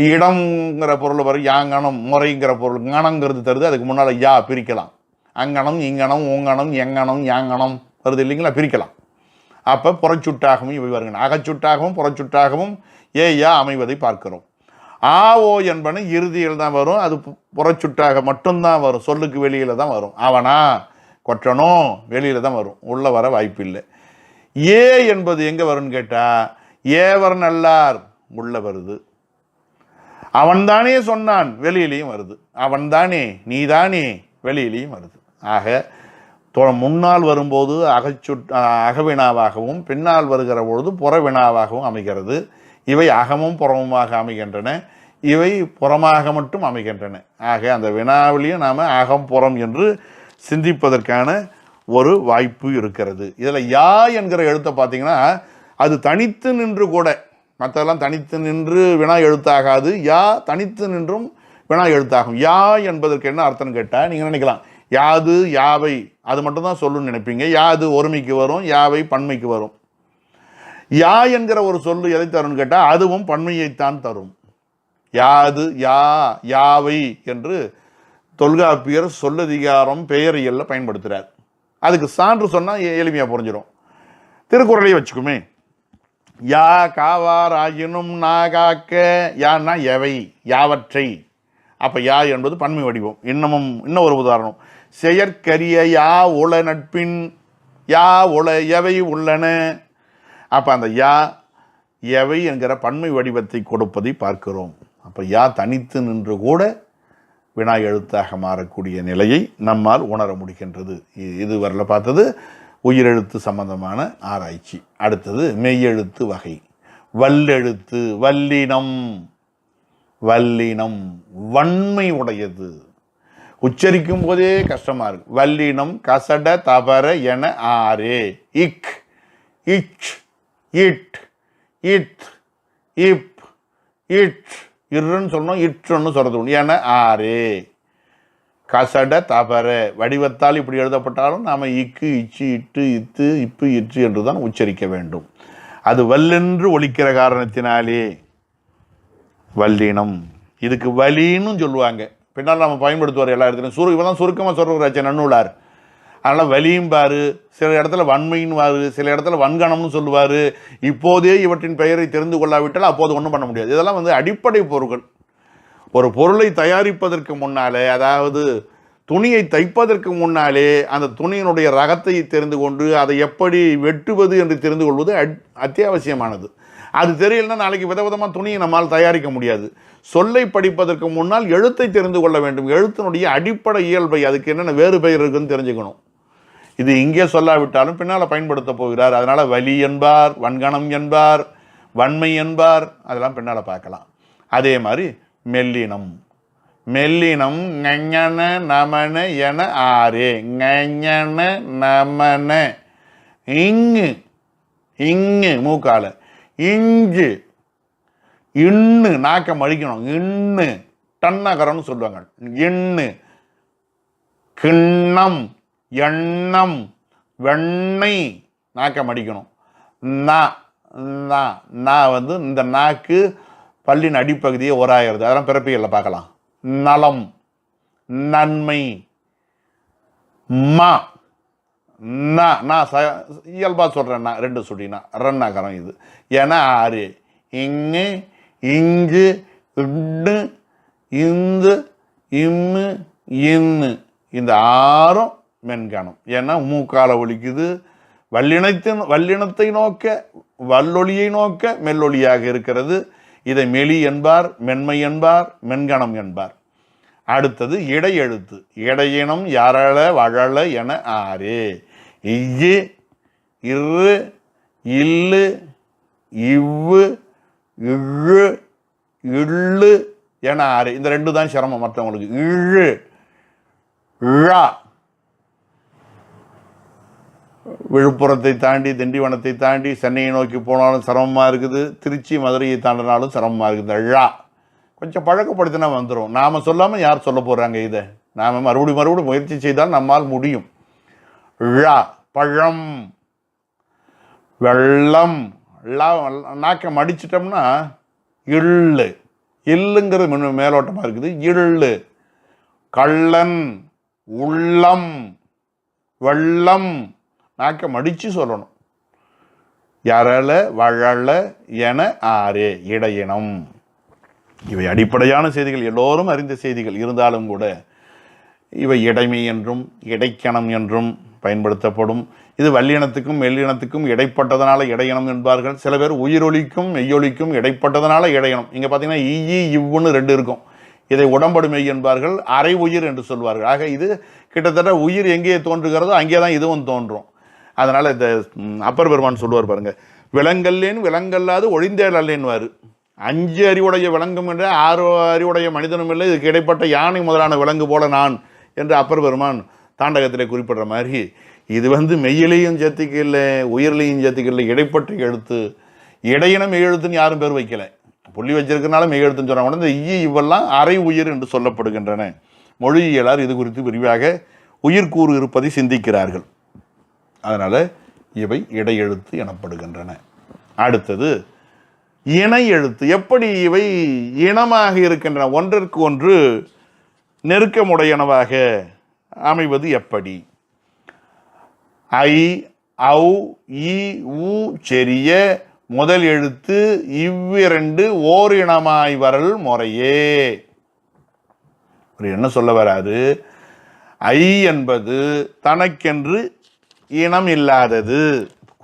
இடம்ங்கிற பொருள் வரும், யாங்கணம் முறைங்கிற பொருள், கணங்கிறது தருது, அதுக்கு முன்னால் யா பிரிக்கலாம். அங்கணம், இங்கணம், ஓங்கணம், எங்கணம், யாங்கணம் வருது இல்லைங்களா, பிரிக்கலாம். அப்போ புறச்சுட்டாகவும் இவை வருகின்றன. அகச்சுட்டாகவும் புறச்சுட்டாகவும் ஏ யா அமைவதை பார்க்கிறோம். ஆ ஓ என்பன இறுதியில் தான் வரும், அது புறச்சுட்டாக மட்டும்தான் வரும், சொல்லுக்கு வெளியில் தான் வரும். அவனா, கொற்றனோ வெளியில் தான் வரும், உள்ளே வர வாய்ப்பு இல்லை. ஏ என்பது எங்கே வரும்னு கேட்டால் ஏவர் நல்லார் உள்ள வருது. அவன்தானே சொன்னான் வெளியிலையும் வருது. அவன்தானே நீதானே வெளியிலையும் வருது. ஆக முன்னால் வரும்போது அகவினாவாகவும் பின்னால் வருகிற பொழுது புறவினாவாகவும் அமைகிறது. இவை அகமும் புறமுமாக அமைகின்றன, இவை புறமாக மட்டும் அமைகின்றன. ஆக அந்த வினாவிலையும் நாம் அகம் புறம் என்று சிந்திப்பதற்கான ஒரு வாய்ப்பு இருக்கிறது. இதில் யா என்கிற எழுத்தை பார்த்தீங்கன்னா அது தனித்து நின்று கூட, மற்றெல்லாம் தனித்து நின்று வினா எழுத்தாகாது, யா தனித்து நின்றும் வினா எழுத்தாகும். யா என்பதற்கு என்ன அர்த்தம்னு கேட்டால் நீங்கள் நினைக்கலாம் யாது யாவை அது மட்டும்தான் சொல்லுன்னு நினைப்பீங்க. யாது ஒருமைக்கு வரும், யாவை பன்மைக்கு வரும். யா என்கிற ஒரு சொல்லு எதை தரும்னு கேட்டால் அதுவும் பன்மையைத்தான் தரும். யாது யா யாவை என்று தொல்காப்பியர் சொல்லதிகாரம் பெயரியல்ல பயன்படுத்துகிறார். அதுக்கு சான்று சொன்னால் எளிமையாக புரிஞ்சிடும். திருக்குறளையே வச்சுக்குமே, யா காவார் ஆயினும் நா காக்க, யான்னா எவை யாவற்றை. அப்போ யா என்பது பன்மை வடிவம். இன்னும் ஒரு உதாரணம், செயற்கரிய யா உள நட்பின், யா உள எவை உள்ளன. அப்போ அந்த யா எவை என்கிற பன்மை வடிவத்தை கொடுப்பதை பார்க்கிறோம். அப்போ யா தனித்து நின்று கூட வினா எழுத்தாக மாறக்கூடிய நிலையை நம்மால் உணர முடிகின்றது. இதுவரையில் பார்த்தது உயிரெழுத்து சம்பந்தமான ஆராய்ச்சி. அடுத்தது மெய்யெழுத்து வகை. வல்லெழுத்து, வல்லினம். வல்லினம் வன்மை உடையது, உச்சரிக்கும் போதே கஷ்டமா இருக்கு. வல்லினம் கசட தவற என ஆரே. இக் இச் இட் இத் இப் இட் இருன்னு சொல்லணும், இற்றுன்னு சொல்றது என ஆரே. கசட தவற வடிவத்தால் இப்படி எழுதப்பட்டாலும் நாம் இக்கு இச்சு இட்டு இத்து இப்பு இற்று என்று தான் உச்சரிக்க வேண்டும். அது வல்லென்று ஒலிக்கிற காரணத்தினாலே வல்லினம். இதுக்கு வலின்னு சொல்லுவாங்க, பின்னால் நம்ம பயன்படுத்துவார் எல்லா இடத்துலையும். இவெல்லாம் சுருக்கமாக சொல்கிறாச்சு நன்னூலார். அதனால் வலியும் பாரு, சில இடத்துல வன்மைன்னு வாரு, சில இடத்துல வன்கணம்னு சொல்லுவார். இப்போதே இவற்றின் பெயரை தெரிந்து கொள்ளாவிட்டால் அப்போது ஒன்றும் பண்ண முடியாது. இதெல்லாம் அடிப்படை பொருட்கள். ஒரு பொருளை தயாரிப்பதற்கு முன்னாலே, அதாவது துணியை தைப்பதற்கு முன்னாலே அந்த துணியினுடைய ரகத்தை தெரிந்து கொண்டு அதை எப்படி வெட்டுவது என்று தெரிந்து கொள்வது அத்தியாவசியமானது. அது தெரியலன்னா நாளைக்கு விதவிதமாக துணியை நம்மால் தயாரிக்க முடியாது. சொல்லை படிப்பதற்கு முன்னால் எழுத்தை தெரிந்து கொள்ள வேண்டும். எழுத்தினுடைய அடிப்படை இயல்பை, அதுக்கு என்னென்ன வேறு பெயர் இருக்குன்னு தெரிஞ்சுக்கணும். இது இங்கே சொல்லாவிட்டாலும் பின்னால் பயன்படுத்த போகிறார். அதனால் வலி என்பார், வன்கணம் என்பார், வன்மை என்பார், அதெல்லாம் பின்னால் பார்க்கலாம். அதே மாதிரி மெல்லினம். மெல்லினம் ஞன நமன என ஆரே. ஞன நமன. இங்கு இங்கு மூக்கால. இஞ்சு இன்னு நாக்க மழிக்கணும். இன்னு டன்னகரம்னு சொல்லுவாங்க. இன்னு. கிண்ணம் எண்ணம் வெண்ணெய் நாக்க மடிக்கணும். நா இந்த நாக்கு பல்லின் அடிப்பகுதியை ஓராயிரது. அதெல்லாம் பிறப்பியல்ல பார்க்கலாம். நலம் நன்மை. மா நான் இயல்பா சொல்றேன், ரெண்டு சுட்டினா ரன்னாகரம் இது. ஏன்னா ஆறு. இங்கு இங்கு இன்னு இந்து இம்மு இன்னு, இந்த ஆறும் மென்கணம். ஏன்னா மூக்கால ஒலிக்குது. வல்லினத்தை நோக்க வல்லொலியை நோக்க மெல்லொலியாக இருக்கிறது. இதை மெலி என்பார், மென்மை என்பார், மென்கணம் என்பார். அடுத்தது இடை எழுத்து. இடையினம் யரள வழல என ஆரே. இய்யு இரு இல்லு இவ்வு இழு இள்ளு என ஆரே. இந்த ரெண்டு தான் சிரமம் மற்றவங்களுக்கு. இழு ழா. விழுப்புரத்தை தாண்டி திண்டிவனத்தை தாண்டி சென்னையை நோக்கி போனாலும் சிரமமாக இருக்குது. திருச்சி மதுரையை தாண்டினாலும் சிரமமாக இருக்குது. ழா கொஞ்சம் பழக்கப்படுத்தினா வந்துடும். நாம் சொல்லாமல் யார் சொல்ல போகிறாங்க? இதை நாம் மறுபடியும் முயற்சி செய்தால் நம்மால் முடியும். ழா பழம். வெள்ளம். நாக்க மடிச்சிட்டோம்னா இள்ளு. இல்லுங்கிறது மேலோட்டமாக இருக்குது. இள்ளு. கள்ளன். உள்ளம். வெள்ளம். நாக்க மடித்து சொல்லணும். யரள வழல என ஆரே. இடையினம். இவை அடிப்படையான செய்திகள், எல்லோரும் அறிந்த செய்திகள். இருந்தாலும் கூட இவை இடைமை என்றும் இடைக்கணம் என்றும் பயன்படுத்தப்படும். இது வல்லினத்துக்கும் மெல்லினத்துக்கும் இடைப்பட்டதனால இடையினம் என்பார்கள். சில பேர் உயிரொலிக்கும் மெய்யொலிக்கும் இடைப்பட்டதனால இடையினம். இங்கே பார்த்தீங்கன்னா இவ்வுன்னு 2 இருக்கும். இதை உடம்படு மெய் என்பார்கள், அரை உயிர் என்று சொல்வார்கள். ஆக இது கிட்டத்தட்ட உயிர் எங்கே தோன்றுகிறதோ அங்கே தான் இதுவும் தோன்றும். அதனால் இந்த அப்பர் பெருமான் சொல்லுவார் பாருங்க, விலங்கல்லேன் விலங்கல்லாது ஒழிந்தேல் அல்லேன்வார். 5 அறிவுடைய விலங்கும் இல்லை, 6 அறிவுடைய மனிதனும் இல்லை, இதுக்கு இடைப்பட்ட யானை முதலான விலங்கு போல நான் என்று அப்பர் பெருமான் தாண்டகத்திலே குறிப்பிடுற மாதிரி இது மெய்யிலையும் சேர்த்துக்க இல்லை, உயிரிலையும் சேர்த்துக்க இல்லை, இடைப்பட்ட எழுத்து. இடையினம் எழுத்துன்னு யாரும் பேர் வைக்கல, புள்ளி வச்சிருக்கனால மெய் எழுத்துன்னு சொன்னாங்க. இந்த இவ்வெல்லாம் அரை உயிர் என்று சொல்லப்படுகின்றன. மொழியியலார் இது குறித்து விரிவாக உயிர்கூறு இருப்பதை சிந்திக்கிறார்கள். அதனால இவை இடையெழுத்து எனப்படுகின்றன. அடுத்தது இணை எழுத்து. எப்படி இவை இனமாக இருக்கின்றன, ஒன்றிற்கு ஒன்று நெருக்கமுடையனவாக அமைவது எப்படி? ஐ, ஔ, இ, உ செரிய முதல் எழுத்து இவ்விரண்டு ஓரினமாய் வரல் முறையே. என்ன சொல்ல வராது? ஐ என்பது தனக்கென்று இனம் இல்லாதது.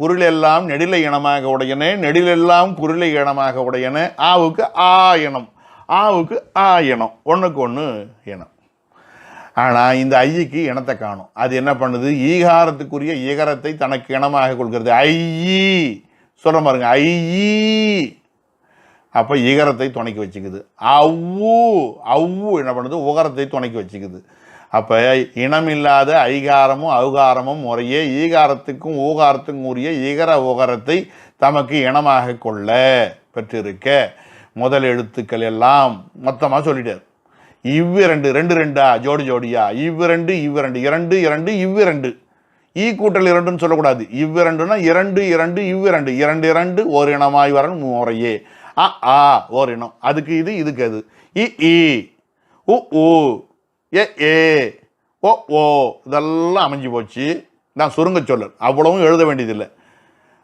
குரில் எல்லாம் நெடிலை இனமாக உடையன, நெடிலெல்லாம் குரிலை இனமாக உடையன. ஆவுக்கு ஆ இனம், ஆவுக்கு ஆ இனம், ஒன்றுக்கு ஒன்று இனம். ஆனால் இந்த ஐக்கு இனத்தை காணும். அது என்ன பண்ணுது? ஈகாரத்துக்குரிய ஈகரத்தை தனக்கு இனமாக கொள்கிறது. ஐயி சொல்ற பாருங்க, ஐயி. அப்போ ஈகரத்தை துணைக்கு வச்சுக்குது. அவ்வு, அவ்வு என்ன பண்ணுது? உகரத்தை துணைக்கு வச்சுக்குது. அப்போ இனமில்லாத ஐகாரமும் அவுகாரமும் முறையே ஈகாரத்துக்கும் ஊகாரத்துக்கும் உரிய ஈகர உகரத்தை தமக்கு இனமாக கொள்ள பெற்றிருக்க முதல் எழுத்துக்கள் எல்லாம் மொத்தமாக சொல்லிட்டார். இவ்விரண்டு, 2 2 ஜோடி ஜோடியா, இவ்விரண்டு இவ்விரண்டு, 2 2 இவ்விரண்டு. ஈ கூட்டல் 2ன்னு சொல்லக்கூடாது. இவ்விரண்டுனா 2 2 இவ்விரண்டு, 2 2 ஓர் இனமாய் வரணும் முறையே. அ ஆ ஓர் இனம், அதுக்கு இது இதுக்கு அது. இ உ ஊ ஏ ஏ ஓ ஓ இதெல்லாம் அமைஞ்சு போச்சு. நான் சுருங்க சொல்லல், அவ்வளவும் எழுத வேண்டியதில்லை.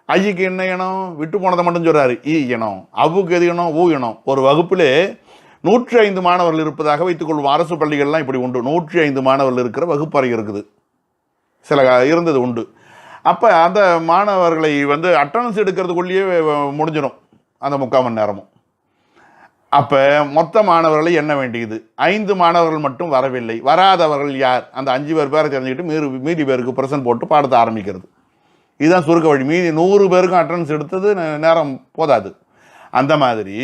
ஐக்கு என்ன இனம்? விட்டு போனதை மட்டும் சொல்றாரு. ஈ இனம். அவுக்கு எது இனம்? ஊ இனம். ஒரு வகுப்பிலே 105 மாணவர்கள் இருப்பதாக வைத்துக்கொள்வோம். அரசு பள்ளிகள்லாம் இப்படி உண்டு. 105 மாணவர்கள் இருக்கிற வகுப்பறை இருக்குது, சில இருந்தது உண்டு. அப்போ அந்த மாணவர்களை அட்டனன்ஸ் எடுக்கிறதுக்குள்ளேயே முடிஞ்சிடும் அந்த 3/4 மணி நேரமும். அப்போ மொத்த மாணவர்களை எண்ண வேண்டியது. 5 மாணவர்கள் மட்டும் வரவில்லை. வராதவர்கள் யார்? அந்த 5 பேரை தெரிஞ்சுக்கிட்டு மீதி பேருக்கு பிரசன்ட் போட்டு பாடத்தை ஆரம்பிக்கிறது. இதுதான் சுருக்க வழி. மீதி 100 பேருக்கும் அட்டனன்ஸ் எடுத்தது நேரம் போதாது. அந்த மாதிரி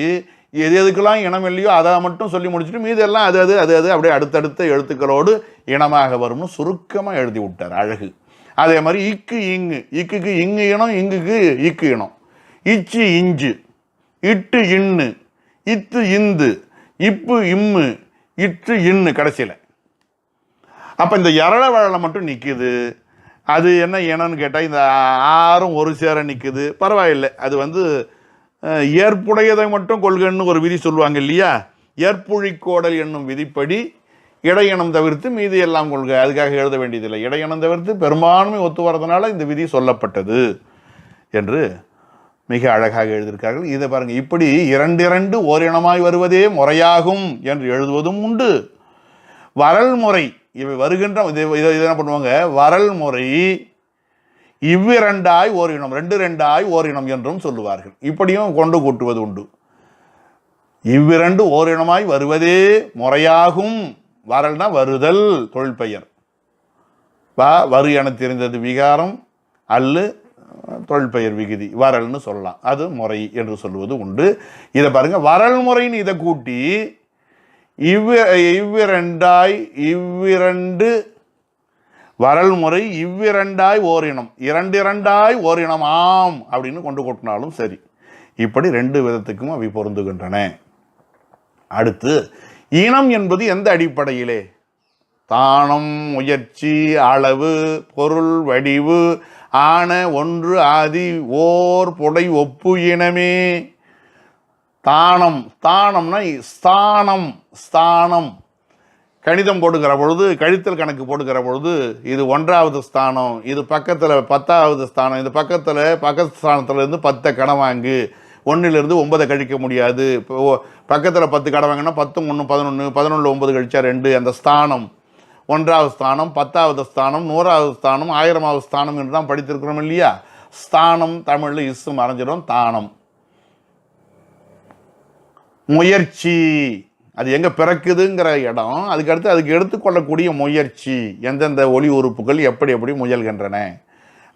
எது எதுக்கெல்லாம் இனம் இல்லையோ அதை மட்டும் சொல்லி முடிச்சுட்டு மீது எல்லாம் அது அது அது அது அப்படியே அடுத்தடுத்த எழுத்துக்களோடு இனமாக வரும்னு சுருக்கமாக எழுதி விட்டார். அழகு. அதே மாதிரி இக்கு இங்கு, இக்குக்கு இங்கு இனம், இங்குக்கு இக்கு இனம். இச்சு இஞ்சு, இட்டு இன்னு, இத்து இந்து, இப்பு இம்மு, இட்டு இன்னு கடைசியில். அப்போ இந்த எரள வழலை மட்டும் நிற்குது. அது என்ன இனம்னு கேட்டால் இந்த 6ம் ஒரு சேர நிற்குது. பரவாயில்லை. அது ஏற்புடையதை மட்டும் கொள்கன்னு ஒரு விதி சொல்லுவாங்க இல்லையா? ஏற்புழிக்கோடல் என்னும் விதிப்படி இடையினம் தவிர்த்து மீதி எல்லாம் கொள்க. அதுக்காக எழுத வேண்டியதில்லை. இடையினம் தவிர்த்து பெரும்பான்மை ஒத்து வரதுனால இந்த விதி சொல்லப்பட்டது என்று மிக அழகாக எழுதியிருக்கார்கள். இதை பாருங்க, இப்படி 2 2 ஓரினமாய் வருவதே முறையாகும் என்று எழுதுவதும் உண்டு. வரல் முறை இவை வருகின்ற இதை என்ன பண்ணுவாங்க? வரல் முறை இவ்விரண்டாய் ஓரினம், 2 2 ஓரினம் என்றும் சொல்லுவார்கள். இப்படியும் கொண்டு கூட்டுவது உண்டு. இவ்விரண்டு ஓரினமாய் வருவதே முறையாகும். வரல்னா வருதல், தொழில் பெயர். வரு என தெரிந்தது விகாரம், அல்லு தொழில் பெயர் விகுதி, வரல்னு சொல்லலாம். அது முறை என்று சொல்லுவது உண்டு. இதை பாருங்க, வரல் முறைன்னு இதை கூட்டி இவ்விரண்டாய் இவ்விரண்டு வரல் முறை இவ்விரண்டாய் ஓரினம், 2 2 ஓரினம் ஆம் அப்படின்னு கொண்டு கொட்டினாலும் சரி. இப்படி 2 விதத்துக்கும் அவை பொருந்துகின்றன. அடுத்து இனம் என்பது எந்த அடிப்படையிலே? தானம், முயற்சி, அளவு, பொருள், வடிவு, ஆன, ஒன்று, ஆதி, ஓர், புடை, ஒப்பு இனமே. தானம், தானம்னா ஸ்தானம். ஸ்தானம் கணிதம் போடுகிற பொழுது, கழித்தல் கணக்கு போடுகிற பொழுது இது 1வது ஸ்தானம், இது பக்கத்தில் 10வது ஸ்தானம், இது பக்கத்தில் பக்கத்து ஸ்தானத்துலேருந்து 10 கணவாங்கு, 1லிருந்து 9 கழிக்க முடியாது. இப்போ பக்கத்தில் 10 கணவாங்கன்னா 10 1 11, 11 9 கழிச்சா 2. அந்த ஸ்தானம் 1வது ஸ்தானம், 10வது ஸ்தானம், 100வது ஸ்தானம், 1000வது ஸ்தானம் என்று தான் படித்திருக்கிறோம் இல்லையா? ஸ்தானம் தமிழ்ல இசு மறைஞ்சிடும், தானம். முயற்சி அது எங்க பிறக்குதுங்கிற இடம், அதுக்கடுத்து அதுக்கு எடுத்துக்கொள்ளக்கூடிய முயற்சி, எந்தெந்த ஒளி உறுப்புகள் எப்படி எப்படி முயல்கின்றன,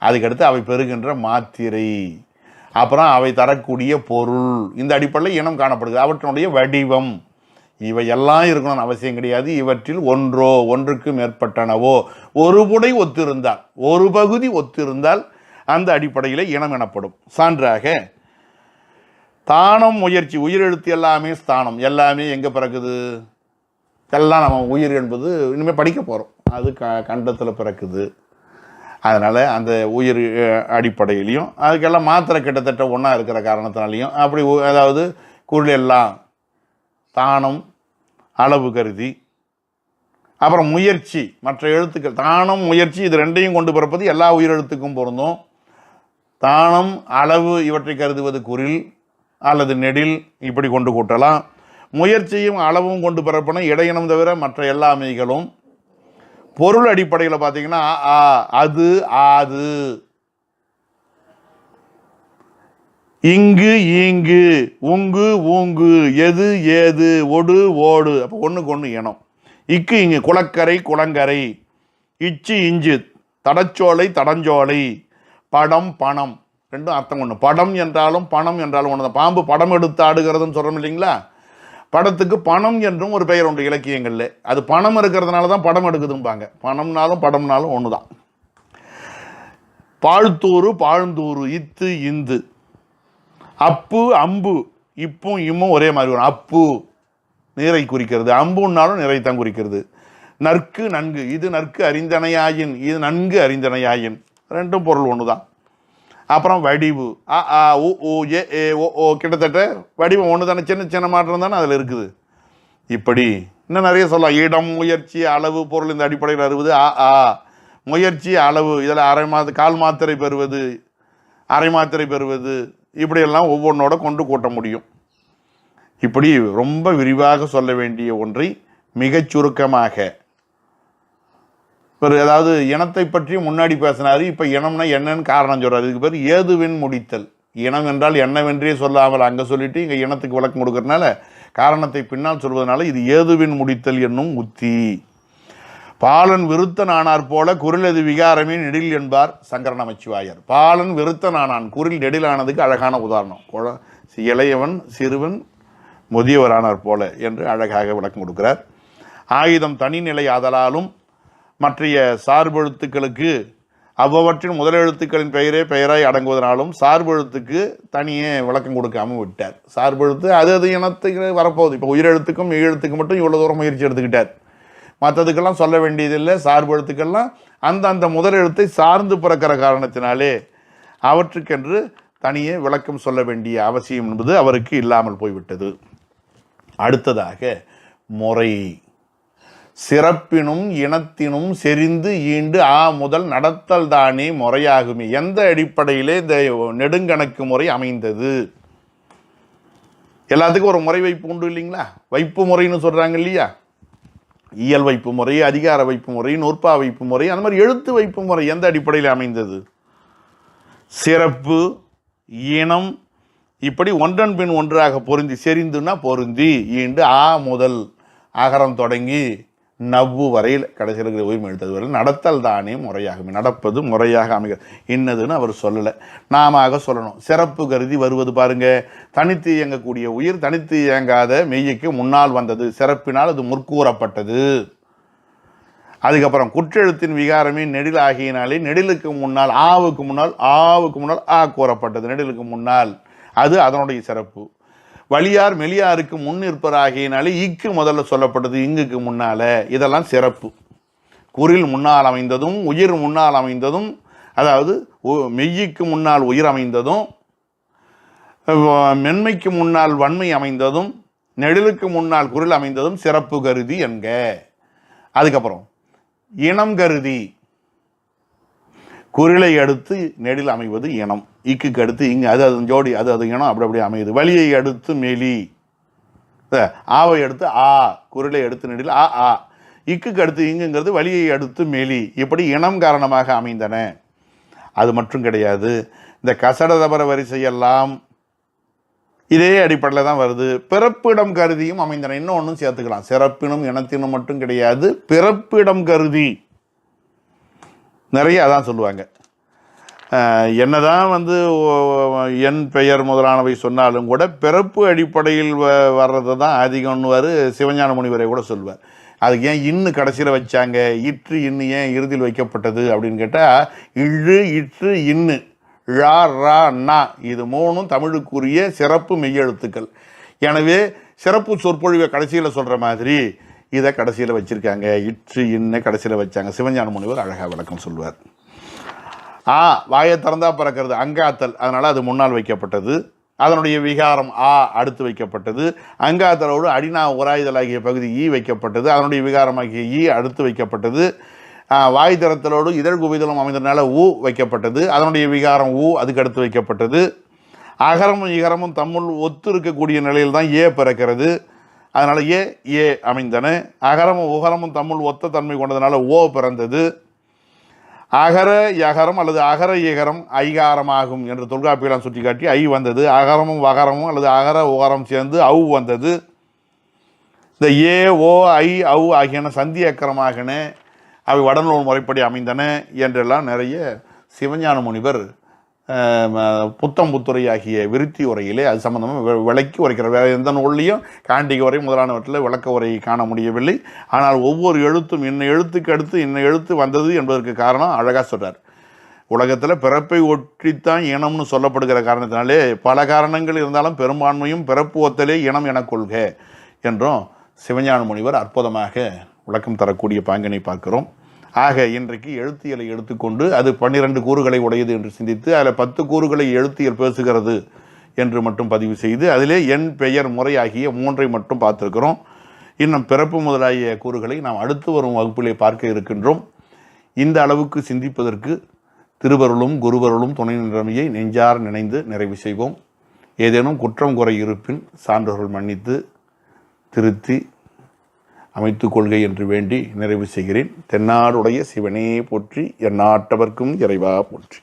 அதுக்கடுத்து அவை பெறுகின்ற மாத்திரை, அப்புறம் அவை தரக்கூடிய பொருள், இந்த அடிப்படையில் இனம் காணப்படுகிறது. அவற்றினுடைய வடிவம், இவை எல்லாம் இருக்கணும்னு அவசியம் கிடையாது. இவற்றில் ஒன்றோ ஒன்றுக்கு மேற்பட்டனவோ ஒரு புடை ஒத்திருந்தால், ஒரு பகுதி ஒத்திருந்தால் அந்த அடிப்படையில் இனம் எனப்படும். சான்றாக தானம், முயற்சி, உயிரெழுத்து எல்லாமே ஸ்தானம், எல்லாமே எங்கே பிறக்குது? எல்லாம் நம்ம உயிர் என்பது இனிமேல் படிக்க போகிறோம், அது கண்டத்தில் பிறக்குது. அதனால் அந்த உயிர் அடிப்படையிலையும் அதுக்கெல்லாம் மாத்திரை கிட்டத்தட்ட ஒன்றா இருக்கிற காரணத்தினாலையும் அப்படி, அதாவது குரல் எல்லாம் தானம் அளவு கருதி, அப்புறம் முயற்சி மற்ற எழுத்துக்கள், தானம் முயற்சி இது ரெண்டையும் கொண்டு பிறப்பது எல்லா உயிரெழுத்துக்கும் பொருந்தும். தானம் அளவு இவற்றை கருதுவது குரில் அல்லது நெடில், இப்படி கொண்டு கூட்டலாம். முயற்சியும் அளவும் கொண்டு பிறப்பன இடையினம் தவிர மற்ற எல்லா மெய்களும். பொருள் அடிப்படையில் பார்த்தீங்கன்னா அது ஆது, இங்கு ஈங்கு, உங்கு ஊங்கு, எது ஏது, ஒடு ஓடு, அப்போ ஒன்றுக்கு ஒன்று இனம். இக்கு இங்கு, குளக்கரை குளங்கரை, இச்சு இஞ்சு, தடச்சோலை தடஞ்சோலை, படம் பணம், ரெண்டும் அர்த்தம் ஒன்று. படம் என்றாலும் பணம் என்றாலும் ஒன்று தான். பாம்பு படம் எடுத்து ஆடுகிறதுன்னு சொல்கிறோம் இல்லைங்களா? படத்துக்கு பணம் என்றும் ஒரு பெயர் உண்டு இலக்கியங்களில். அது பணம் இருக்கிறதுனால தான் படம் எடுக்குதும்பாங்க. பணம்னாலும் படம்னாலும் ஒன்று தான். பாழ்த்தூறு பாழ்ந்தூறு, இத்து இந்து, அப்பு அம்பு, இப்பும் இம்மும் ஒரே மாதிரி வரும். அப்பு நீரை குறிக்கிறது, அம்புன்னாலும் நிறைத்தான் குறிக்கிறது. நற்கு நன்கு, இது நற்கு அறிந்தனையாயின், இது நன்கு அறிந்தனையாயின், ரெண்டும் பொருள் ஒன்று தான். அப்புறம் வடிவு, அ ஆ உ ஊ ஏ ஏ ஓ ஓ, கிட்டத்தட்ட வடிவம் ஒன்று தானே, சின்ன சின்ன மாற்றம் தானே அதில் இருக்குது. இப்படி இன்னும் நிறைய சொல்லலாம். இடம், முயற்சி, அளவு, பொருள் இந்த அடிப்படையில் வருவது. ஆ ஆ முயற்சி, அளவு, இதில் கால் மாத்திரை பெறுவது, அரை மாத்திரை பெறுவது, இப்படியெல்லாம் ஒவ்வொன்றோட கொண்டு கூட்ட முடியும். இப்படி ரொம்ப விரிவாக சொல்ல வேண்டிய ஒன்றை மிகச் சுருக்கமாக, அதாவது இனத்தை பற்றி முன்னாடி பேசினாரு, இப்போ இனம்னா என்னன்னு காரணம் சொல்றாரு. இதுக்கு பேர் ஏதுவின் முடித்தல். இனம் என்றால் என்னவென்றே சொல்லாமல் அங்கே சொல்லிட்டு இங்கே இனத்துக்கு விளக்கம் கொடுக்கறதுனால, காரணத்தை பின்னால் சொல்வதனால இது ஏதுவின் முடித்தல் என்னும் உத்தி. பாலன் விருத்தன் ஆனார் போல குரிலது விகாரமே நெடில் என்பார் சங்கர நமச்சிவாயர். பாலன் விருத்தன் ஆனான், குரில் நெடிலானதுக்கு அழகான உதாரணம். இளையவன் சிறுவன் முதியவரானார் போல என்று அழகாக விளக்கம் கொடுக்கிறார். ஆயுதம் தனிநிலை ஆதலாலும் மற்றைய சார்பெழுத்துக்களுக்கு அவ்வவற்றின் முதலெழுத்துக்களின் பெயரே பெயராய் அடங்குவதனாலும் சார்பெழுத்துக்கு தனியே விளக்கம் கொடுக்காமல் விட்டார். சார்பெழுத்து அது இனத்துக்கு வரப்போகுது. இப்போ உயிரெழுத்துக்கும் மெய்யெழுத்துக்கு மட்டும் இவ்வளோ தூரம் முயற்சி எடுத்துக்கிட்டார். மற்றதுக்கெல்லாம் சொல்ல வேண்டியதில்லை. சார்பெழுத்துக்கெல்லாம் அந்த முதலெழுத்தை சார்ந்து பிறக்கிற காரணத்தினாலே அவற்றுக்கென்று தனியே விளக்கம் சொல்ல வேண்டிய அவசியம் என்பது அவருக்கு இல்லாமல் போய்விட்டது. அடுத்ததாக முறை. சிறப்பினும் இனத்தினும் செறிந்து ஈண்டு முதல் நடத்தல் தானே முறையாகுமே. எந்த அடிப்படையிலே இந்த நெடுங்கணக்கு முறை அமைந்தது? எல்லாத்துக்கும் ஒரு முறை வைப்பு உண்டு இல்லைங்களா? வைப்பு முறைன்னு சொல்றாங்க இல்லையா? இயல் வைப்பு முறை, அதிகார வைப்பு முறை, நூற்பா வைப்பு முறை, அந்த மாதிரி எழுத்து வைப்பு முறை எந்த அடிப்படையில் அமைந்தது? சிறப்பு, இனம், இப்படி ஒன்றன் பின் ஒன்றாக பொருந்தி, செறிந்துன்னா பொருந்தி, ஈண்டு முதல் அகரம் தொடங்கி நவ்வு வரையில் கடைசியில் இருக்கிற உயிர்மை எழுத்தது வரையில் நடத்தல் தானே முறையாகும். நடப்பது முறையாக அமைகிறது. இன்னதுன்னு அவர் சொல்லலை, நாம சொல்லணும். சிறப்பு கருதி வருவது பாருங்க. தனித்து இயங்கக்கூடிய உயிர் தனித்து இயங்காத மெய்யுக்கு முன்னால் வந்தது, சிறப்பினால் அது முற்கூறப்பட்டது. அதுக்கப்புறம் குற்றெழுத்தின் விகாரமே நெடில் ஆகியனாலே நெடிலுக்கு முன்னால் ஆவுக்கு முன்னால் கூறப்பட்டது. நெடிலுக்கு முன்னால் அது அதனுடைய சிறப்பு. வலியார் மெலியாருக்கு முன் இருப்பதாகியனாலே இக்கு முதல்ல சொல்லப்பட்டது, இங்குக்கு முன்னால. இதெல்லாம் சிறப்பு. குரில் முன்னால் அமைந்ததும் உயிர் முன்னால் அமைந்ததும், அதாவது மெய்யுக்கு முன்னால் உயிர் அமைந்ததும், மென்மைக்கு முன்னால் வன்மை அமைந்ததும், நெடிலுக்கு முன்னால் குரில் அமைந்ததும் சிறப்பு கருதி என்க. அதுக்கப்புறம் இனம் கருதி. குரிலை அடுத்து நெடில் அமைவது இனம், இக்குக்கு அடுத்து இங்கு, அது ஜோடி, அது இனம், அப்படி அமையுது. வலியை அடுத்து மெலி, ஆவை அடுத்து குரிலை அடுத்து நெடில் இக்குக்கு அடுத்து இங்குங்கிறது வலியை அடுத்து மெலி, இப்படி இனம் காரணமாக அமைந்தன. அது மட்டும் கிடையாது, இந்த கசட தபர வரிசையெல்லாம் இதே அடிப்படையில் தான் வருது. பிறப்பிடம் கருதியும் அமைந்தன. இன்னொன்றும் சேர்த்துக்கலாம், சிறப்பினும் இனத்தினும் மட்டும் கிடையாது, பிறப்பிடம் கருதி நிறைய அதான் சொல்லுவாங்க. என்னதான் வந்து என் பெயர் முதலானவை சொன்னாலும் கூட பிறப்பு அடிப்படையில் வர்றது தான் அதிகம்னுவார். சிவஞான முனிவரை கூட சொல்வார். அதுக்கு ஏன் இன்னு கடைசியில் வச்சாங்க, இற்று இன்னு ஏன் இறுதியில் வைக்கப்பட்டது அப்படின்னு கேட்டால், இழு இற்று இன்னு ழா ரா நா இது மூணும் தமிழுக்குரிய சிறப்பு மெய்யெழுத்துக்கள். எனவே சிறப்பு சொற்பொழிவை கடைசியில் சொல்கிற மாதிரி இதை கடைசியில் வச்சுருக்காங்க. இற்று இன்ன கடைசியில் வச்சாங்க. சிவஞான முனிவர் அழகாக விளக்கம் சொல்வார். வாயை திறந்தா பிறக்கிறது அங்காத்தல், அதனால் அது முன்னால் வைக்கப்பட்டது. அதனுடைய விகாரம் அடுத்து வைக்கப்பட்டது. அங்காத்தலோடு அடினா உராய்தலாகிய பகுதி வைக்கப்பட்டது. அதனுடைய விகாரமாகிய அடுத்து வைக்கப்பட்டது. வாய் திறத்தலோடு இதழ் குவிதலும் அமைந்ததுனால வைக்கப்பட்டது. அதனுடைய விகாரம் அதுக்கு அடுத்து வைக்கப்பட்டது. அகரமும் இகரமும் தம்முள் ஒத்து இருக்கக்கூடிய நிலையில் தான் பிறக்கிறது. அதனால் ஏ அமைந்தன. அகரமும் உகரமும் தம்முள் ஒத்த தன்மை கொண்டதுனால பிறந்தது. அகர யகரம் அல்லது அகர இகரம் ஐகாரமாகும் என்று தொல்காப்பியெல்லாம் சுட்டி காட்டி வந்தது. அகரமும் வகரமும் அல்லது அகர உகரம் சேர்ந்து வந்தது. இந்த ஓ ஆகியன சந்தி அக்கரமாகின, அவை வடநூல் முறைப்படி அமைந்தன என்றெல்லாம் நிறைய சிவஞான முனிவர் புத்தம்புத்துறை ஆகிய விருத்தி உரையிலே அது சம்பந்தமாக விளக்கி உரைக்கிறார். வேறு எந்த நூல்லையும் காண்டிகை உரை முதலானவற்றில் விளக்க உரையை காண முடியவில்லை. ஆனால் ஒவ்வொரு எழுத்தும் இன்ன எழுத்துக்கு அடுத்து இன்ன எழுத்து வந்தது என்பதற்கு காரணம் அழகாக சொல்கிறார். உலகத்தில் பிறப்பை ஒற்றித்தான் இனம்னு சொல்லப்படுகிற காரணத்தினாலே பல காரணங்கள் இருந்தாலும் பெரும்பான்மையும் பிறப்பு ஒத்தலே இனம் என கொள்க என்றும் சிவஞான முனிவர் அற்புதமாக விளக்கம் தரக்கூடிய பாங்கினை பார்க்கிறோம். ஆக இன்றைக்கு எழுத்தியலை எடுத்துக்கொண்டு அது 12 கூறுகளை உடையது என்று சிந்தித்து அதில் 10 கூறுகளை எழுத்தியல் பேசுகிறது என்று மட்டும் பதிவு செய்து அதிலே என் பெயர் முறை ஆகிய 3ஐ மட்டும் பார்த்துருக்கிறோம். இன்னும் பிறப்பு முதலாகிய கூறுகளை நாம் அடுத்து வரும் வகுப்பிலே பார்க்க இருக்கின்றோம். இந்த அளவுக்கு சிந்திப்பதற்கு திருவருளும் குருவருளும் துணை நிலைமையை நெஞ்சார் நினைந்து நிறைவு செய்வோம். ஏதேனும் குற்றம் குறை இருப்பின் சான்றோர்கள் மன்னித்து திருத்தி அமைத்துக் கொள்கை என்று வேண்டி நிறைவு செய்கிறேன். தென்னாடுடைய சிவனே போற்றி, எந்நாட்டவர்க்கும் இறைவா போற்றி.